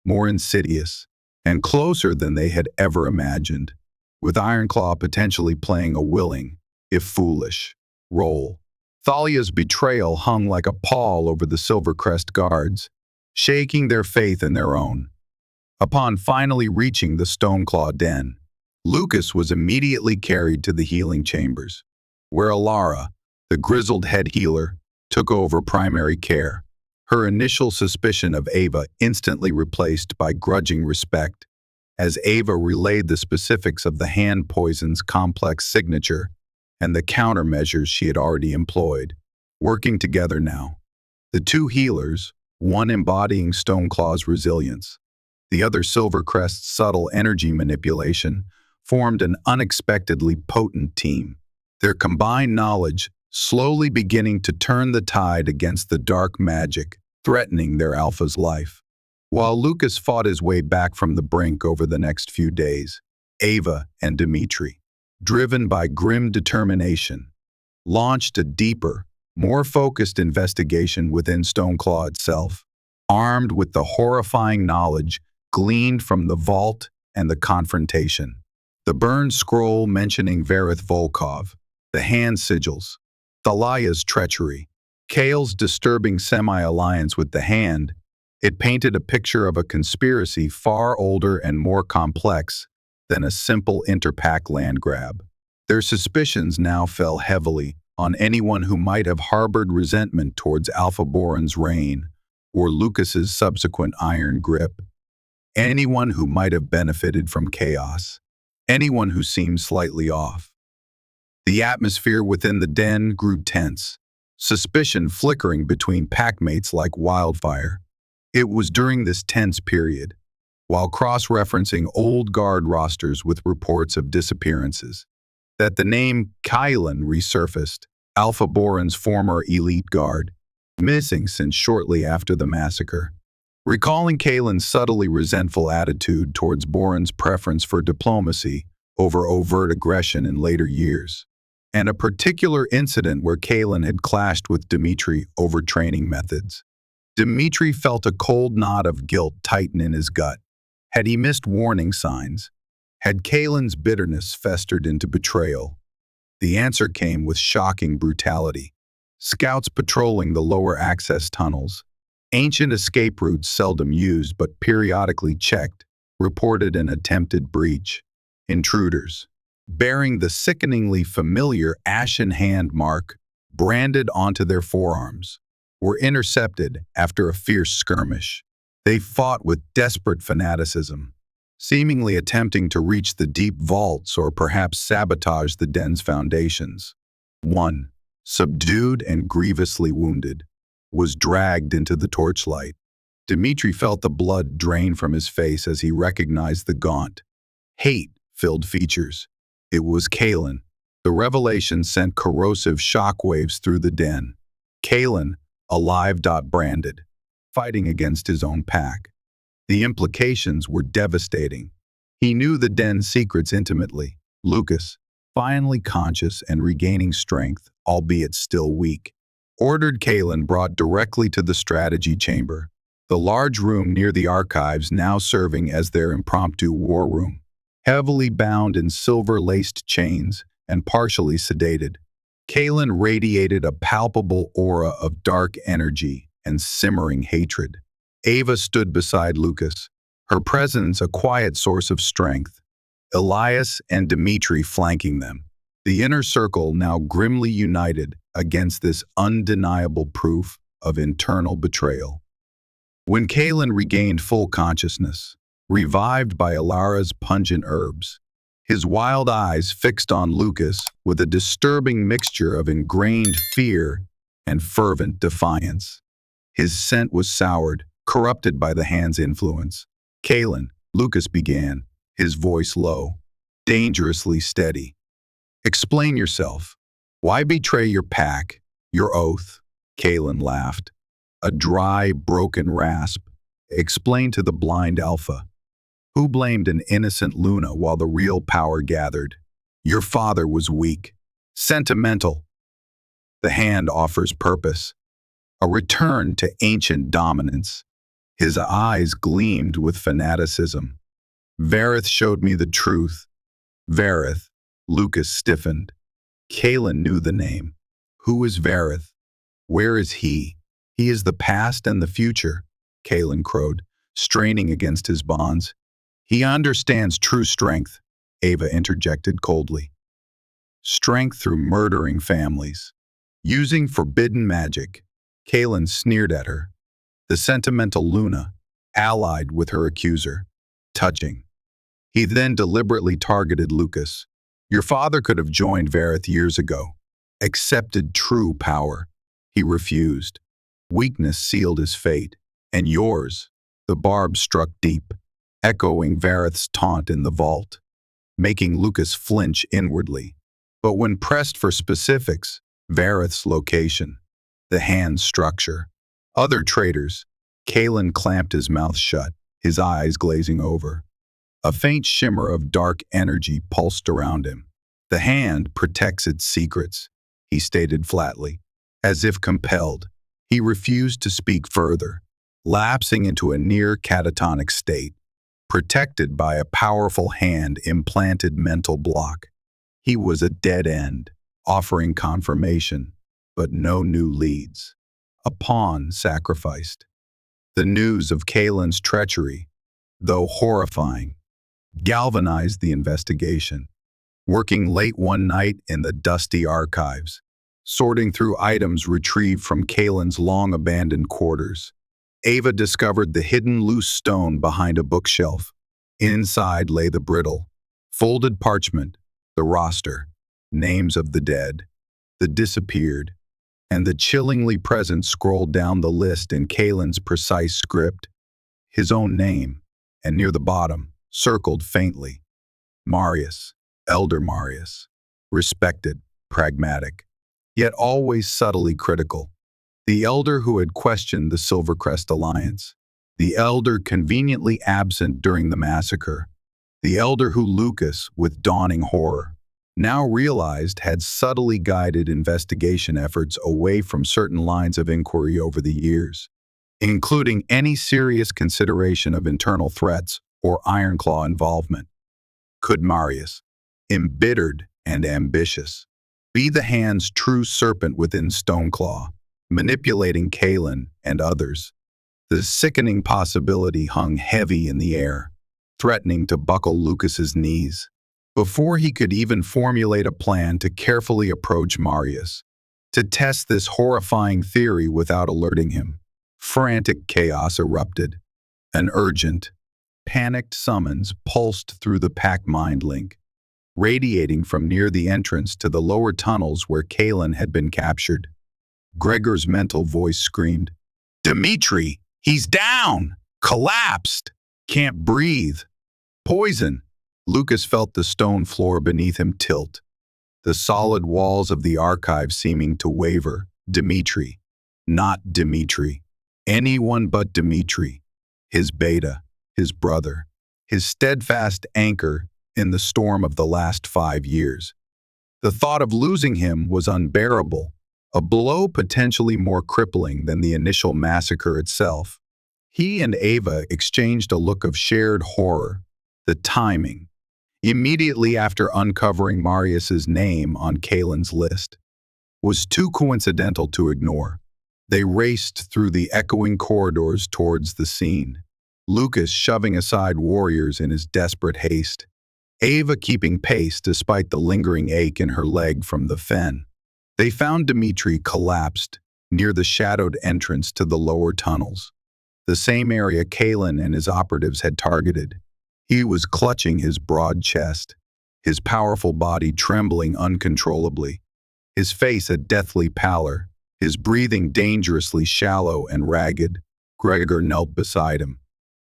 more insidious, and closer than they had ever imagined, with Ironclaw potentially playing a willing, if foolish, role. Thalia's betrayal hung like a pall over the Silvercrest guards, shaking their faith in their own. Upon finally reaching the Stoneclaw den, Lucas was immediately carried to the healing chambers, where Alara, the grizzled head healer, took over primary care, her initial suspicion of Ava instantly replaced by grudging respect, as Ava relayed the specifics of the hand poison's complex signature and the countermeasures she had already employed. Working together now, the two healers, one embodying Stoneclaw's resilience, the other Silvercrest's subtle energy manipulation, formed an unexpectedly potent team, their combined knowledge slowly beginning to turn the tide against the dark magic threatening their alpha's life. While Lucas fought his way back from the brink over the next few days, Ava and Dmitri, driven by grim determination, launched a deeper, more focused investigation within Stoneclaw itself, armed with the horrifying knowledge gleaned from the vault and the confrontation. The burned scroll mentioning Verith Volkov, the hand sigils, Thalia's treachery, Kale's disturbing semi-alliance with the hand, it painted a picture of a conspiracy far older and more complex than a simple interpack land grab. Their suspicions now fell heavily on anyone who might have harbored resentment towards Alpha Boron's reign or Lucas's subsequent iron grip. Anyone who might have benefited from chaos. Anyone who seemed slightly off. The atmosphere within the den grew tense, suspicion flickering between packmates like wildfire. It was during this tense period, while cross-referencing old guard rosters with reports of disappearances, that the name Kalin resurfaced, Alpha Boron's former elite guard, missing since shortly after the massacre. Recalling Kalin's subtly resentful attitude towards Boron's preference for diplomacy over overt aggression in later years, and a particular incident where Kalin had clashed with Dmitri over training methods. Dmitri felt a cold knot of guilt tighten in his gut. Had he missed warning signs? Had Kalin's bitterness festered into betrayal? The answer came with shocking brutality. Scouts patrolling the lower access tunnels, ancient escape routes seldom used but periodically checked, reported an attempted breach. Intruders, bearing the sickeningly familiar ashen hand mark branded onto their forearms, were intercepted after a fierce skirmish. They fought with desperate fanaticism, seemingly attempting to reach the deep vaults or perhaps sabotage the den's foundations. One, subdued and grievously wounded, was dragged into the torchlight. Dmitri felt the blood drain from his face as he recognized the gaunt, hate-filled features. It was Kalin. The revelation sent corrosive shockwaves through the den. Kalin, alive, branded, fighting against his own pack. The implications were devastating. He knew the den's secrets intimately. Lucas, finally conscious and regaining strength, albeit still weak, ordered Kalin brought directly to the strategy chamber, the large room near the archives now serving as their impromptu war room. Heavily bound in silver-laced chains and partially sedated, Kalin radiated a palpable aura of dark energy and simmering hatred. Ava stood beside Lucas, her presence a quiet source of strength, Elias and Dmitri flanking them, the inner circle now grimly united against this undeniable proof of internal betrayal. When Kalin regained full consciousness, revived by Alara's pungent herbs, his wild eyes fixed on Lucas with a disturbing mixture of ingrained fear and fervent defiance. His scent was soured, corrupted by the hand's influence. Kalin, Lucas began, his voice low, dangerously steady. Explain yourself. Why betray your pack, your oath? Kalin laughed. A dry, broken rasp. Explain to the blind alpha. Who blamed an innocent Luna while the real power gathered? Your father was weak, sentimental. The hand offers purpose, a return to ancient dominance. His eyes gleamed with fanaticism. Vareth showed me the truth. Vareth. Lucas stiffened. Kalin knew the name. Who is Vareth? Where is he? He is the past and the future, Kalin crowed, straining against his bonds. He understands true strength, Ava interjected coldly. Strength through murdering families. Using forbidden magic. Kalin sneered at her. The sentimental Luna, allied with her accuser. Touching. He then deliberately targeted Lucas. Your father could have joined Vareth years ago. Accepted true power. He refused. Weakness sealed his fate. And yours. The barb struck deep, echoing Vareth's taunt in the vault, making Lucas flinch inwardly. But when pressed for specifics, Vareth's location, the hand's structure, other traitors, Kalin clamped his mouth shut, his eyes glazing over. A faint shimmer of dark energy pulsed around him. The hand protects its secrets, he stated flatly. As if compelled, he refused to speak further, lapsing into a near catatonic state, protected by a powerful hand-implanted mental block. He was a dead end, offering confirmation, but no new leads. A pawn sacrificed. The news of Kalin's treachery, though horrifying, galvanized the investigation. Working late one night in the dusty archives, sorting through items retrieved from Kalin's long-abandoned quarters, Ava discovered the hidden loose stone behind a bookshelf. Inside lay the brittle, folded parchment, the roster, names of the dead, the disappeared, and the chillingly present scrolled down the list in Kalin's precise script. His own name, and near the bottom, circled faintly, Marius, Elder Marius, respected, pragmatic, yet always subtly critical. The elder who had questioned the Silvercrest alliance, the elder conveniently absent during the massacre, the elder who Lucas, with dawning horror, now realized had subtly guided investigation efforts away from certain lines of inquiry over the years, including any serious consideration of internal threats or Ironclaw involvement. Could Marius, embittered and ambitious, be the hand's true serpent within Stoneclaw, manipulating Kalin and others? The sickening possibility hung heavy in the air, threatening to buckle Lucas's knees. Before he could even formulate a plan to carefully approach Marius, to test this horrifying theory without alerting him, frantic chaos erupted. An urgent, panicked summons pulsed through the pack mind link, radiating from near the entrance to the lower tunnels where Kalin had been captured. Gregor's mental voice screamed, "Dmitri, he's down! Collapsed! Can't breathe! Poison!" Lucas felt the stone floor beneath him tilt, the solid walls of the archive seeming to waver. Dmitri. Not Dmitri. Anyone but Dmitri. His beta, his brother, his steadfast anchor in the storm of the last 5 years. The thought of losing him was unbearable, a blow potentially more crippling than the initial massacre itself. He and Ava exchanged a look of shared horror. The timing, immediately after uncovering Marius's name on Kalin's list, was too coincidental to ignore. They raced through the echoing corridors towards the scene, Lucas shoving aside warriors in his desperate haste, Ava keeping pace despite the lingering ache in her leg from the fen. They found Dmitri collapsed near the shadowed entrance to the lower tunnels, the same area Kalin and his operatives had targeted. He was clutching his broad chest, his powerful body trembling uncontrollably, his face a deathly pallor, his breathing dangerously shallow and ragged. Gregor knelt beside him,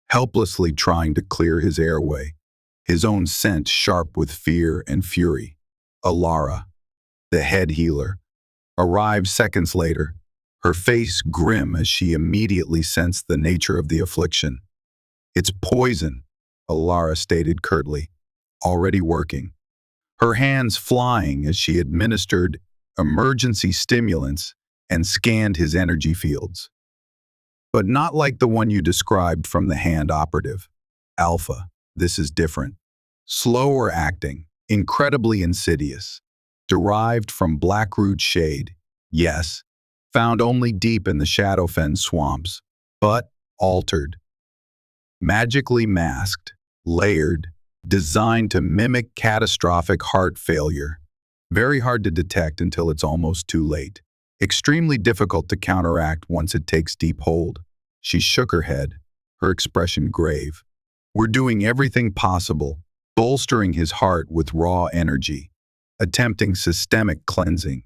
helplessly trying to clear his airway, his own scent sharp with fear and fury. Alara, the head healer, arrived seconds later, her face grim as she immediately sensed the nature of the affliction. "It's poison," Alara stated curtly, already working, her hands flying as she administered emergency stimulants and scanned his energy fields. "But not like the one you described from the hand operative. Alpha, this is different. Slower acting, incredibly insidious. Derived from blackroot shade, yes, found only deep in the Shadowfen swamps, but altered. Magically masked, layered, designed to mimic catastrophic heart failure. Very hard to detect until it's almost too late. Extremely difficult to counteract once it takes deep hold." She shook her head, her expression grave. "We're doing everything possible, bolstering his heart with raw energy, attempting systemic cleansing.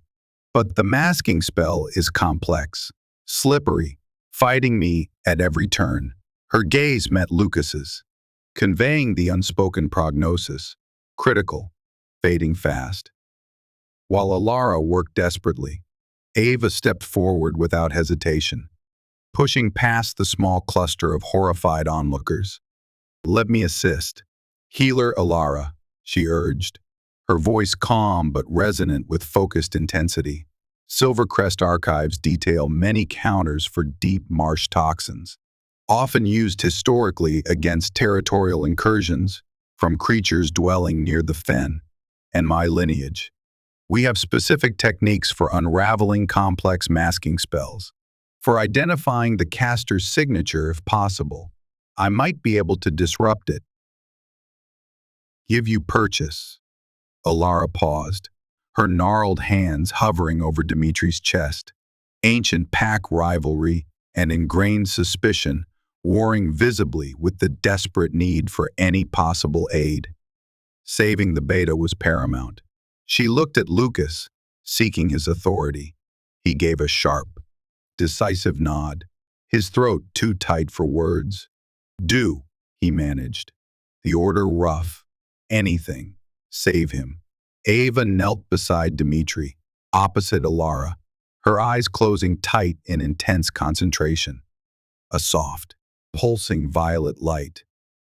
But the masking spell is complex, slippery, fighting me at every turn." Her gaze met Lucas's, conveying the unspoken prognosis, critical, fading fast. While Alara worked desperately, Ava stepped forward without hesitation, pushing past the small cluster of horrified onlookers. "Let me assist. Healer Alara," she urged, her voice calm but resonant with focused intensity. Silvercrest archives detail many counters for deep marsh toxins, often used historically against territorial incursions from creatures dwelling near the fen and my lineage. We have specific techniques for unraveling complex masking spells, for identifying the caster's signature if possible. I might be able to disrupt it. Give you purchase. Alara paused, her gnarled hands hovering over Dimitri's chest. Ancient pack rivalry and ingrained suspicion warring visibly with the desperate need for any possible aid. Saving the beta was paramount. She looked at Lucas, seeking his authority. He gave a sharp, decisive nod, his throat too tight for words. "Do," he managed. The order rough. Anything. Save him. Ava knelt beside Dmitri, opposite Alara, her eyes closing tight in intense concentration. A soft, pulsing violet light,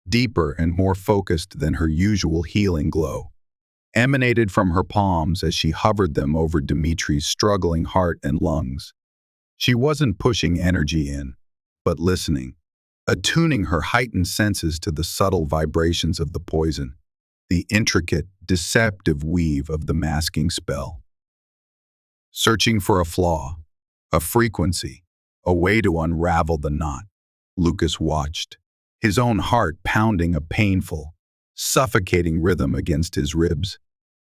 deeper and more focused than her usual healing glow, emanated from her palms as she hovered them over Dimitri's struggling heart and lungs. She wasn't pushing energy in, but listening, attuning her heightened senses to the subtle vibrations of the poison, the intricate, deceptive weave of the masking spell. Searching for a flaw, a frequency, a way to unravel the knot. Lucas watched, his own heart pounding a painful, suffocating rhythm against his ribs,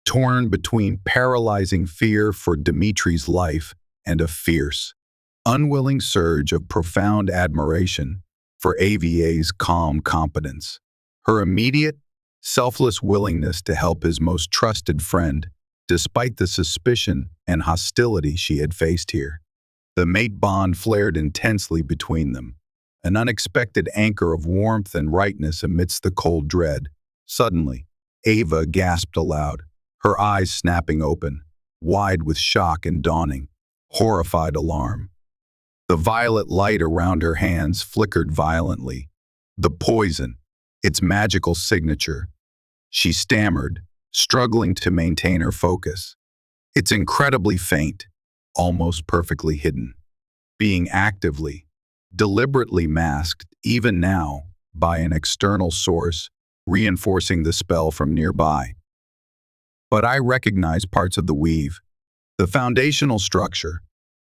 torn between paralyzing fear for Dimitri's life and a fierce, unwilling surge of profound admiration for Ava's calm competence, her immediate, selfless willingness to help his most trusted friend, despite the suspicion and hostility she had faced here. The mate bond flared intensely between them, an unexpected anchor of warmth and rightness amidst the cold dread. Suddenly, Ava gasped aloud, her eyes snapping open, wide with shock and dawning, horrified alarm. The violet light around her hands flickered violently. The poison, its magical signature. She stammered, struggling to maintain her focus. It's incredibly faint, almost perfectly hidden, being actively, deliberately masked, even now, by an external source, reinforcing the spell from nearby. But I recognize parts of the weave, the foundational structure,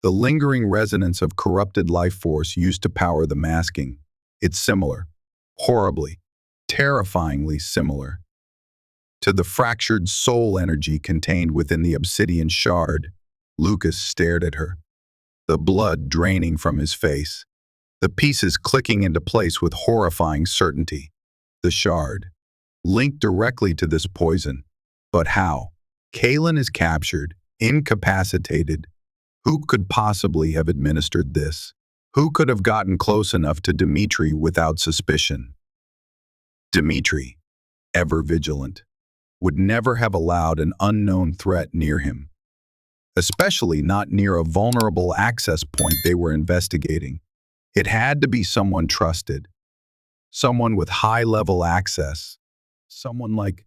the lingering resonance of corrupted life force used to power the masking. It's similar, horribly, terrifyingly similar, to the fractured soul energy contained within the obsidian shard. Lucas stared at her, the blood draining from his face, the pieces clicking into place with horrifying certainty. The shard, linked directly to this poison. But how? Kalin is captured, incapacitated. Who could possibly have administered this? Who could have gotten close enough to Dmitri without suspicion? Dmitri, ever vigilant, would never have allowed an unknown threat near him, especially not near a vulnerable access point they were investigating. It had to be someone trusted, someone with high-level access, someone like,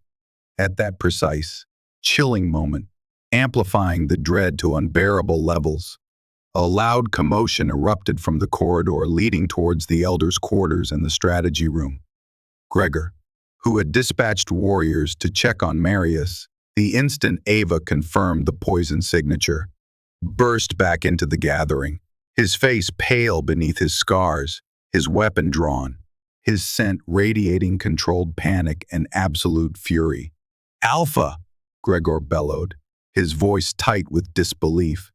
at that precise, chilling moment, amplifying the dread to unbearable levels. A loud commotion erupted from the corridor leading towards the Elder's quarters and the strategy room. Gregor, who had dispatched warriors to check on Marius, the instant Ava confirmed the poison signature, burst back into the gathering, his face pale beneath his scars, his weapon drawn, his scent radiating controlled panic and absolute fury. "Alpha!" Gregor bellowed, his voice tight with disbelief.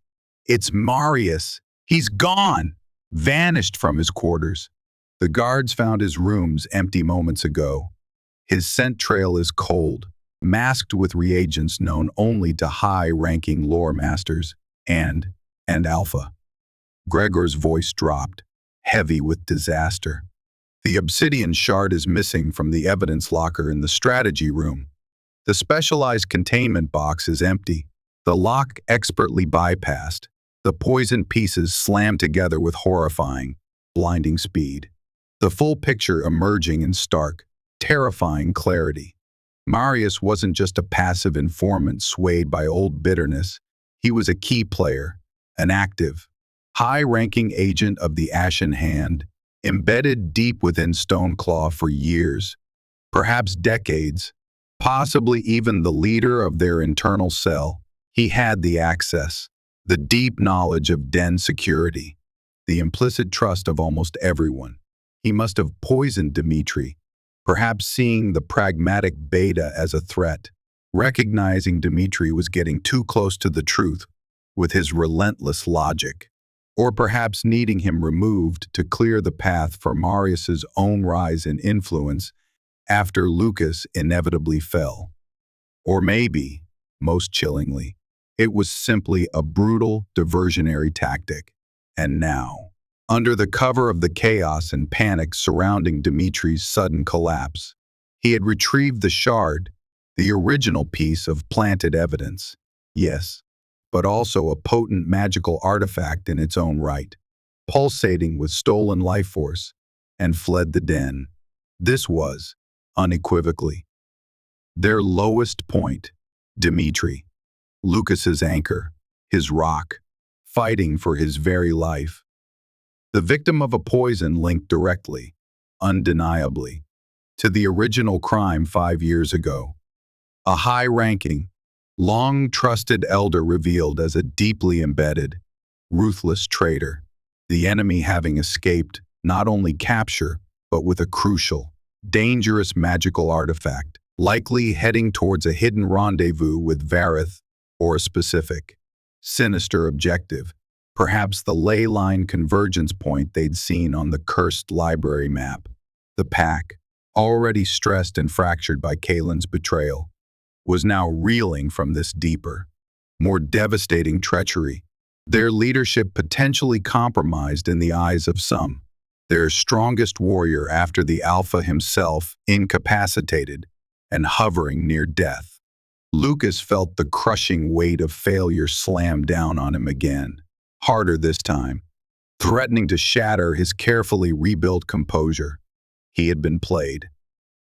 "It's Marius! He's gone!" Vanished from his quarters. The guards found his rooms empty moments ago. His scent trail is cold, masked with reagents known only to high-ranking lore masters and Alpha. Gregor's voice dropped, heavy with disaster. The obsidian shard is missing from the evidence locker in the strategy room. The specialized containment box is empty, the lock expertly bypassed, the poison pieces slammed together with horrifying, blinding speed. The full picture emerging in stark, terrifying clarity. Marius wasn't just a passive informant swayed by old bitterness. He was a key player, an active, high-ranking agent of the Ashen Hand, embedded deep within Stoneclaw for years, perhaps decades, possibly even the leader of their internal cell. He had the access, the deep knowledge of den security, the implicit trust of almost everyone. He must have poisoned Dmitri, perhaps seeing the pragmatic beta as a threat, recognizing Dmitri was getting too close to the truth with his relentless logic, or perhaps needing him removed to clear the path for Marius's own rise in influence after Lucas inevitably fell. Or maybe, most chillingly, it was simply a brutal diversionary tactic. And now, under the cover of the chaos and panic surrounding Dmitri's sudden collapse, he had retrieved the shard, the original piece of planted evidence. Yes, but also a potent magical artifact in its own right, pulsating with stolen life force, and fled the den. This was, unequivocally, their lowest point. Dmitri, Lucas's anchor, his rock, fighting for his very life. The victim of a poison linked directly, undeniably, to the original crime 5 years ago. A high-ranking, long-trusted elder revealed as a deeply embedded, ruthless traitor, the enemy having escaped not only capture, but with a crucial, dangerous magical artifact, likely heading towards a hidden rendezvous with Varith or a specific, sinister objective, perhaps the ley line convergence point they'd seen on the cursed library map. The pack, already stressed and fractured by Kalin's betrayal, was now reeling from this deeper, more devastating treachery, their leadership potentially compromised in the eyes of some, their strongest warrior after the Alpha himself incapacitated and hovering near death. Lucas felt the crushing weight of failure slam down on him again, harder this time, threatening to shatter his carefully rebuilt composure. He had been played,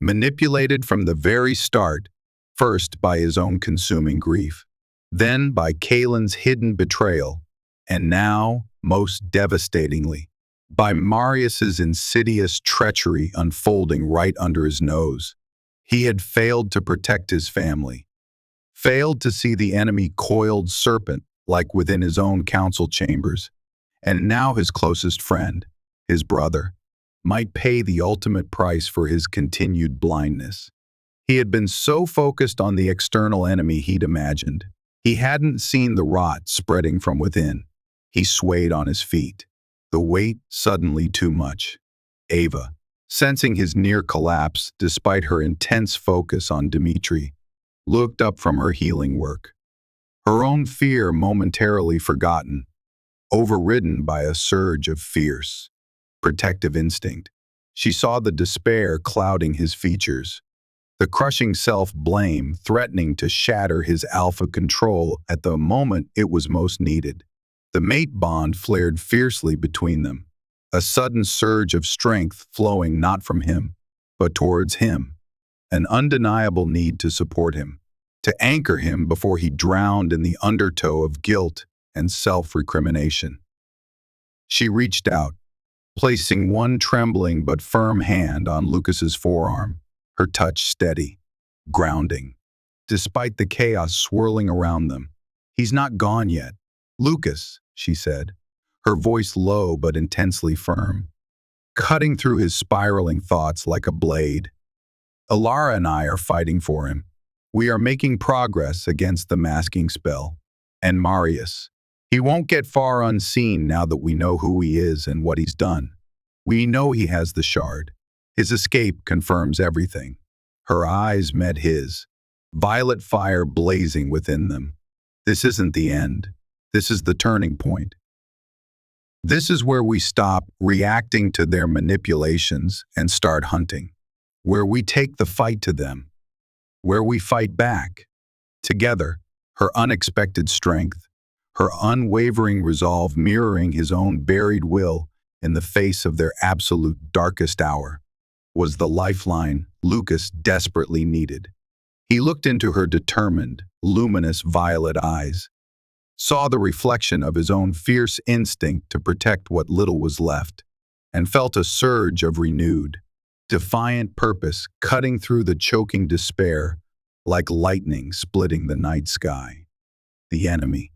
manipulated from the very start, first by his own consuming grief, then by Kalin's hidden betrayal, and now, most devastatingly, by Marius's insidious treachery unfolding right under his nose. He had failed to protect his family, failed to see the enemy coiled serpent like within his own council chambers, and now his closest friend, his brother, might pay the ultimate price for his continued blindness. He had been so focused on the external enemy he'd imagined. He hadn't seen the rot spreading from within. He swayed on his feet, the weight suddenly too much. Ava, sensing his near collapse despite her intense focus on Dmitri, looked up from her healing work. Her own fear momentarily forgotten, overridden by a surge of fierce, protective instinct. She saw the despair clouding his features, the crushing self-blame threatening to shatter his alpha control at the moment it was most needed. The mate bond flared fiercely between them, a sudden surge of strength flowing not from him, but towards him, an undeniable need to support him, to anchor him before he drowned in the undertow of guilt and self-recrimination. She reached out, placing one trembling but firm hand on Lucas's forearm, her touch steady, grounding. Despite the chaos swirling around them, "He's not gone yet. Lucas," she said, her voice low but intensely firm, cutting through his spiraling thoughts like a blade. "Alara and I are fighting for him. We are making progress against the masking spell. And Marius, he won't get far unseen now that we know who he is and what he's done. We know he has the shard. His escape confirms everything." Her eyes met his, violet fire blazing within them. "This isn't the end. This is the turning point. This is where we stop reacting to their manipulations and start hunting, where we take the fight to them, where we fight back." Together, her unexpected strength, her unwavering resolve mirroring his own buried will in the face of their absolute darkest hour, was the lifeline Lucas desperately needed. He looked into her determined, luminous violet eyes, saw the reflection of his own fierce instinct to protect what little was left, and felt a surge of renewed, defiant purpose cutting through the choking despair like lightning splitting the night sky. The enemy,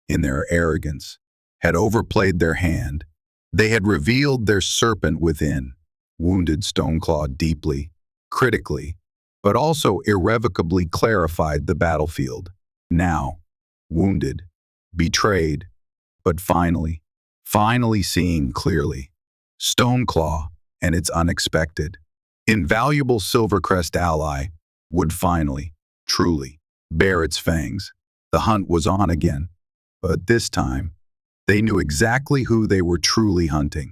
in their arrogance, had overplayed their hand. They had revealed their serpent within, wounded Stoneclaw deeply, critically, but also irrevocably clarified the battlefield. Now, wounded, betrayed, but finally seeing clearly, Stoneclaw and its unexpected, invaluable Silvercrest ally would finally, truly, bare its fangs. The hunt was on again, but this time, they knew exactly who they were truly hunting.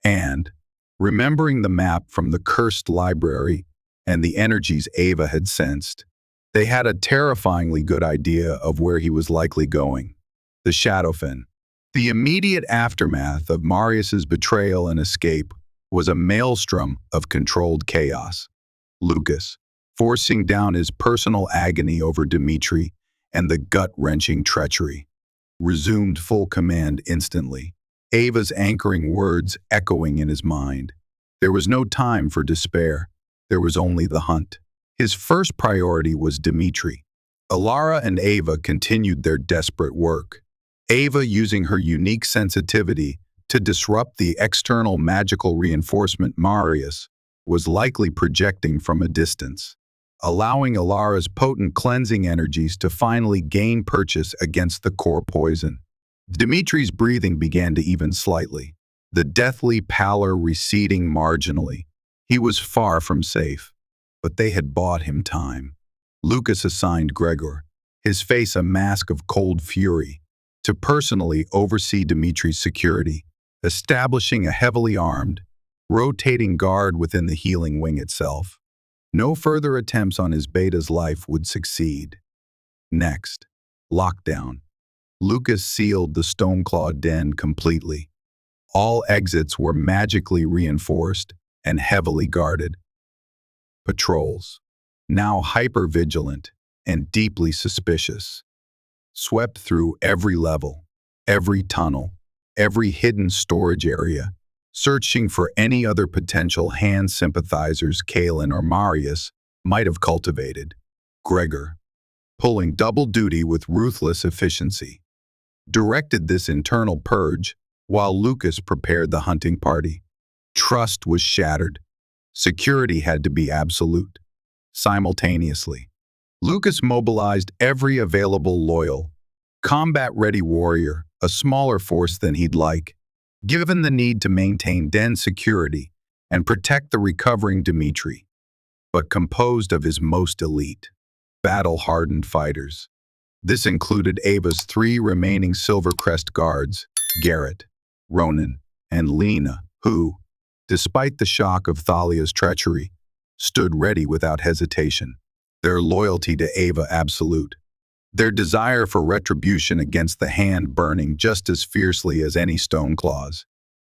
And, remembering the map from the cursed library and the energies Ava had sensed, they had a terrifyingly good idea of where he was likely going. The Shadowfen. The immediate aftermath of Marius's betrayal and escape was a maelstrom of controlled chaos. Lucas, forcing down his personal agony over Dmitri and the gut-wrenching treachery, resumed full command instantly, Ava's anchoring words echoing in his mind. There was no time for despair. There was only the hunt. His first priority was Dmitri. Alara and Ava continued their desperate work, Ava using her unique sensitivity to disrupt the external magical reinforcement Marius was likely projecting from a distance, allowing Alara's potent cleansing energies to finally gain purchase against the core poison. Dimitri's breathing began to even slightly, the deathly pallor receding marginally. He was far from safe, but they had bought him time. Lucas assigned Gregor, his face a mask of cold fury, to personally oversee Dimitri's security, establishing a heavily armed, rotating guard within the healing wing itself. No further attempts on his beta's life would succeed. Next, lockdown. Lucas sealed the stone-clawed den completely. All exits were magically reinforced and heavily guarded. Patrols, now hyper-vigilant and deeply suspicious, swept through every level, every tunnel, every hidden storage area, searching for any other potential hand sympathizers Kalin or Marius might have cultivated. Gregor, pulling double duty with ruthless efficiency, directed this internal purge while Lucas prepared the hunting party. Trust was shattered. Security had to be absolute. Simultaneously, Lucas mobilized every available loyal, combat-ready warrior, a smaller force than he'd like, given the need to maintain den security and protect the recovering Dimitri, but composed of his most elite, battle-hardened fighters. This included Ava's 3 remaining Silvercrest guards, Garrett, Ronan, and Lena, who, despite the shock of Thalia's treachery, stood ready without hesitation, their loyalty to Ava absolute, their desire for retribution against the hand burning just as fiercely as any stone claws.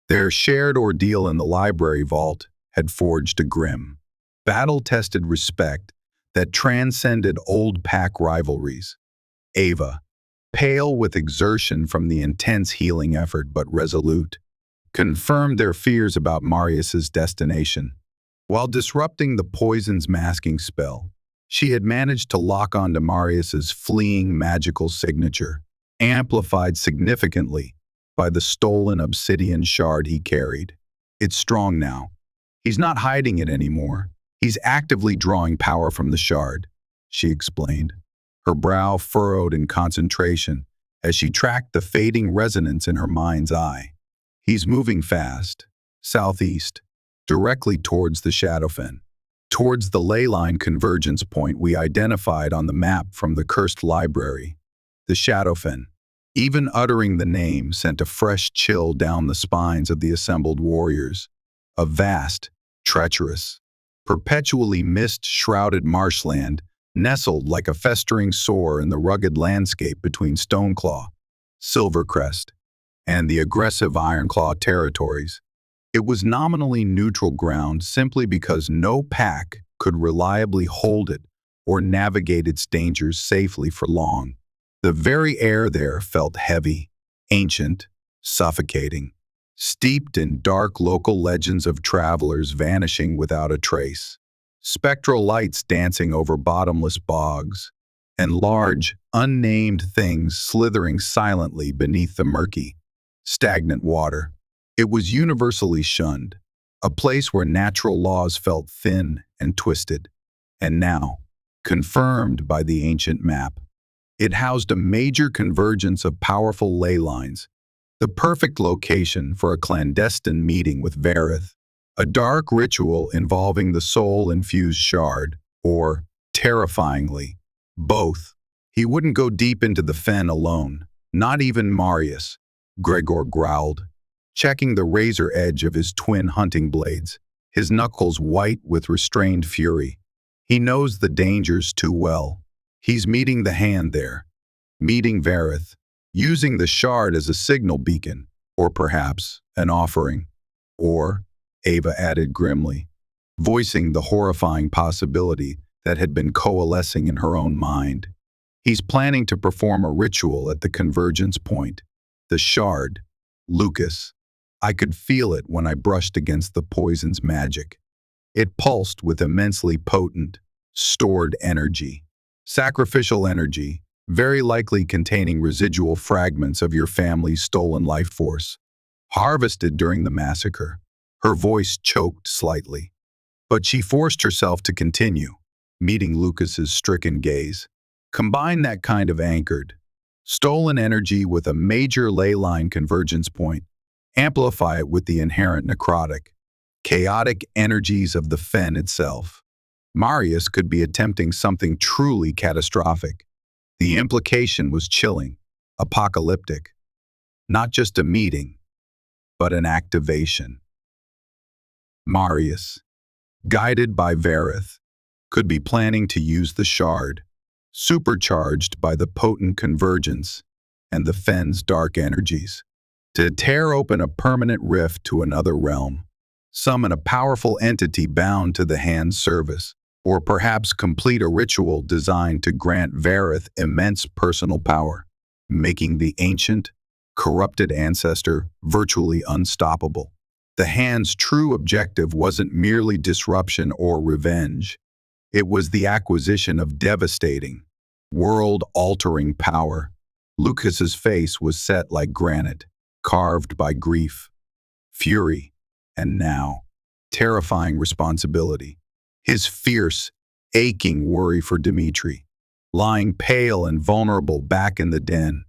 Their shared ordeal in the library vault had forged a grim, battle-tested respect that transcended old pack rivalries. Ava, pale with exertion from the intense healing effort but resolute, confirmed their fears about Marius's destination. While disrupting the poison's masking spell, she had managed to lock onto Marius's fleeing magical signature, amplified significantly by the stolen obsidian shard he carried. It's strong now. He's not hiding it anymore. He's actively drawing power from the shard, she explained, her brow furrowed in concentration as she tracked the fading resonance in her mind's eye. He's moving fast, southeast, directly towards the Shadowfen, towards the ley line convergence point we identified on the map from the cursed library. The Shadowfen. Even uttering the name sent a fresh chill down the spines of the assembled warriors. A vast, treacherous, perpetually mist-shrouded marshland nestled like a festering sore in the rugged landscape between Stoneclaw, Silvercrest, and the aggressive Ironclaw territories. It was nominally neutral ground simply because no pack could reliably hold it or navigate its dangers safely for long. The very air there felt heavy, ancient, suffocating, steeped in dark local legends of travelers vanishing without a trace, spectral lights dancing over bottomless bogs, and large, unnamed things slithering silently beneath the murky, stagnant water. It was universally shunned, a place where natural laws felt thin and twisted. And now, confirmed by the ancient map, it housed a major convergence of powerful ley lines, the perfect location for a clandestine meeting with Vareth, a dark ritual involving the soul-infused shard, or, terrifyingly, both. He wouldn't go deep into the fen alone, not even Marius, Gregor growled, checking the razor edge of his twin hunting blades, his knuckles white with restrained fury. He knows the dangers too well. He's meeting the hand there, meeting Vareth, using the shard as a signal beacon, or perhaps an offering. Or, Ava added grimly, voicing the horrifying possibility that had been coalescing in her own mind. He's planning to perform a ritual at the convergence point. The shard. Lucas. I could feel it when I brushed against the poison's magic. It pulsed with immensely potent, stored energy. Sacrificial energy, very likely containing residual fragments of your family's stolen life force, harvested during the massacre. Her voice choked slightly, but she forced herself to continue, meeting Lucas's stricken gaze. Combine that kind of anchored, Stolen energy with a major ley line convergence point. Amplify it with the inherent necrotic, chaotic energies of the fen itself. Marius could be attempting something truly catastrophic. The implication was chilling, apocalyptic. Not just a meeting, but an activation. Marius, guided by Vareth, could be planning to use the shard, supercharged by the potent convergence and the fen's dark energies, to tear open a permanent rift to another realm, summon a powerful entity bound to the hand's service, or perhaps complete a ritual designed to grant Vareth immense personal power, making the ancient, corrupted ancestor virtually unstoppable. The hand's true objective wasn't merely disruption or revenge. It was the acquisition of devastating, world-altering power. Lucas's face was set like granite, carved by grief, fury, and now, terrifying responsibility. His fierce, aching worry for Dmitri, lying pale and vulnerable back in the den,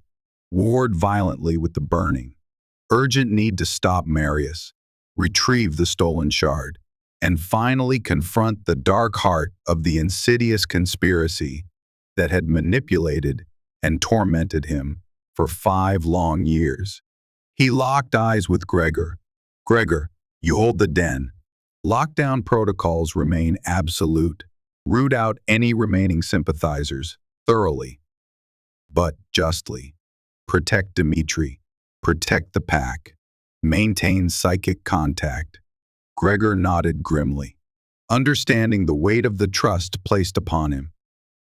warred violently with the burning. Urgent need to stop Marius, retrieve the stolen shard, and finally confront the dark heart of the insidious conspiracy that had manipulated and tormented him for 5 long years. He locked eyes with Gregor. Gregor, you hold the den. Lockdown protocols remain absolute. Root out any remaining sympathizers, thoroughly, but justly. Protect Dmitri. Protect the pack. Maintain psychic contact. Gregor nodded grimly, understanding the weight of the trust placed upon him.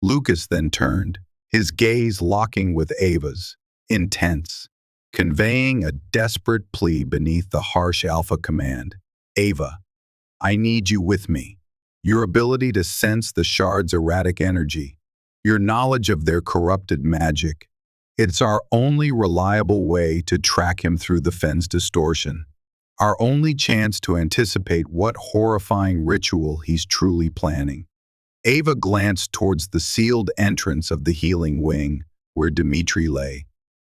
Lucas then turned, his gaze locking with Ava's, intense, conveying a desperate plea beneath the harsh alpha command. Ava, I need you with me. Your ability to sense the shard's erratic energy, your knowledge of their corrupted magic, it's our only reliable way to track him through the fen's distortion. Our only chance to anticipate what horrifying ritual he's truly planning. Ava glanced towards the sealed entrance of the healing wing, where Dmitri lay,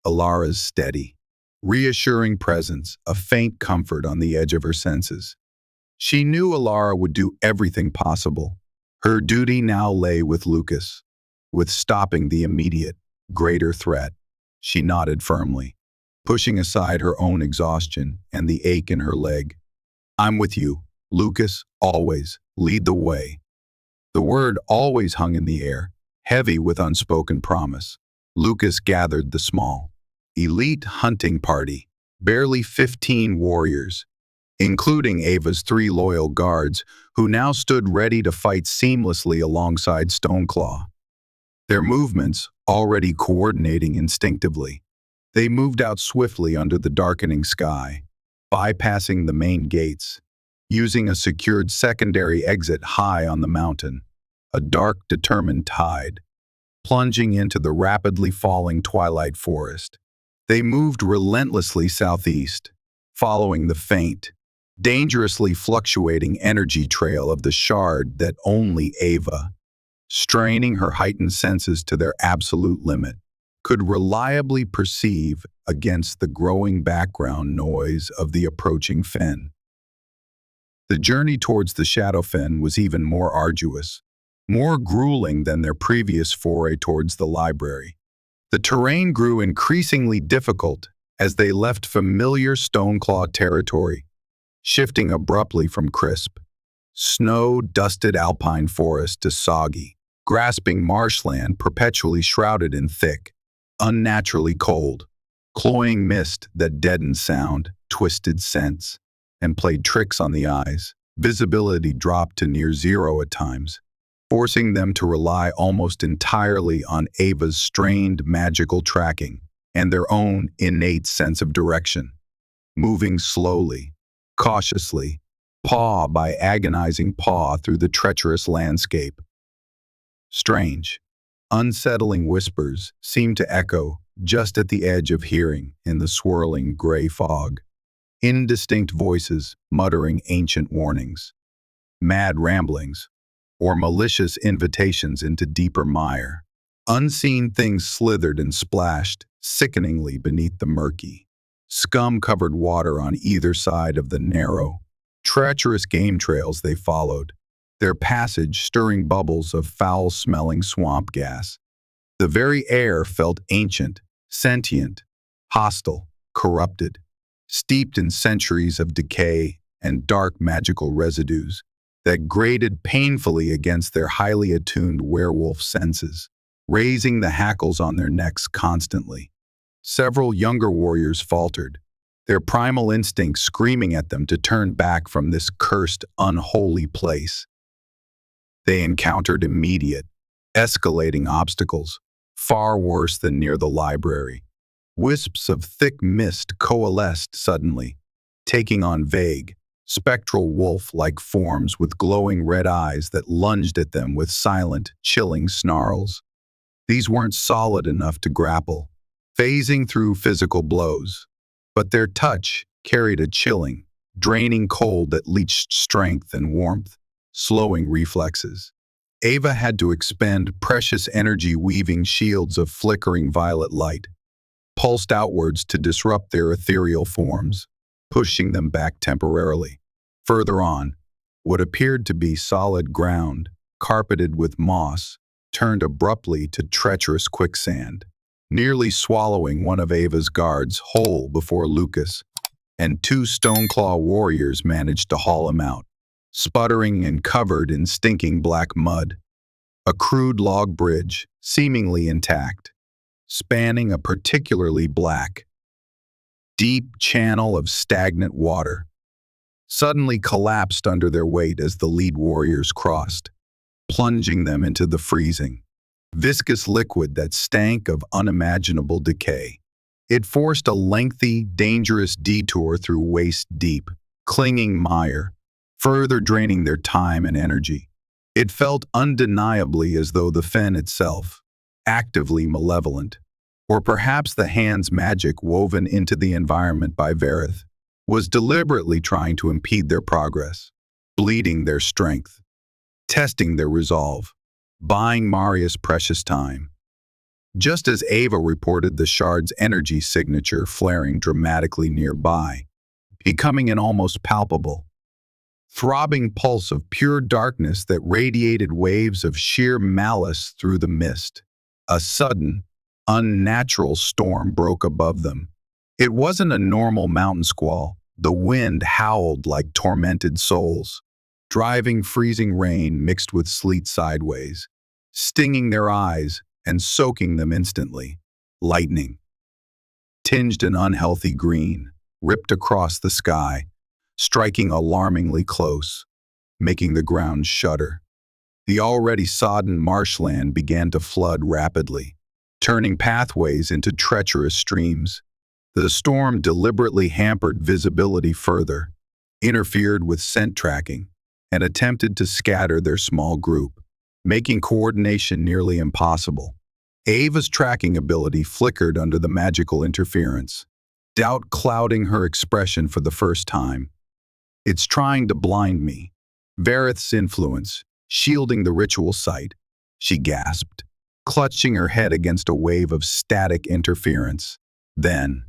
Alara's steady, reassuring presence, a faint comfort on the edge of her senses. She knew Alara would do everything possible. Her duty now lay with Lucas, with stopping the immediate, greater threat. She nodded firmly, pushing aside her own exhaustion and the ache in her leg. I'm with you, Lucas, always. Lead the way. The word always hung in the air, heavy with unspoken promise. Lucas gathered the small, elite hunting party, barely 15 warriors, including Ava's 3 loyal guards, who now stood ready to fight seamlessly alongside Stoneclaw. Their movements, already coordinating instinctively, they moved out swiftly under the darkening sky, bypassing the main gates, using a secured secondary exit high on the mountain, a dark, determined tide, plunging into the rapidly falling twilight forest. They moved relentlessly southeast, following the faint, dangerously fluctuating energy trail of the shard that only Ava, straining her heightened senses to their absolute limit, could reliably perceive against the growing background noise of the approaching fen. The journey towards the Shadow Fen was even more arduous, more grueling than their previous foray towards the library. The terrain grew increasingly difficult as they left familiar Stoneclaw territory, shifting abruptly from crisp, snow-dusted alpine forest to soggy, grasping marshland perpetually shrouded in thick, unnaturally cold, cloying mist that deadened sound, twisted sense, and played tricks on the eyes. Visibility dropped to near zero at times, forcing them to rely almost entirely on Ava's strained magical tracking and their own innate sense of direction. Moving slowly, cautiously, paw by agonizing paw through the treacherous landscape. Strange, unsettling whispers seemed to echo just at the edge of hearing in the swirling gray fog. Indistinct voices muttering ancient warnings, mad ramblings, or malicious invitations into deeper mire. Unseen things slithered and splashed, sickeningly beneath the murky, scum-covered water on either side of the narrow, treacherous game trails they followed, their passage stirring bubbles of foul-smelling swamp gas. The very air felt ancient, sentient, hostile, corrupted, steeped in centuries of decay and dark magical residues that grated painfully against their highly attuned werewolf senses, raising the hackles on their necks constantly. Several younger warriors faltered, their primal instincts screaming at them to turn back from this cursed, unholy place. They encountered immediate, escalating obstacles, far worse than near the library. Wisps of thick mist coalesced suddenly, taking on vague, spectral wolf-like forms with glowing red eyes that lunged at them with silent, chilling snarls. These weren't solid enough to grapple, phasing through physical blows, but their touch carried a chilling, draining cold that leached strength and warmth, slowing reflexes. Ava had to expend precious energy weaving shields of flickering violet light, pulsed outwards to disrupt their ethereal forms, pushing them back temporarily. Further on, what appeared to be solid ground, carpeted with moss, turned abruptly to treacherous quicksand, nearly swallowing one of Ava's guards whole before Lucas, and two Stoneclaw warriors managed to haul him out, sputtering and covered in stinking black mud. A crude log bridge, seemingly intact, spanning a particularly black, deep channel of stagnant water, suddenly collapsed under their weight as the lead warriors crossed, plunging them into the freezing, viscous liquid that stank of unimaginable decay. It forced a lengthy, dangerous detour through waist-deep, clinging mire, further draining their time and energy. It felt undeniably as though the fen itself, actively malevolent, or perhaps the hand's magic woven into the environment by Verith, was deliberately trying to impede their progress, bleeding their strength, testing their resolve, buying Marius precious time. Just as Ava reported the shard's energy signature flaring dramatically nearby, becoming an almost palpable, throbbing pulse of pure darkness that radiated waves of sheer malice through the mist. A sudden, unnatural storm broke above them. It wasn't a normal mountain squall. The wind howled like tormented souls, driving freezing rain mixed with sleet sideways, stinging their eyes and soaking them instantly. Lightning, tinged an unhealthy green, ripped across the sky, striking alarmingly close, making the ground shudder. The already sodden marshland began to flood rapidly, turning pathways into treacherous streams. The storm deliberately hampered visibility further, interfered with scent tracking, and attempted to scatter their small group, making coordination nearly impossible. Ava's tracking ability flickered under the magical interference, doubt clouding her expression for the first time. "It's trying to blind me." Verith's influence, shielding the ritual site, she gasped, clutching her head against a wave of static interference. Then,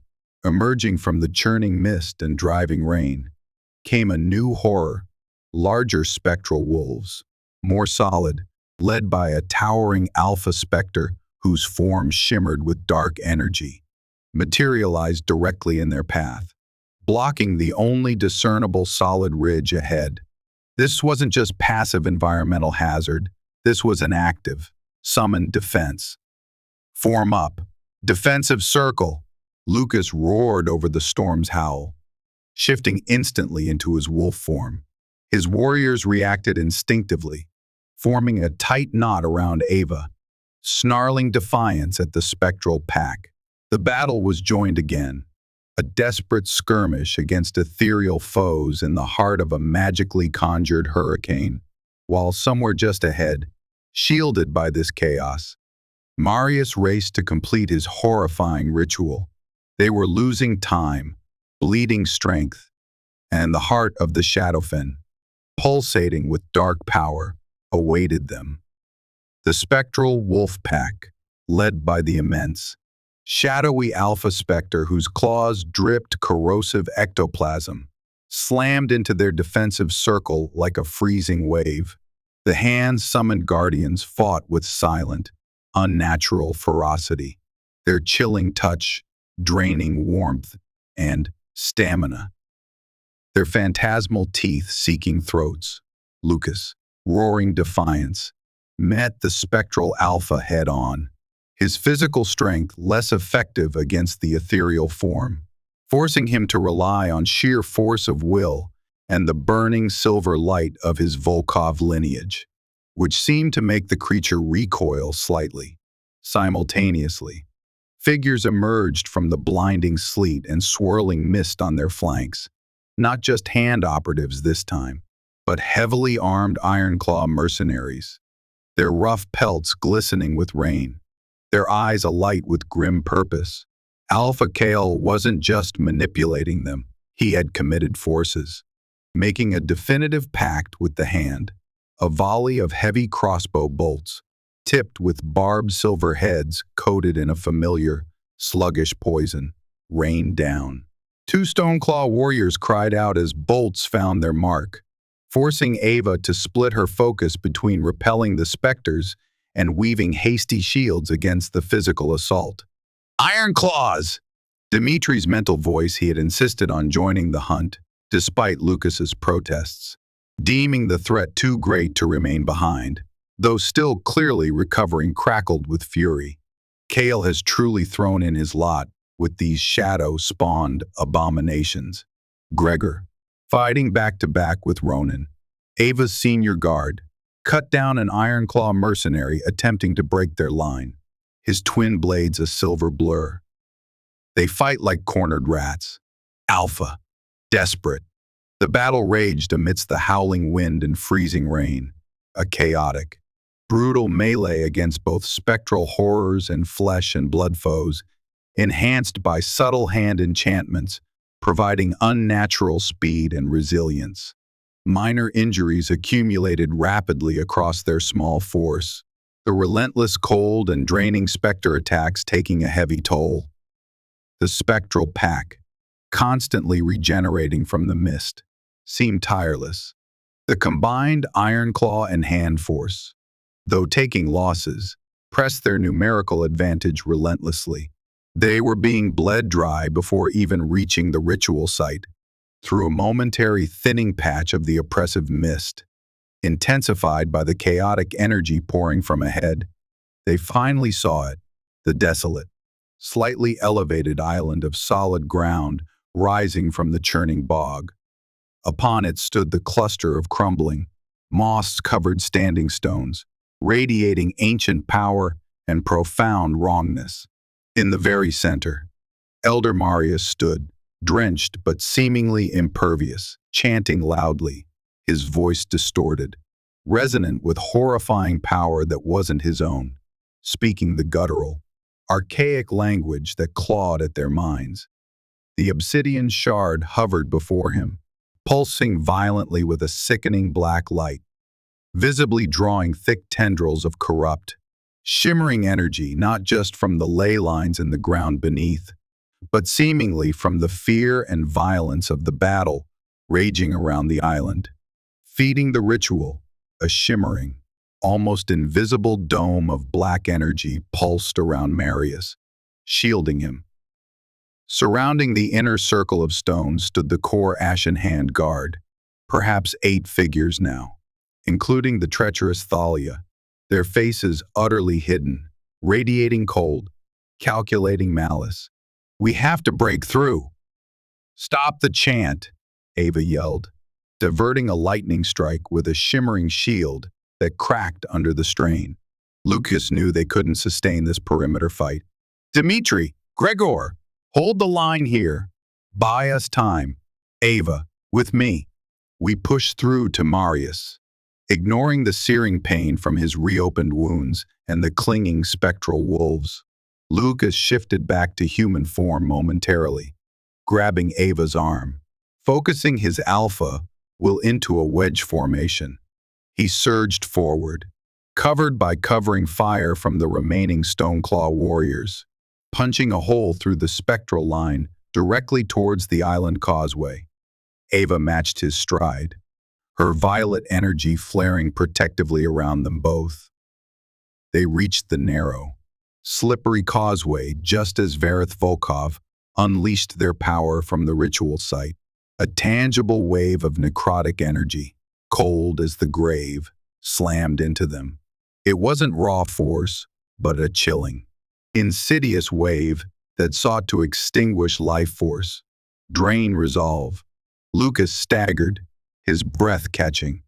emerging from the churning mist and driving rain, came a new horror, larger spectral wolves, more solid, led by a towering alpha specter whose form shimmered with dark energy, materialized directly in their path, blocking the only discernible solid ridge ahead. This wasn't just passive environmental hazard, this was an active, summoned defense. "Form up. Defensive circle." Lucas roared over the storm's howl, shifting instantly into his wolf form. His warriors reacted instinctively, forming a tight knot around Ava, snarling defiance at the spectral pack. The battle was joined again, a desperate skirmish against ethereal foes in the heart of a magically conjured hurricane, while somewhere just ahead, shielded by this chaos, Marius raced to complete his horrifying ritual. They were losing time, bleeding strength, and the heart of the Shadowfen, pulsating with dark power, awaited them. The spectral wolf pack, led by the immense, shadowy alpha specter whose claws dripped corrosive ectoplasm, slammed into their defensive circle like a freezing wave. The hand-summoned guardians fought with silent, unnatural ferocity, their chilling touch draining warmth and stamina, their phantasmal teeth seeking throats. Lucas, roaring defiance, met the spectral alpha head-on, his physical strength less effective against the ethereal form, forcing him to rely on sheer force of will and the burning silver light of his Volkov lineage, which seemed to make the creature recoil slightly. Simultaneously, figures emerged from the blinding sleet and swirling mist on their flanks, not just hand operatives this time, but heavily armed Ironclaw mercenaries, their rough pelts glistening with rain, their eyes alight with grim purpose. Alpha Kale wasn't just manipulating them, he had committed forces, making a definitive pact with the hand. A volley of heavy crossbow bolts, tipped with barbed silver heads coated in a familiar, sluggish poison, rained down. Two Stoneclaw warriors cried out as bolts found their mark, forcing Ava to split her focus between repelling the specters and weaving hasty shields against the physical assault. Iron Claws! Dimitri's mental voice he had insisted on joining the hunt, despite Lucas's protests, deeming the threat too great to remain behind, though still clearly recovering crackled with fury. Kale has truly thrown in his lot with these shadow-spawned abominations. Gregor, fighting back-to-back with Ronan, Ava's senior guard, cut down an Ironclaw mercenary attempting to break their line, his twin blades a silver blur. They fight like cornered rats. Alpha, desperate. The battle raged amidst the howling wind and freezing rain, a chaotic, brutal melee against both spectral horrors and flesh and blood foes, enhanced by subtle hand enchantments, providing unnatural speed and resilience. Minor injuries accumulated rapidly across their small force, the relentless cold and draining specter attacks taking a heavy toll. The spectral pack, constantly regenerating from the mist, seemed tireless. The combined Ironclaw and hand force, though taking losses, pressed their numerical advantage relentlessly. They were being bled dry before even reaching the ritual site, through a momentary thinning patch of the oppressive mist. Intensified by the chaotic energy pouring from ahead, they finally saw it, the desolate, slightly elevated island of solid ground rising from the churning bog. Upon it stood the cluster of crumbling, moss-covered standing stones, radiating ancient power and profound wrongness. In the very center, Elder Marius stood, drenched but seemingly impervious, chanting loudly, his voice distorted, resonant with horrifying power that wasn't his own, speaking the guttural, archaic language that clawed at their minds. The obsidian shard hovered before him, pulsing violently with a sickening black light, visibly drawing thick tendrils of corrupt, shimmering energy not just from the ley lines in the ground beneath, but seemingly from the fear and violence of the battle raging around the island. Feeding the ritual, a shimmering, almost invisible dome of black energy pulsed around Marius, shielding him. Surrounding the inner circle of stones stood the core Ashen Hand Guard, perhaps 8 figures now, including the treacherous Thalia, their faces utterly hidden, radiating cold, calculating malice. "We have to break through." "Stop the chant," Ava yelled, diverting a lightning strike with a shimmering shield that cracked under the strain. Lucas knew they couldn't sustain this perimeter fight. "Dimitri, Gregor, hold the line here. Buy us time. Ava, with me." We pushed through to Marius, ignoring the searing pain from his reopened wounds and the clinging spectral wolves. Lucas shifted back to human form momentarily, grabbing Ava's arm, focusing his alpha will into a wedge formation. He surged forward, covered by covering fire from the remaining Stoneclaw warriors. punching a hole through the spectral line directly towards the island causeway. Ava matched his stride, her violet energy flaring protectively around them both. They reached the narrow, slippery causeway just as Verith Volkov unleashed their power from the ritual site. A tangible wave of necrotic energy, cold as the grave, slammed into them. It wasn't raw force, but a chilling, insidious wave that sought to extinguish life force, drain resolve. Lucas staggered, his breath catching,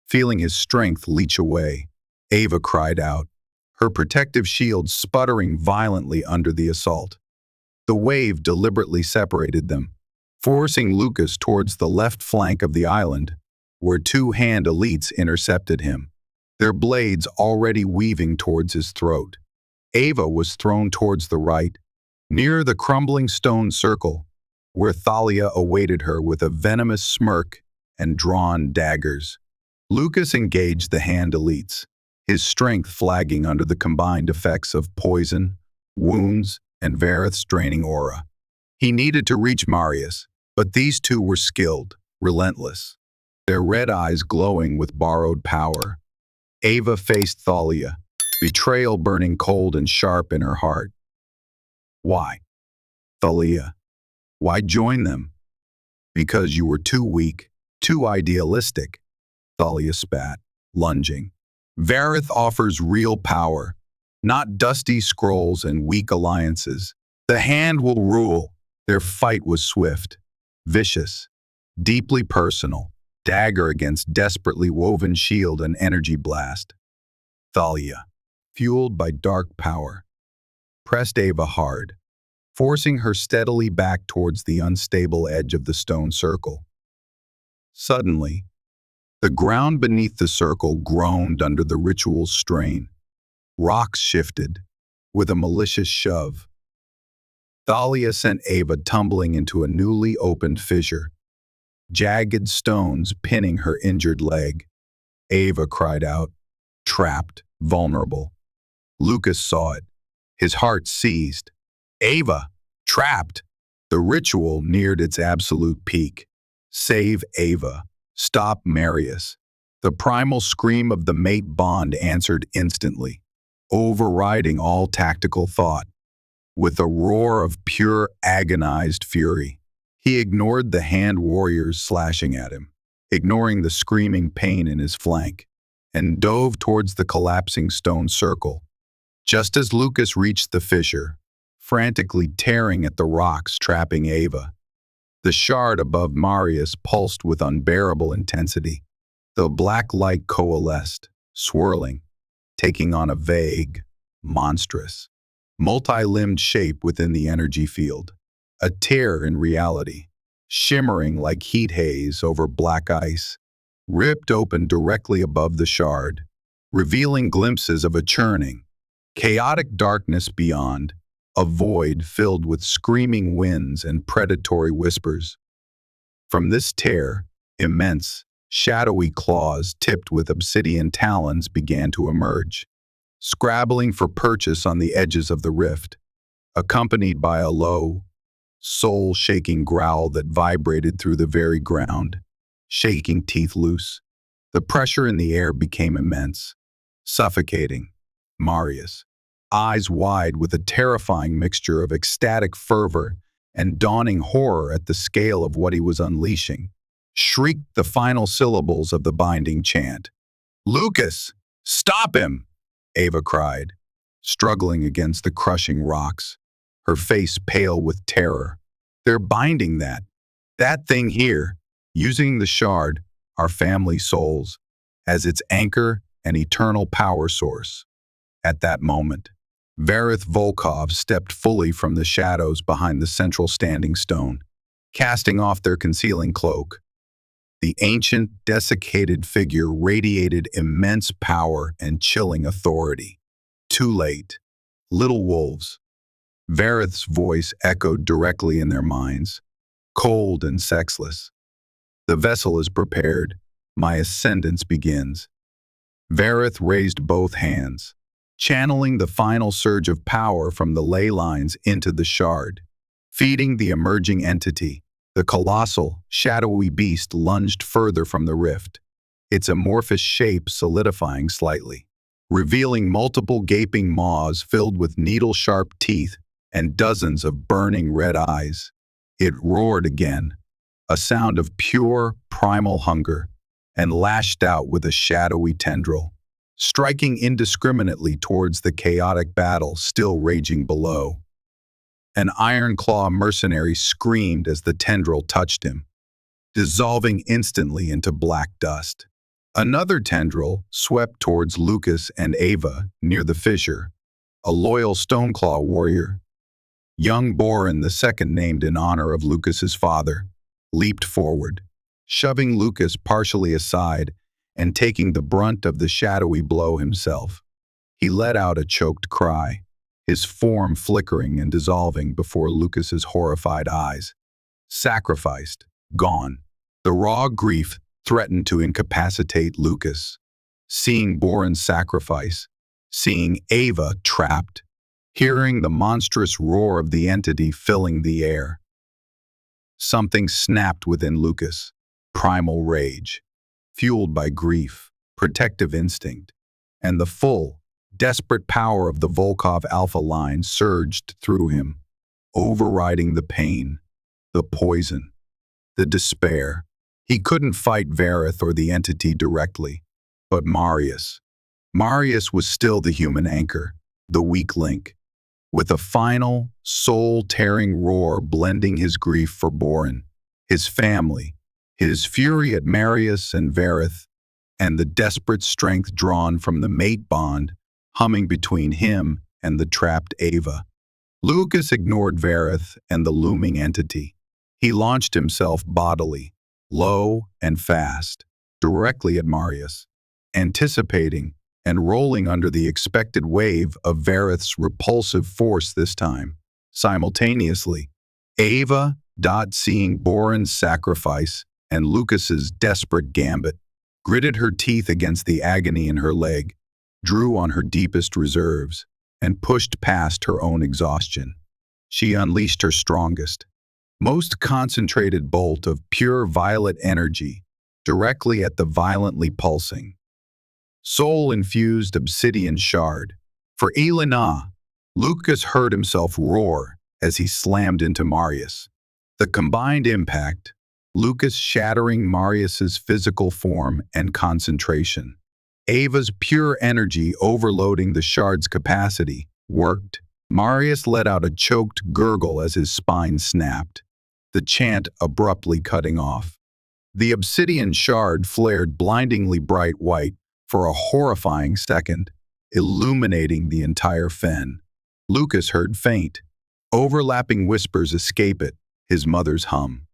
feeling his strength leach away. Ava cried out, her protective shield sputtering violently under the assault. The wave deliberately separated them, forcing Lucas towards the left flank of the island, where two hand elites intercepted him, their blades already weaving towards his throat. Ava was thrown towards the right, near the crumbling stone circle, where Thalia awaited her with a venomous smirk and drawn daggers. Lucas engaged the hand elites, his strength flagging under the combined effects of poison, wounds, and Verith's draining aura. He needed to reach Marius, but these two were skilled, relentless, their red eyes glowing with borrowed power. Ava faced Thalia, betrayal burning cold and sharp in her heart. Why? Thalia, why join them? Because you were too weak, too idealistic, Thalia spat, lunging. Verith offers real power, not dusty scrolls and weak alliances. The hand will rule. Their fight was swift, vicious, deeply personal, dagger against desperately woven shield and energy blast. Thalia, fueled by dark power, pressed Ava hard, forcing her steadily back towards the unstable edge of the stone circle. Suddenly, the ground beneath the circle groaned under the ritual's strain. Rocks shifted, with a malicious shove. Thalia sent Ava tumbling into a newly opened fissure, jagged stones pinning her injured leg. Ava cried out, trapped, vulnerable. Lucas saw it. His heart seized. Ava, trapped! The ritual neared its absolute peak. Save Ava. Stop Marius. The primal scream of the mate bond answered instantly, overriding all tactical thought. With a roar of pure, agonized fury, he ignored the hand warriors slashing at him, ignoring the screaming pain in his flank, and dove towards the collapsing stone circle. Just as Lucas reached the fissure, frantically tearing at the rocks trapping Ava, the shard above Marius pulsed with unbearable intensity. The black light coalesced, swirling, taking on a vague, monstrous, multi-limbed shape within the energy field. A tear in reality, shimmering like heat haze over black ice, ripped open directly above the shard, revealing glimpses of a churning, chaotic darkness beyond, a void filled with screaming winds and predatory whispers. From this tear, immense, shadowy claws tipped with obsidian talons began to emerge, scrabbling for purchase on the edges of the rift, accompanied by a low, soul-shaking growl that vibrated through the very ground, shaking teeth loose. The pressure in the air became immense, suffocating. Marius, eyes wide with a terrifying mixture of ecstatic fervor and dawning horror at the scale of what he was unleashing, shrieked the final syllables of the binding chant. "Lucas, stop him!" Ava cried, struggling against the crushing rocks, her face pale with terror. "They're binding that thing here, using the shard, our family souls, as its anchor and eternal power source." At that moment, Verith Volkov stepped fully from the shadows behind the central standing stone, casting off their concealing cloak. The ancient, desiccated figure radiated immense power and chilling authority. Too late. Little wolves. Verith's voice echoed directly in their minds, cold and sexless. "The vessel is prepared. My ascendance begins." Verith raised both hands, channeling the final surge of power from the ley lines into the shard. Feeding the emerging entity, the colossal, shadowy beast lunged further from the rift, its amorphous shape solidifying slightly, revealing multiple gaping maws filled with needle-sharp teeth and dozens of burning red eyes. It roared again, a sound of pure, primal hunger, and lashed out with a shadowy tendril, striking indiscriminately towards the chaotic battle still raging below. An iron-claw mercenary screamed as the tendril touched him, dissolving instantly into black dust. Another tendril swept towards Lucas and Ava near the fissure, a loyal Stoneclaw warrior. Young Boren, the second named in honor of Lucas's father, leaped forward, shoving Lucas partially aside and taking the brunt of the shadowy blow himself. He let out a choked cry, his form flickering and dissolving before Lucas's horrified eyes. Sacrificed, gone. The raw grief threatened to incapacitate Lucas. Seeing Boren's sacrifice, seeing Ava trapped, hearing the monstrous roar of the entity filling the air. Something snapped within Lucas, primal rage, fueled by grief, protective instinct, and the full, desperate power of the Volkov Alpha line surged through him, overriding the pain, the poison, the despair. He couldn't fight Vareth or the entity directly, but Marius. Marius was still the human anchor, the weak link, with a final, soul-tearing roar blending his grief for Boren, his family, his fury at Marius and Vareth, and the desperate strength drawn from the mate bond humming between him and the trapped Ava. Lucas ignored Vareth and the looming entity. He launched himself bodily, low and fast, directly at Marius, anticipating and rolling under the expected wave of Vareth's repulsive force this time. Simultaneously, Ava, seeing Boren's sacrifice and Lucas's desperate gambit, gritted her teeth against the agony in her leg, drew on her deepest reserves, and pushed past her own exhaustion. She unleashed her strongest, most concentrated bolt of pure violet energy directly at the violently pulsing, soul-infused obsidian shard. For Elena, Lucas heard himself roar as he slammed into Marius. The combined impact, Lucas shattering Marius's physical form and concentration, Ava's pure energy overloading the shard's capacity, worked. Marius let out a choked gurgle as his spine snapped, the chant abruptly cutting off. The obsidian shard flared blindingly bright white for a horrifying second, illuminating the entire fen. Lucas heard faint, overlapping whispers escape it, his mother's hum,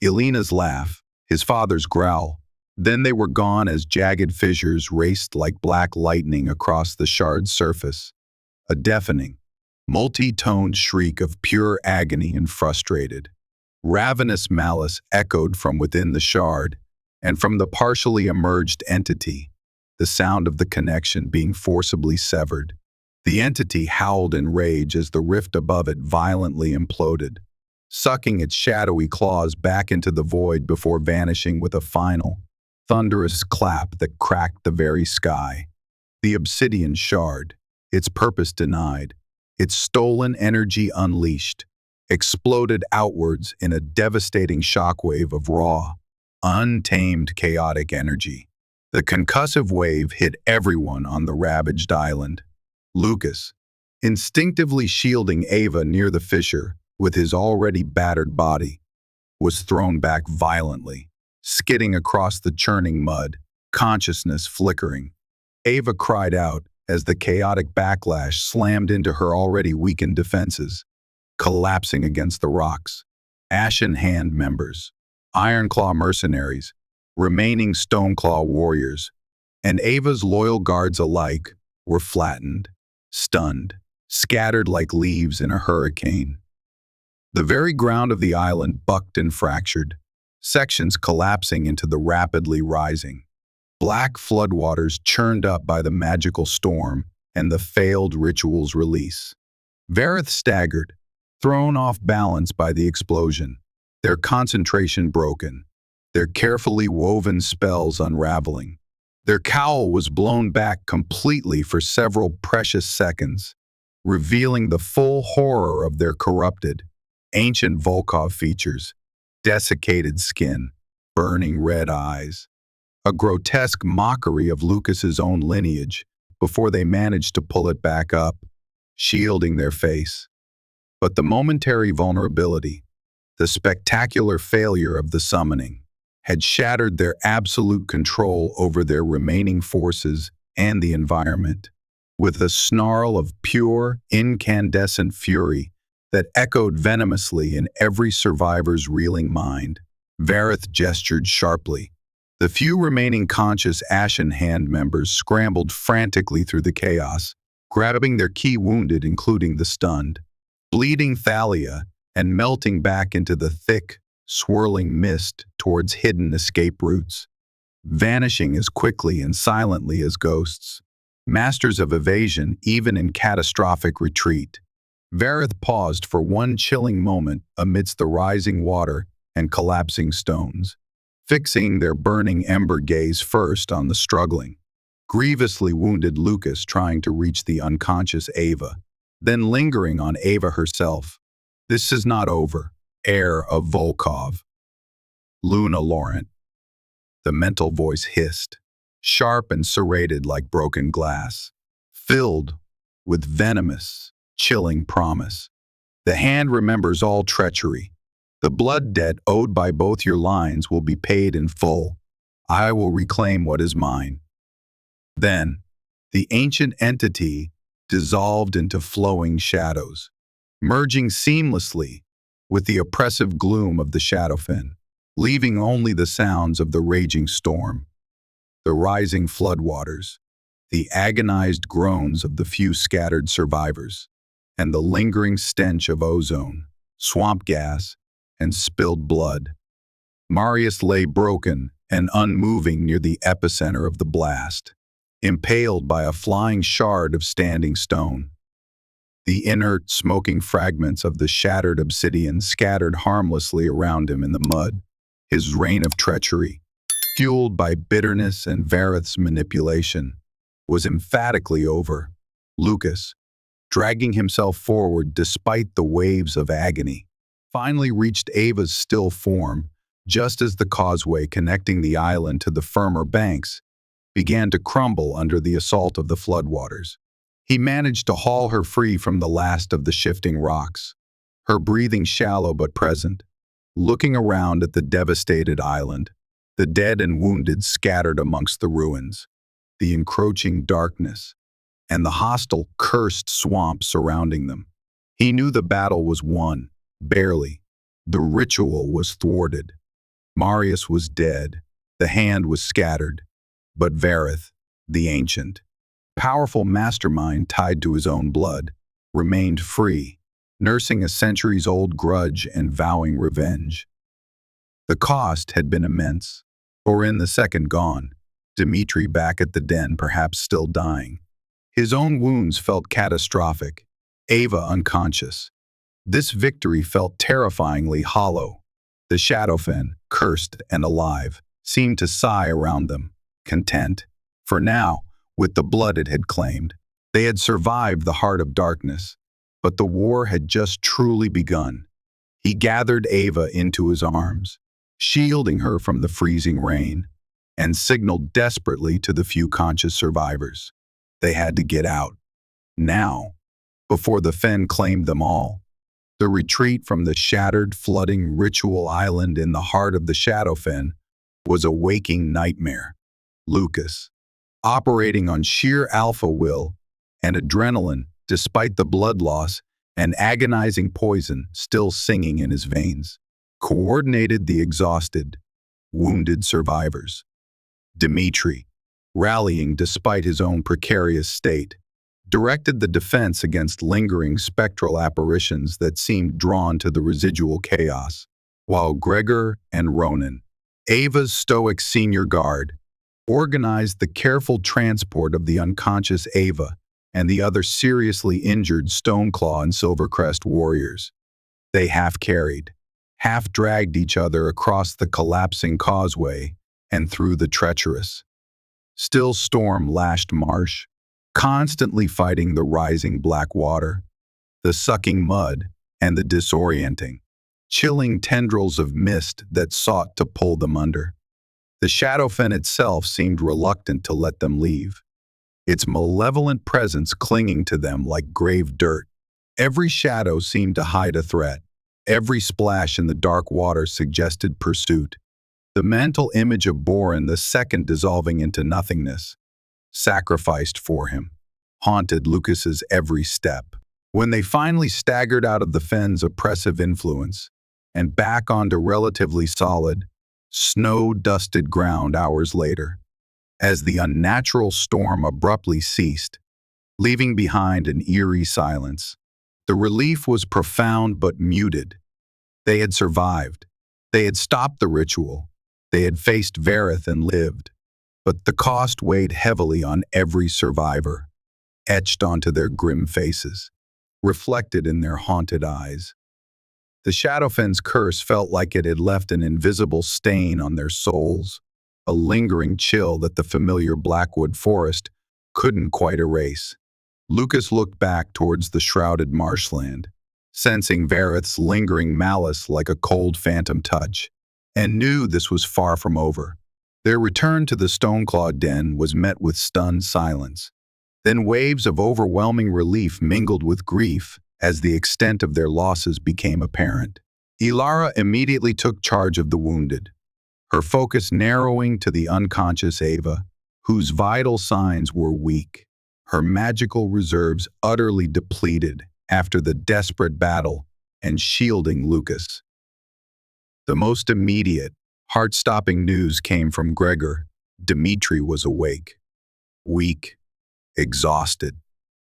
Elena's laugh, his father's growl. Then they were gone as jagged fissures raced like black lightning across the shard's surface. A deafening, multi-toned shriek of pure agony and frustrated, ravenous malice echoed from within the shard, and from the partially emerged entity, the sound of the connection being forcibly severed. The entity howled in rage as the rift above it violently imploded, sucking its shadowy claws back into the void before vanishing with a final, thunderous clap that cracked the very sky. The obsidian shard, its purpose denied, its stolen energy unleashed, exploded outwards in a devastating shockwave of raw, untamed chaotic energy. The concussive wave hit everyone on the ravaged island. Lucas, instinctively shielding Ava near the fissure with his already battered body, was thrown back violently, skidding across the churning mud, consciousness flickering. Ava cried out as the chaotic backlash slammed into her already weakened defenses, collapsing against the rocks. Ashen Hand members, Ironclaw mercenaries, remaining Stoneclaw warriors, and Ava's loyal guards alike were flattened, stunned, scattered like leaves in a hurricane. The very ground of the island bucked and fractured, sections collapsing into the rapidly rising, black floodwaters churned up by the magical storm and the failed ritual's release. Vareth staggered, thrown off balance by the explosion, their concentration broken, their carefully woven spells unraveling. Their cowl was blown back completely for several precious seconds, revealing the full horror of their corrupted, ancient Volkov features, desiccated skin, burning red eyes, a grotesque mockery of Lucas's own lineage before they managed to pull it back up, shielding their face. But the momentary vulnerability, the spectacular failure of the summoning, had shattered their absolute control over their remaining forces and the environment. With a snarl of pure, incandescent fury that echoed venomously in every survivor's reeling mind, Vareth gestured sharply. The few remaining conscious Ashen Hand members scrambled frantically through the chaos, grabbing their key wounded, including the stunned, bleeding Thalia, and melting back into the thick, swirling mist towards hidden escape routes, vanishing as quickly and silently as ghosts, masters of evasion even in catastrophic retreat. Vareth paused for one chilling moment amidst the rising water and collapsing stones, fixing their burning ember gaze first on the struggling, grievously wounded Lucas trying to reach the unconscious Ava, then lingering on Ava herself. This is not over, heir of Volkov. Luna Laurent. The mental voice hissed, sharp and serrated like broken glass, filled with venomous, chilling promise. The hand remembers all treachery. The blood debt owed by both your lines will be paid in full. I will reclaim what is mine. Then, the ancient entity dissolved into flowing shadows, merging seamlessly with the oppressive gloom of the Shadowfen, leaving only the sounds of the raging storm, the rising floodwaters, the agonized groans of the few scattered survivors, and the lingering stench of ozone, swamp gas, and spilled blood. Marius lay broken and unmoving near the epicenter of the blast, impaled by a flying shard of standing stone. The inert, smoking fragments of the shattered obsidian scattered harmlessly around him in the mud. His reign of treachery, fueled by bitterness and Vareth's manipulation, was emphatically over. Lucas, dragging himself forward despite the waves of agony, finally reached Ava's still form just as the causeway connecting the island to the firmer banks began to crumble under the assault of the floodwaters. He managed to haul her free from the last of the shifting rocks, her breathing shallow but present, looking around at the devastated island, the dead and wounded scattered amongst the ruins, the encroaching darkness, and the hostile, cursed swamp surrounding them. He knew the battle was won, barely. The ritual was thwarted. Marius was dead, the hand was scattered, but Vareth, the ancient, powerful mastermind tied to his own blood, remained free, nursing a centuries-old grudge and vowing revenge. The cost had been immense. Orin the second gone, Dmitri back at the den perhaps still dying. His own wounds felt catastrophic, Ava unconscious. This victory felt terrifyingly hollow. The Shadowfen, cursed and alive, seemed to sigh around them, content. For now, with the blood it had claimed, they had survived the heart of darkness, but the war had just truly begun. He gathered Ava into his arms, shielding her from the freezing rain, and signaled desperately to the few conscious survivors. They had to get out. Now, before the Fen claimed them all. The retreat from the shattered, flooding ritual island in the heart of the Shadowfen was a waking nightmare. Lucas, operating on sheer alpha will and adrenaline despite the blood loss and agonizing poison still singing in his veins, coordinated the exhausted, wounded survivors. Dmitri, rallying despite his own precarious state, directed the defense against lingering spectral apparitions that seemed drawn to the residual chaos, while Gregor and Ronan, Ava's stoic senior guard, organized the careful transport of the unconscious Ava and the other seriously injured Stoneclaw and Silvercrest warriors. They half-carried, half-dragged each other across the collapsing causeway and through the treacherous, still storm-lashed marsh, constantly fighting the rising black water, the sucking mud, and the disorienting, chilling tendrils of mist that sought to pull them under. The Shadowfen itself seemed reluctant to let them leave, its malevolent presence clinging to them like grave dirt. Every shadow seemed to hide a threat. Every splash in the dark water suggested pursuit. The mental image of Borin the second dissolving into nothingness, sacrificed for him, haunted Lucas's every step. When they finally staggered out of the fen's oppressive influence and back onto relatively solid, snow-dusted ground hours later, as the unnatural storm abruptly ceased, leaving behind an eerie silence, the relief was profound but muted. They had survived. They had stopped the ritual. They had faced Vareth and lived. But the cost weighed heavily on every survivor, etched onto their grim faces, reflected in their haunted eyes. The Shadowfen's curse felt like it had left an invisible stain on their souls, a lingering chill that the familiar Blackwood forest couldn't quite erase. Lucas looked back towards the shrouded marshland, sensing Vareth's lingering malice like a cold phantom touch, and knew this was far from over. Their return to the Stoneclaw den was met with stunned silence. Then waves of overwhelming relief mingled with grief as the extent of their losses became apparent. Ilara immediately took charge of the wounded, her focus narrowing to the unconscious Ava, whose vital signs were weak, her magical reserves utterly depleted after the desperate battle and shielding Lucas. The most immediate, heart-stopping news came from Gregor. Dimitri was awake, weak, exhausted,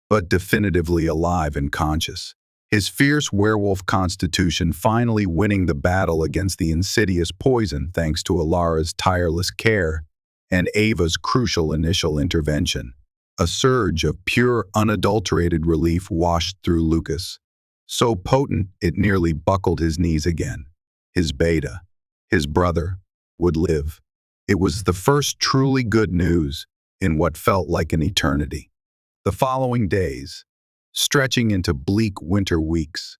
but definitively alive and conscious. His fierce werewolf constitution finally winning the battle against the insidious poison thanks to Ilara's tireless care and Ava's crucial initial intervention. A surge of pure, unadulterated relief washed through Lucas, so potent it nearly buckled his knees again. His beta, his brother, would live. It was the first truly good news in what felt like an eternity. The following days, stretching into bleak winter weeks,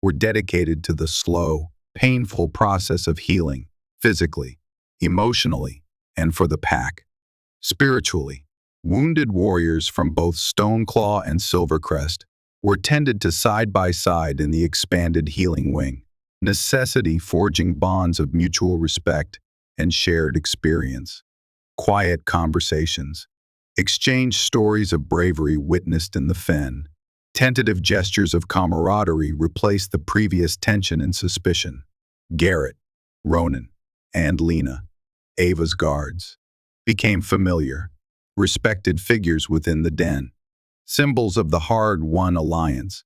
were dedicated to the slow, painful process of healing, physically, emotionally, and for the pack. Spiritually, wounded warriors from both Stoneclaw and Silvercrest were tended to side by side in the expanded healing wing, necessity forging bonds of mutual respect and shared experience. Quiet conversations, exchanged stories of bravery witnessed in the fen, tentative gestures of camaraderie replaced the previous tension and suspicion. Garrett, Ronan, and Lena, Ava's guards, became familiar, respected figures within the den, symbols of the hard-won alliance.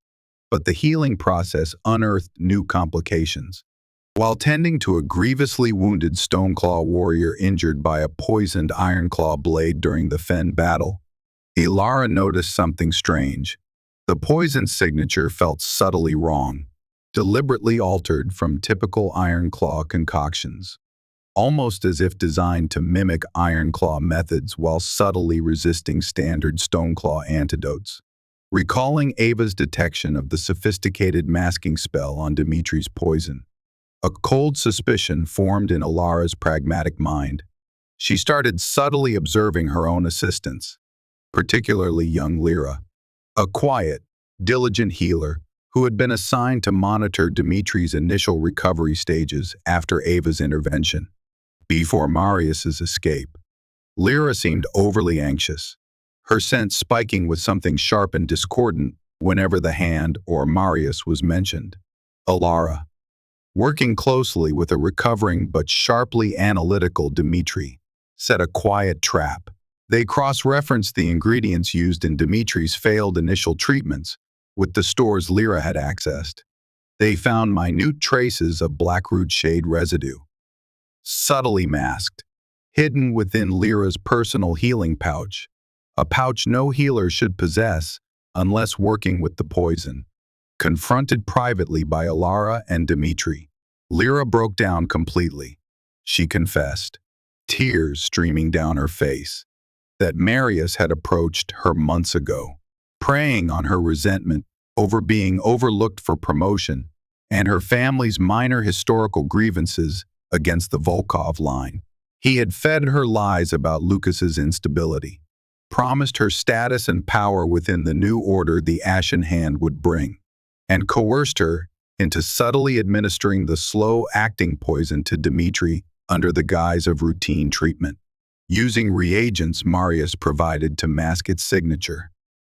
But the healing process unearthed new complications. While tending to a grievously wounded Stoneclaw warrior injured by a poisoned Ironclaw blade during the fen battle, Ilara noticed something strange. The poison signature felt subtly wrong, deliberately altered from typical Ironclaw concoctions, almost as if designed to mimic Ironclaw methods while subtly resisting standard Stoneclaw antidotes. Recalling Ava's detection of the sophisticated masking spell on Dimitri's poison, a cold suspicion formed in Ilara's pragmatic mind. She started subtly observing her own assistants, particularly young Lyra, a quiet, diligent healer who had been assigned to monitor Dimitri's initial recovery stages after Ava's intervention. Before Marius's escape, Lyra seemed overly anxious, her sense spiking with something sharp and discordant whenever the hand or Marius was mentioned. Ilara, working closely with a recovering but sharply analytical Dimitri, set a quiet trap. They cross-referenced the ingredients used in Dimitri's failed initial treatments with the stores Lyra had accessed. They found minute traces of blackroot shade residue, subtly masked, hidden within Lyra's personal healing pouch, a pouch no healer should possess unless working with the poison. Confronted privately by Alara and Dimitri, Lyra broke down completely. She confessed, tears streaming down her face, that Marius had approached her months ago, preying on her resentment over being overlooked for promotion and her family's minor historical grievances against the Volkov line. He had fed her lies about Lucas's instability, promised her status and power within the new order the Ashen Hand would bring, and coerced her into subtly administering the slow-acting poison to Dimitri under the guise of routine treatment, using reagents Marius provided to mask its signature.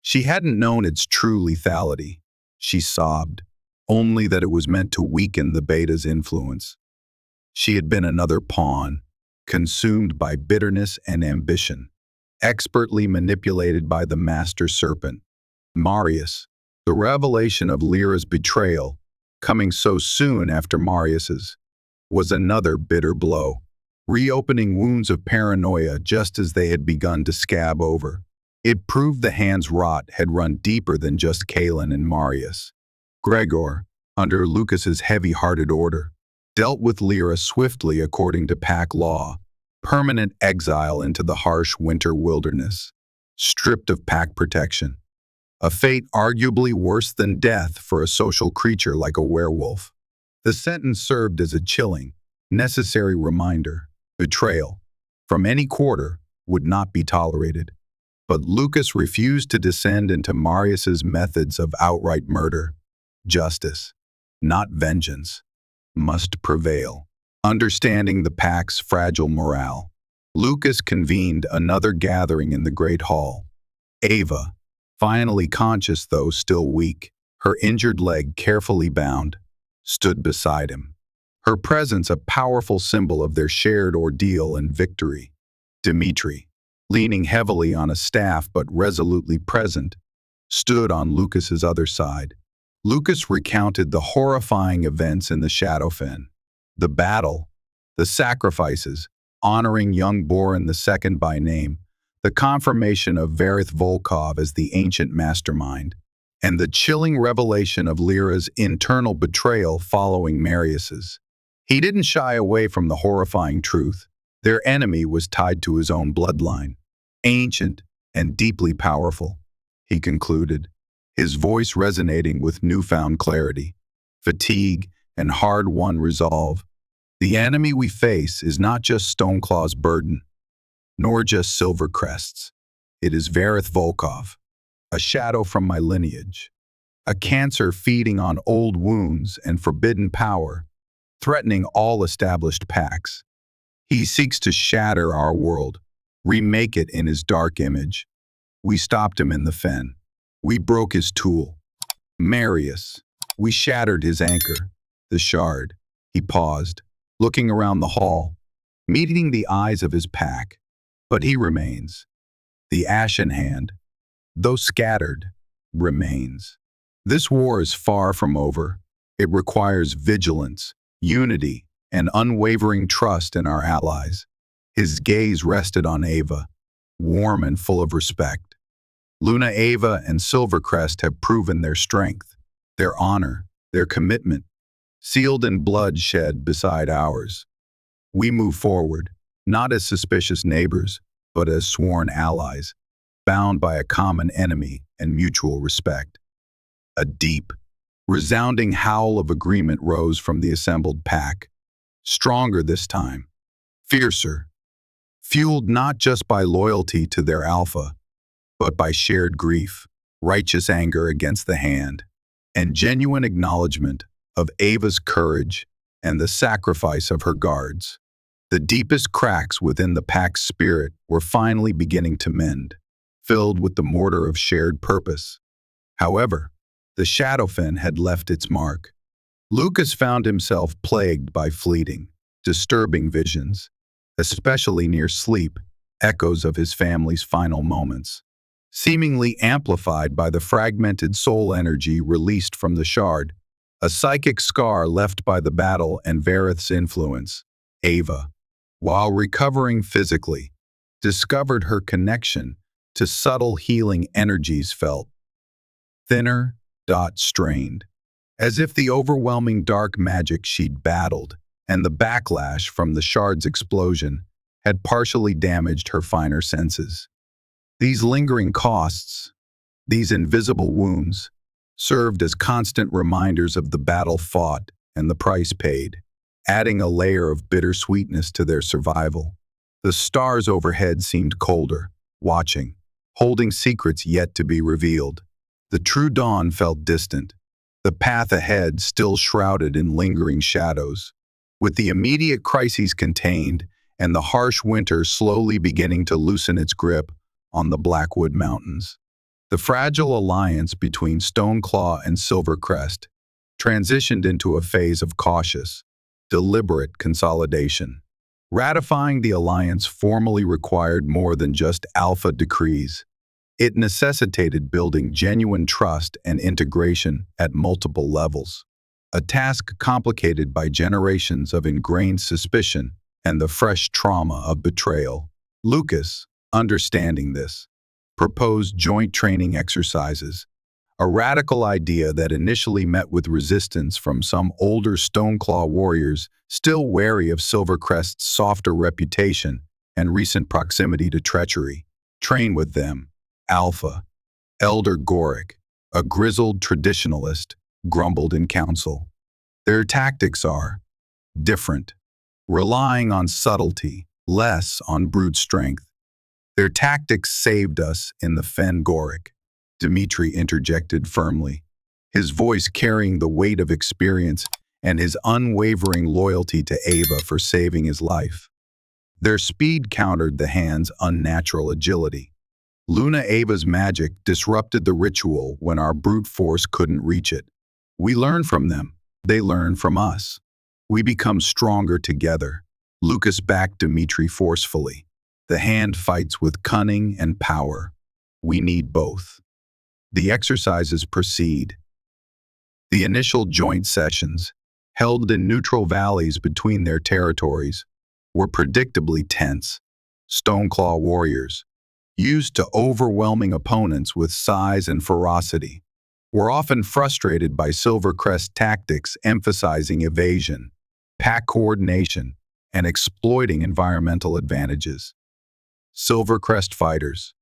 She hadn't known its true lethality. She sobbed, only that it was meant to weaken the beta's influence. She had been another pawn, consumed by bitterness and ambition, expertly manipulated by the master serpent, Marius. The revelation of Lyra's betrayal, coming so soon after Marius's, was another bitter blow, reopening wounds of paranoia just as they had begun to scab over. It proved the hand's rot had run deeper than just Kalin and Marius. Gregor, under Lucas's heavy-hearted order, dealt with Lyra swiftly according to pack law, permanent exile into the harsh winter wilderness, stripped of pack protection. A fate arguably worse than death for a social creature like a werewolf. The sentence served as a chilling, necessary reminder. Betrayal, from any quarter, would not be tolerated. But Lucas refused to descend into Marius's methods of outright murder. Justice, not vengeance, must prevail. Understanding the pack's fragile morale, Lucas convened another gathering in the Great Hall. Ava, finally conscious though still weak, her injured leg carefully bound, stood beside him. Her presence a powerful symbol of their shared ordeal and victory. Dimitri, leaning heavily on a staff but resolutely present, stood on Lucas's other side. Lucas recounted the horrifying events in the Shadowfen, the battle, the sacrifices, honoring young Borin II by name, the confirmation of Verith Volkov as the ancient mastermind, and the chilling revelation of Lyra's internal betrayal following Marius's. He didn't shy away from the horrifying truth. Their enemy was tied to his own bloodline, ancient and deeply powerful, he concluded, his voice resonating with newfound clarity, fatigue, and hard-won resolve. The enemy we face is not just Stoneclaw's burden, nor just silver crests. It is Verith Volkov, a shadow from my lineage, a cancer feeding on old wounds and forbidden power, threatening all established packs. He seeks to shatter our world, remake it in his dark image. We stopped him in the fen. We broke his tool, Marius. We shattered his anchor, the shard. He paused, looking around the hall, meeting the eyes of his pack. But he remains. The Ashen Hand, though scattered, remains. This war is far from over. It requires vigilance, unity, and unwavering trust in our allies. His gaze rested on Ava, warm and full of respect. Luna Ava and Silvercrest have proven their strength, their honor, their commitment, sealed in blood shed beside ours. We move forward, not as suspicious neighbors, but as sworn allies, bound by a common enemy and mutual respect. A deep, resounding howl of agreement rose from the assembled pack, stronger this time, fiercer, fueled not just by loyalty to their alpha, but by shared grief, righteous anger against the hand, and genuine acknowledgement of Ava's courage and the sacrifice of her guards. The deepest cracks within the pack's spirit were finally beginning to mend, filled with the mortar of shared purpose. However, the Shadowfen had left its mark. Lucas found himself plagued by fleeting, disturbing visions, especially near sleep, echoes of his family's final moments, seemingly amplified by the fragmented soul energy released from the shard, a psychic scar left by the battle and Verith's influence. Ava, while recovering physically, discovered her connection to subtle healing energies felt thinner, strained, as if the overwhelming dark magic she'd battled and the backlash from the shard's explosion had partially damaged her finer senses. These lingering costs, these invisible wounds, served as constant reminders of the battle fought and the price paid, adding a layer of bittersweetness to their survival. The stars overhead seemed colder, watching, holding secrets yet to be revealed. The true dawn felt distant, the path ahead still shrouded in lingering shadows. With the immediate crises contained and the harsh winter slowly beginning to loosen its grip on the Blackwood Mountains, the fragile alliance between Stoneclaw and Silvercrest transitioned into a phase of cautious, deliberate consolidation. Ratifying the alliance formally required more than just alpha decrees. It necessitated building genuine trust and integration at multiple levels, a task complicated by generations of ingrained suspicion and the fresh trauma of betrayal. Lucas, understanding this, proposed joint training exercises, a radical idea that initially met with resistance from some older Stoneclaw warriors still wary of Silvercrest's softer reputation and recent proximity to treachery. Train with them. Alpha, Elder Goric, a grizzled traditionalist, grumbled in council. Their tactics are different, relying on subtlety, less on brute strength. Their tactics saved us in the Fen Goric, Dmitri interjected firmly, his voice carrying the weight of experience and his unwavering loyalty to Ava for saving his life. Their speed countered the hand's unnatural agility. Luna Ava's magic disrupted the ritual when our brute force couldn't reach it. We learn from them. They learn from us. We become stronger together. Lucas backed Dmitri forcefully. The hand fights with cunning and power. We need both. The exercises proceed. The initial joint sessions, held in neutral valleys between their territories, were predictably tense. Stoneclaw warriors, used to overwhelming opponents with size and ferocity, were often frustrated by Silvercrest tactics emphasizing evasion, pack coordination, and exploiting environmental advantages. Silvercrest fighters,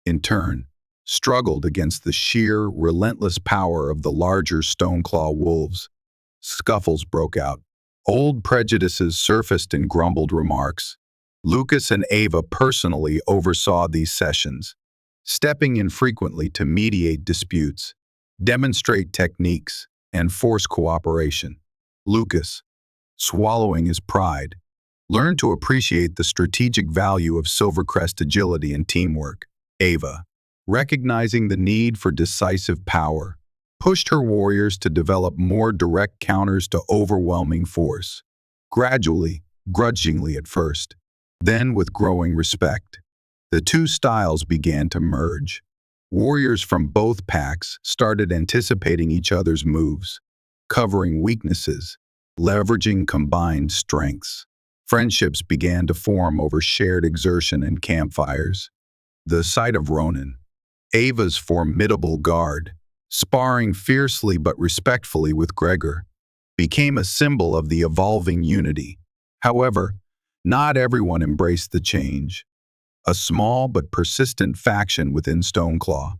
in turn, struggled against the sheer, relentless power of the larger Stoneclaw wolves. Scuffles broke out. Old prejudices surfaced in grumbled remarks. Lucas and Ava personally oversaw these sessions, stepping in frequently to mediate disputes, demonstrate techniques, and force cooperation. Lucas, swallowing his pride, learned to appreciate the strategic value of Silvercrest agility and teamwork. Ava, recognizing the need for decisive power, pushed her warriors to develop more direct counters to overwhelming force. Gradually, grudgingly at first, then with growing respect, the two styles began to merge. Warriors from both packs started anticipating each other's moves, covering weaknesses, leveraging combined strengths. Friendships began to form over shared exertion and campfires. The sight of Ronan, Ava's formidable guard, sparring fiercely but respectfully with Gregor, became a symbol of the evolving unity. However, not everyone embraced the change. A small but persistent faction within Stoneclaw,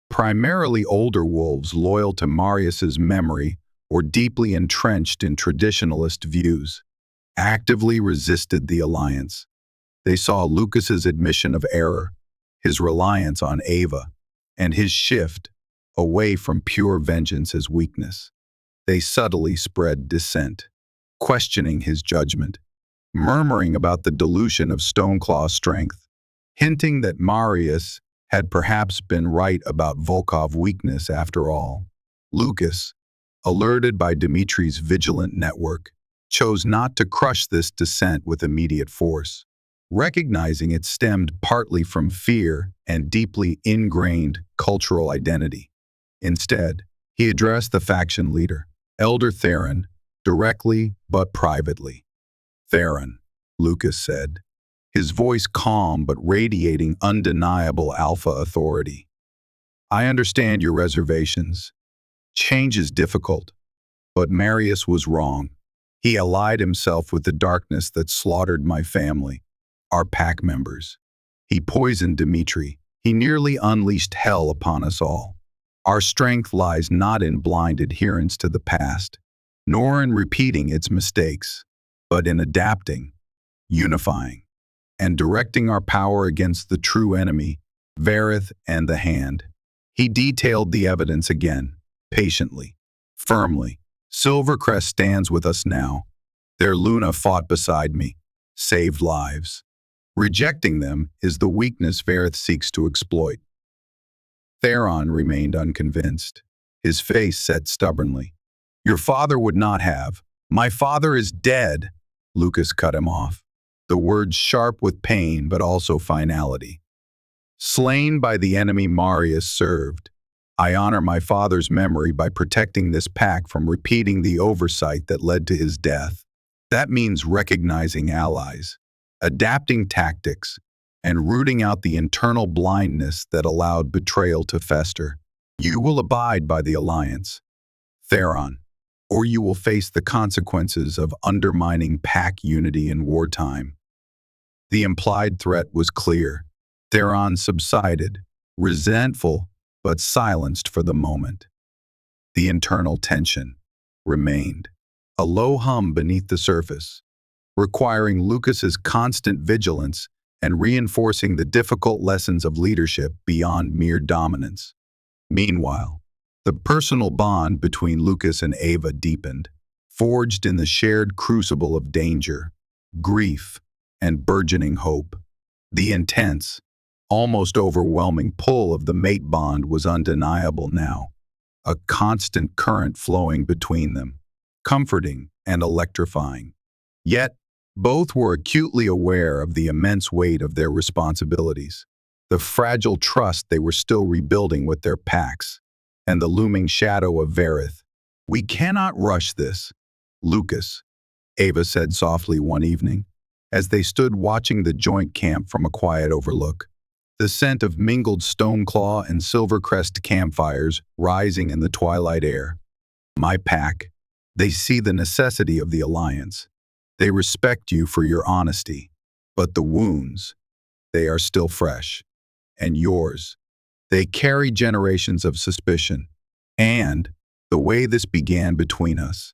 primarily older wolves loyal to Marius's memory or deeply entrenched in traditionalist views, actively resisted the alliance. They saw Lucas's admission of error, his reliance on Ava, and his shift away from pure vengeance as weakness. They subtly spread dissent, questioning his judgment, murmuring about the dilution of Stoneclaw's strength, hinting that Marius had perhaps been right about Volkov's weakness after all. Lucas, alerted by Dimitri's vigilant network, chose not to crush this dissent with immediate force, recognizing it stemmed partly from fear and deeply ingrained cultural identity. Instead, he addressed the faction leader, Elder Theron, directly but privately. Theron, Lucas said, his voice calm but radiating undeniable alpha authority. I understand your reservations. Change is difficult, but Marius was wrong. He allied himself with the darkness that slaughtered my family, our pack members. He poisoned Dmitri. He nearly unleashed hell upon us all. Our strength lies not in blind adherence to the past, nor in repeating its mistakes, but in adapting, unifying, and directing our power against the true enemy, Varith and the Hand. He detailed the evidence again, patiently, firmly. Silvercrest stands with us now. Their Luna fought beside me, saved lives. Rejecting them is the weakness Varith seeks to exploit. Theron remained unconvinced, his face set stubbornly. Your father would not have. My father is dead, Lucas cut him off, the words sharp with pain but also finality. Slain by the enemy Marius served. I honor my father's memory by protecting this pack from repeating the oversight that led to his death. That means recognizing allies, adapting tactics, and rooting out the internal blindness that allowed betrayal to fester. You will abide by the alliance, Theron, or you will face the consequences of undermining pack unity in wartime. The implied threat was clear. Theron subsided, resentful but silenced for the moment. The internal tension remained, a low hum beneath the surface, requiring Lucas's constant vigilance and reinforcing the difficult lessons of leadership beyond mere dominance. Meanwhile, the personal bond between Lucas and Ava deepened, forged in the shared crucible of danger, grief, and burgeoning hope. The intense, almost overwhelming pull of the mate bond was undeniable now, a constant current flowing between them, comforting and electrifying. Yet, both were acutely aware of the immense weight of their responsibilities, the fragile trust they were still rebuilding with their packs, and the looming shadow of Varith. We cannot rush this, Lucas, Ava said softly one evening, as they stood watching the joint camp from a quiet overlook. The scent of mingled stoneclaw and silvercrest campfires rising in the twilight air. My pack, they see the necessity of the alliance. They respect you for your honesty, but the wounds, they are still fresh. And yours, they carry generations of suspicion. And the way this began between us.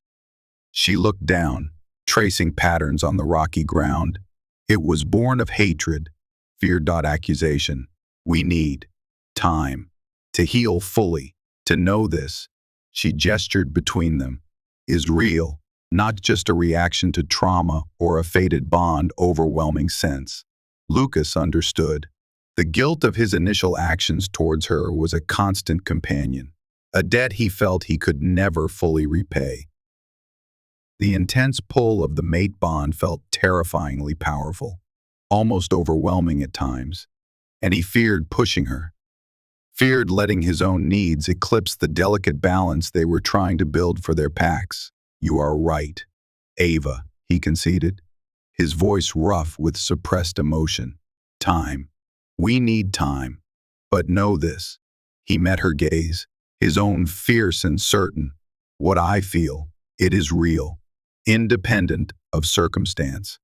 She looked down, tracing patterns on the rocky ground. It was born of hatred, fear. Accusation. We need time to heal fully, to know this, she gestured between them, is real, not just a reaction to trauma or a fated bond overwhelming sense. Lucas understood. The guilt of his initial actions towards her was a constant companion, a debt he felt he could never fully repay. The intense pull of the mate bond felt terrifyingly powerful, almost overwhelming at times, and he feared pushing her, feared letting his own needs eclipse the delicate balance they were trying to build for their packs. You are right, Ava, he conceded, his voice rough with suppressed emotion. Time. We need time. But know this. He met her gaze, his own fierce and certain. What I feel, it is real, independent of circumstance.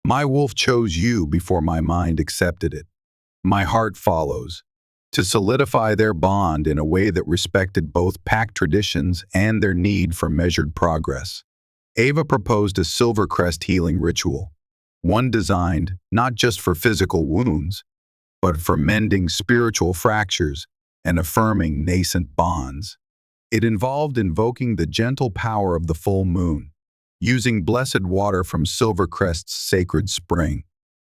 My wolf chose you before my mind accepted it. My heart follows, to solidify their bond in a way that respected both pack traditions and their need for measured progress. Ava proposed a Silvercrest healing ritual, one designed not just for physical wounds, but for mending spiritual fractures and affirming nascent bonds. It involved invoking the gentle power of the full moon, using blessed water from Silvercrest's sacred spring,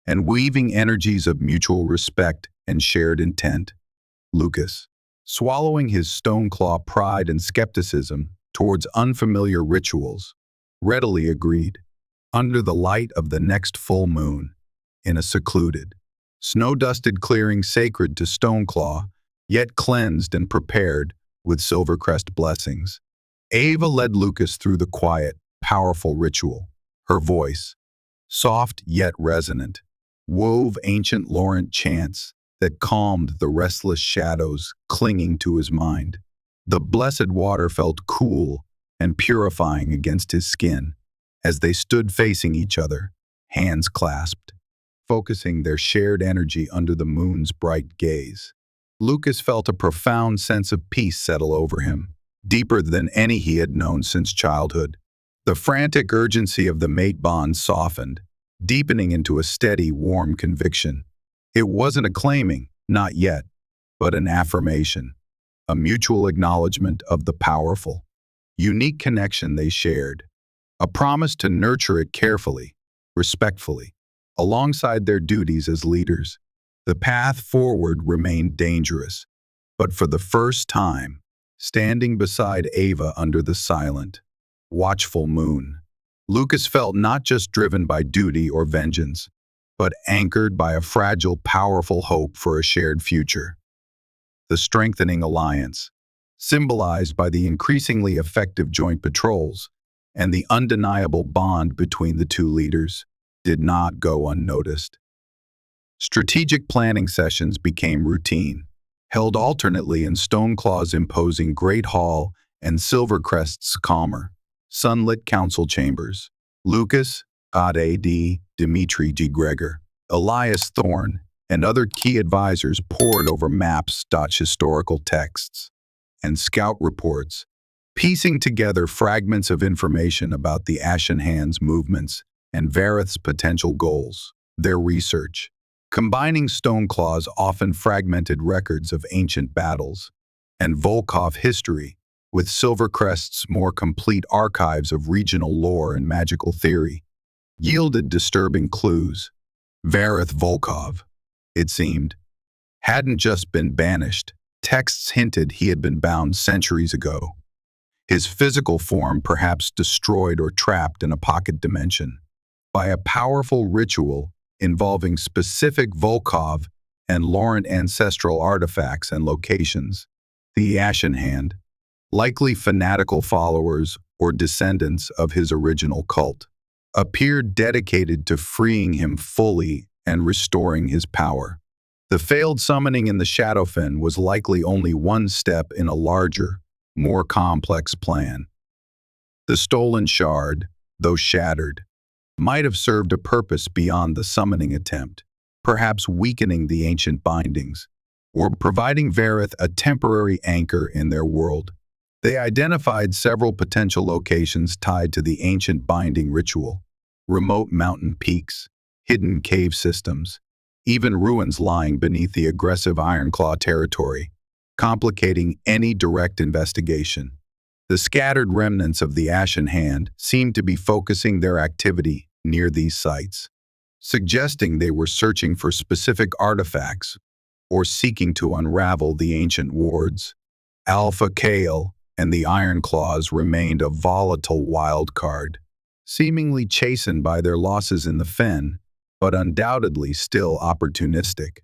and weaving energies of mutual respect and shared intent. Lucas, swallowing his stoneclaw pride and skepticism towards unfamiliar rituals, readily agreed. Under the light of the next full moon, in a secluded, snow-dusted clearing sacred to Stoneclaw, yet cleansed and prepared with Silvercrest blessings, Ava led Lucas through the quiet, powerful ritual. Her voice, soft yet resonant, wove ancient Laurent chants, that calmed the restless shadows clinging to his mind. The blessed water felt cool and purifying against his skin as they stood facing each other, hands clasped, focusing their shared energy under the moon's bright gaze. Lucas felt a profound sense of peace settle over him, deeper than any he had known since childhood. The frantic urgency of the mate bond softened, deepening into a steady, warm conviction. It wasn't a claiming, not yet, but an affirmation, a mutual acknowledgement of the powerful, unique connection they shared, a promise to nurture it carefully, respectfully, alongside their duties as leaders. The path forward remained dangerous, but for the first time, standing beside Ava under the silent, watchful moon, Lucas felt not just driven by duty or vengeance, but anchored by a fragile, powerful hope for a shared future. The strengthening alliance, symbolized by the increasingly effective joint patrols and the undeniable bond between the two leaders, did not go unnoticed. Strategic planning sessions became routine, held alternately in Stoneclaw's imposing Great Hall and Silvercrest's calmer, sunlit council chambers. Lucas, Ad. Dimitri G. Gregor, Elias Thorne, and other key advisors pored over maps, historical texts, and scout reports, piecing together fragments of information about the Ashen Hand's movements and Vareth's potential goals. Their research, combining Stoneclaw's often fragmented records of ancient battles and Volkov history with Silvercrest's more complete archives of regional lore and magical theory, yielded disturbing clues. Vareth Volkov, it seemed, hadn't just been banished. Texts hinted he had been bound centuries ago, his physical form perhaps destroyed or trapped in a pocket dimension by a powerful ritual involving specific Volkov and Laurent ancestral artifacts and locations. The Ashen Hand, likely fanatical followers or descendants of his original cult, appeared dedicated to freeing him fully and restoring his power. The failed summoning in the Shadowfen was likely only one step in a larger, more complex plan. The stolen shard, though shattered, might have served a purpose beyond the summoning attempt, perhaps weakening the ancient bindings, or providing Vareth a temporary anchor in their world. They identified several potential locations tied to the ancient binding ritual: remote mountain peaks, hidden cave systems, even ruins lying beneath the aggressive Ironclaw territory, complicating any direct investigation. The scattered remnants of the Ashen Hand seemed to be focusing their activity near these sites, suggesting they were searching for specific artifacts or seeking to unravel the ancient wards. Alpha Kale and the Ironclaws remained a volatile wild card, seemingly chastened by their losses in the Fen, but undoubtedly still opportunistic.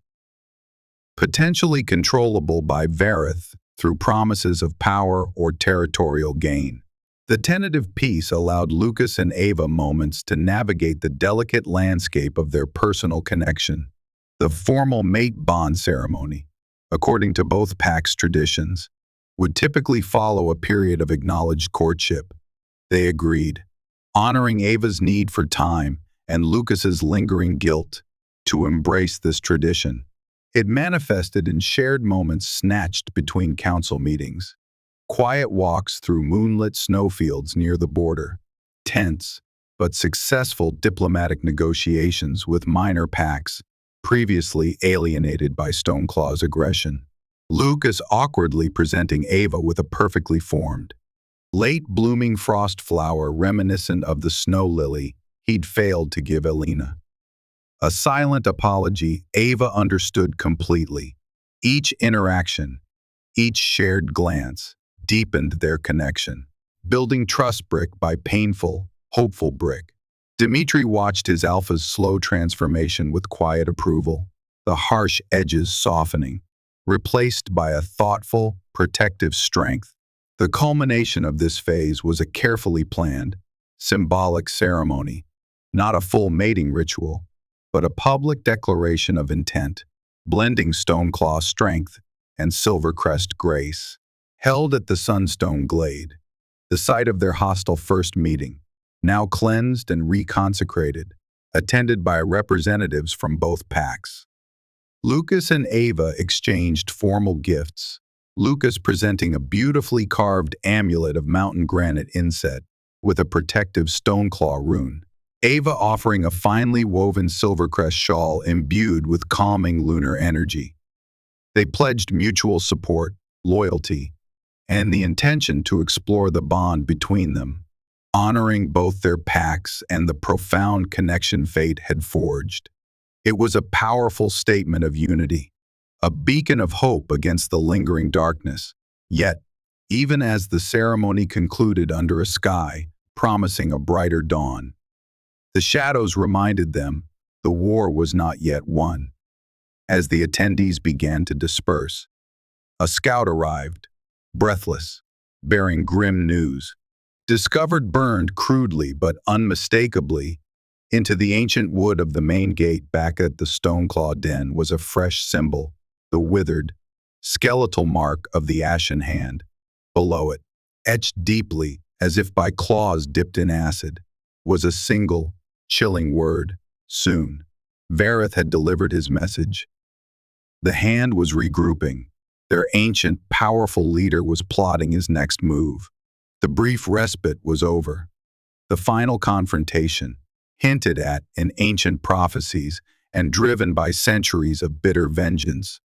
Potentially controllable by Vareth through promises of power or territorial gain. The tentative peace allowed Lucas and Ava moments to navigate the delicate landscape of their personal connection. The formal mate bond ceremony, according to both packs' traditions, would typically follow a period of acknowledged courtship. They agreed, honoring Ava's need for time and Lucas's lingering guilt, to embrace this tradition. It manifested in shared moments snatched between council meetings, quiet walks through moonlit snowfields near the border, tense but successful diplomatic negotiations with minor packs previously alienated by Stoneclaw's aggression. Lucas awkwardly presenting Ava with a perfectly formed, late-blooming frost flower reminiscent of the snow lily he'd failed to give Elena. A silent apology Ava understood completely. Each interaction, each shared glance, deepened their connection, building trust brick by painful, hopeful brick. Dimitri watched his alpha's slow transformation with quiet approval, the harsh edges softening, replaced by a thoughtful, protective strength. The culmination of this phase was a carefully planned, symbolic ceremony, not a full mating ritual, but a public declaration of intent. blending Stoneclaw strength and Silvercrest grace. Held at the Sunstone Glade, the site of their hostile first meeting, now cleansed and reconsecrated, attended by representatives from both packs. Lucas and Ava exchanged formal gifts, Lucas presenting a beautifully carved amulet of mountain granite inset with a protective Stoneclaw rune, Ava offering a finely woven Silvercrest shawl imbued with calming lunar energy. They pledged mutual support, loyalty, and the intention to explore the bond between them, honoring both their packs and the profound connection fate had forged. It was a powerful statement of unity, a beacon of hope against the lingering darkness. Yet, even as the ceremony concluded under a sky promising a brighter dawn, the shadows reminded them the war was not yet won. As the attendees began to disperse, a scout arrived, breathless, bearing grim news. Discovered burned crudely but unmistakably into the ancient wood of the main gate back at the Stoneclaw den was a fresh symbol, the withered, skeletal mark of the ashen hand. Below it, etched deeply as if by claws dipped in acid, was a single, chilling word, soon. Vareth had delivered his message. The hand was regrouping. Their ancient, powerful leader was plotting his next move. The brief respite was over. The final confrontation, hinted at in ancient prophecies and driven by centuries of bitter vengeance,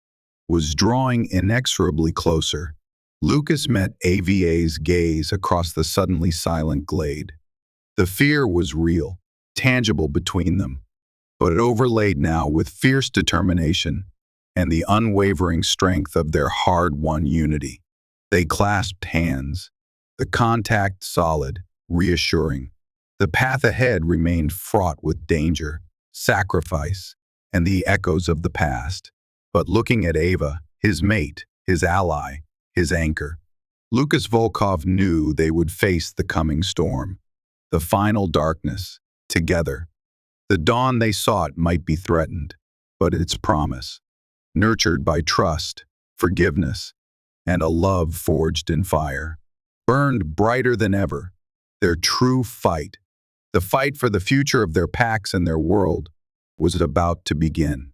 was drawing inexorably closer. Lucas met Ava's gaze across the suddenly silent glade. The fear was real, tangible between them, but it overlaid now with fierce determination and the unwavering strength of their hard-won unity. They clasped hands, the contact solid, reassuring. The path ahead remained fraught with danger, sacrifice, and the echoes of the past. But looking at Ava, his mate, his ally, his anchor, Lucas Volkov knew they would face the coming storm, the final darkness, together. The dawn they sought might be threatened, but its promise, nurtured by trust, forgiveness, and a love forged in fire, burned brighter than ever. Their true fight, the fight for the future of their packs and their world, was about to begin.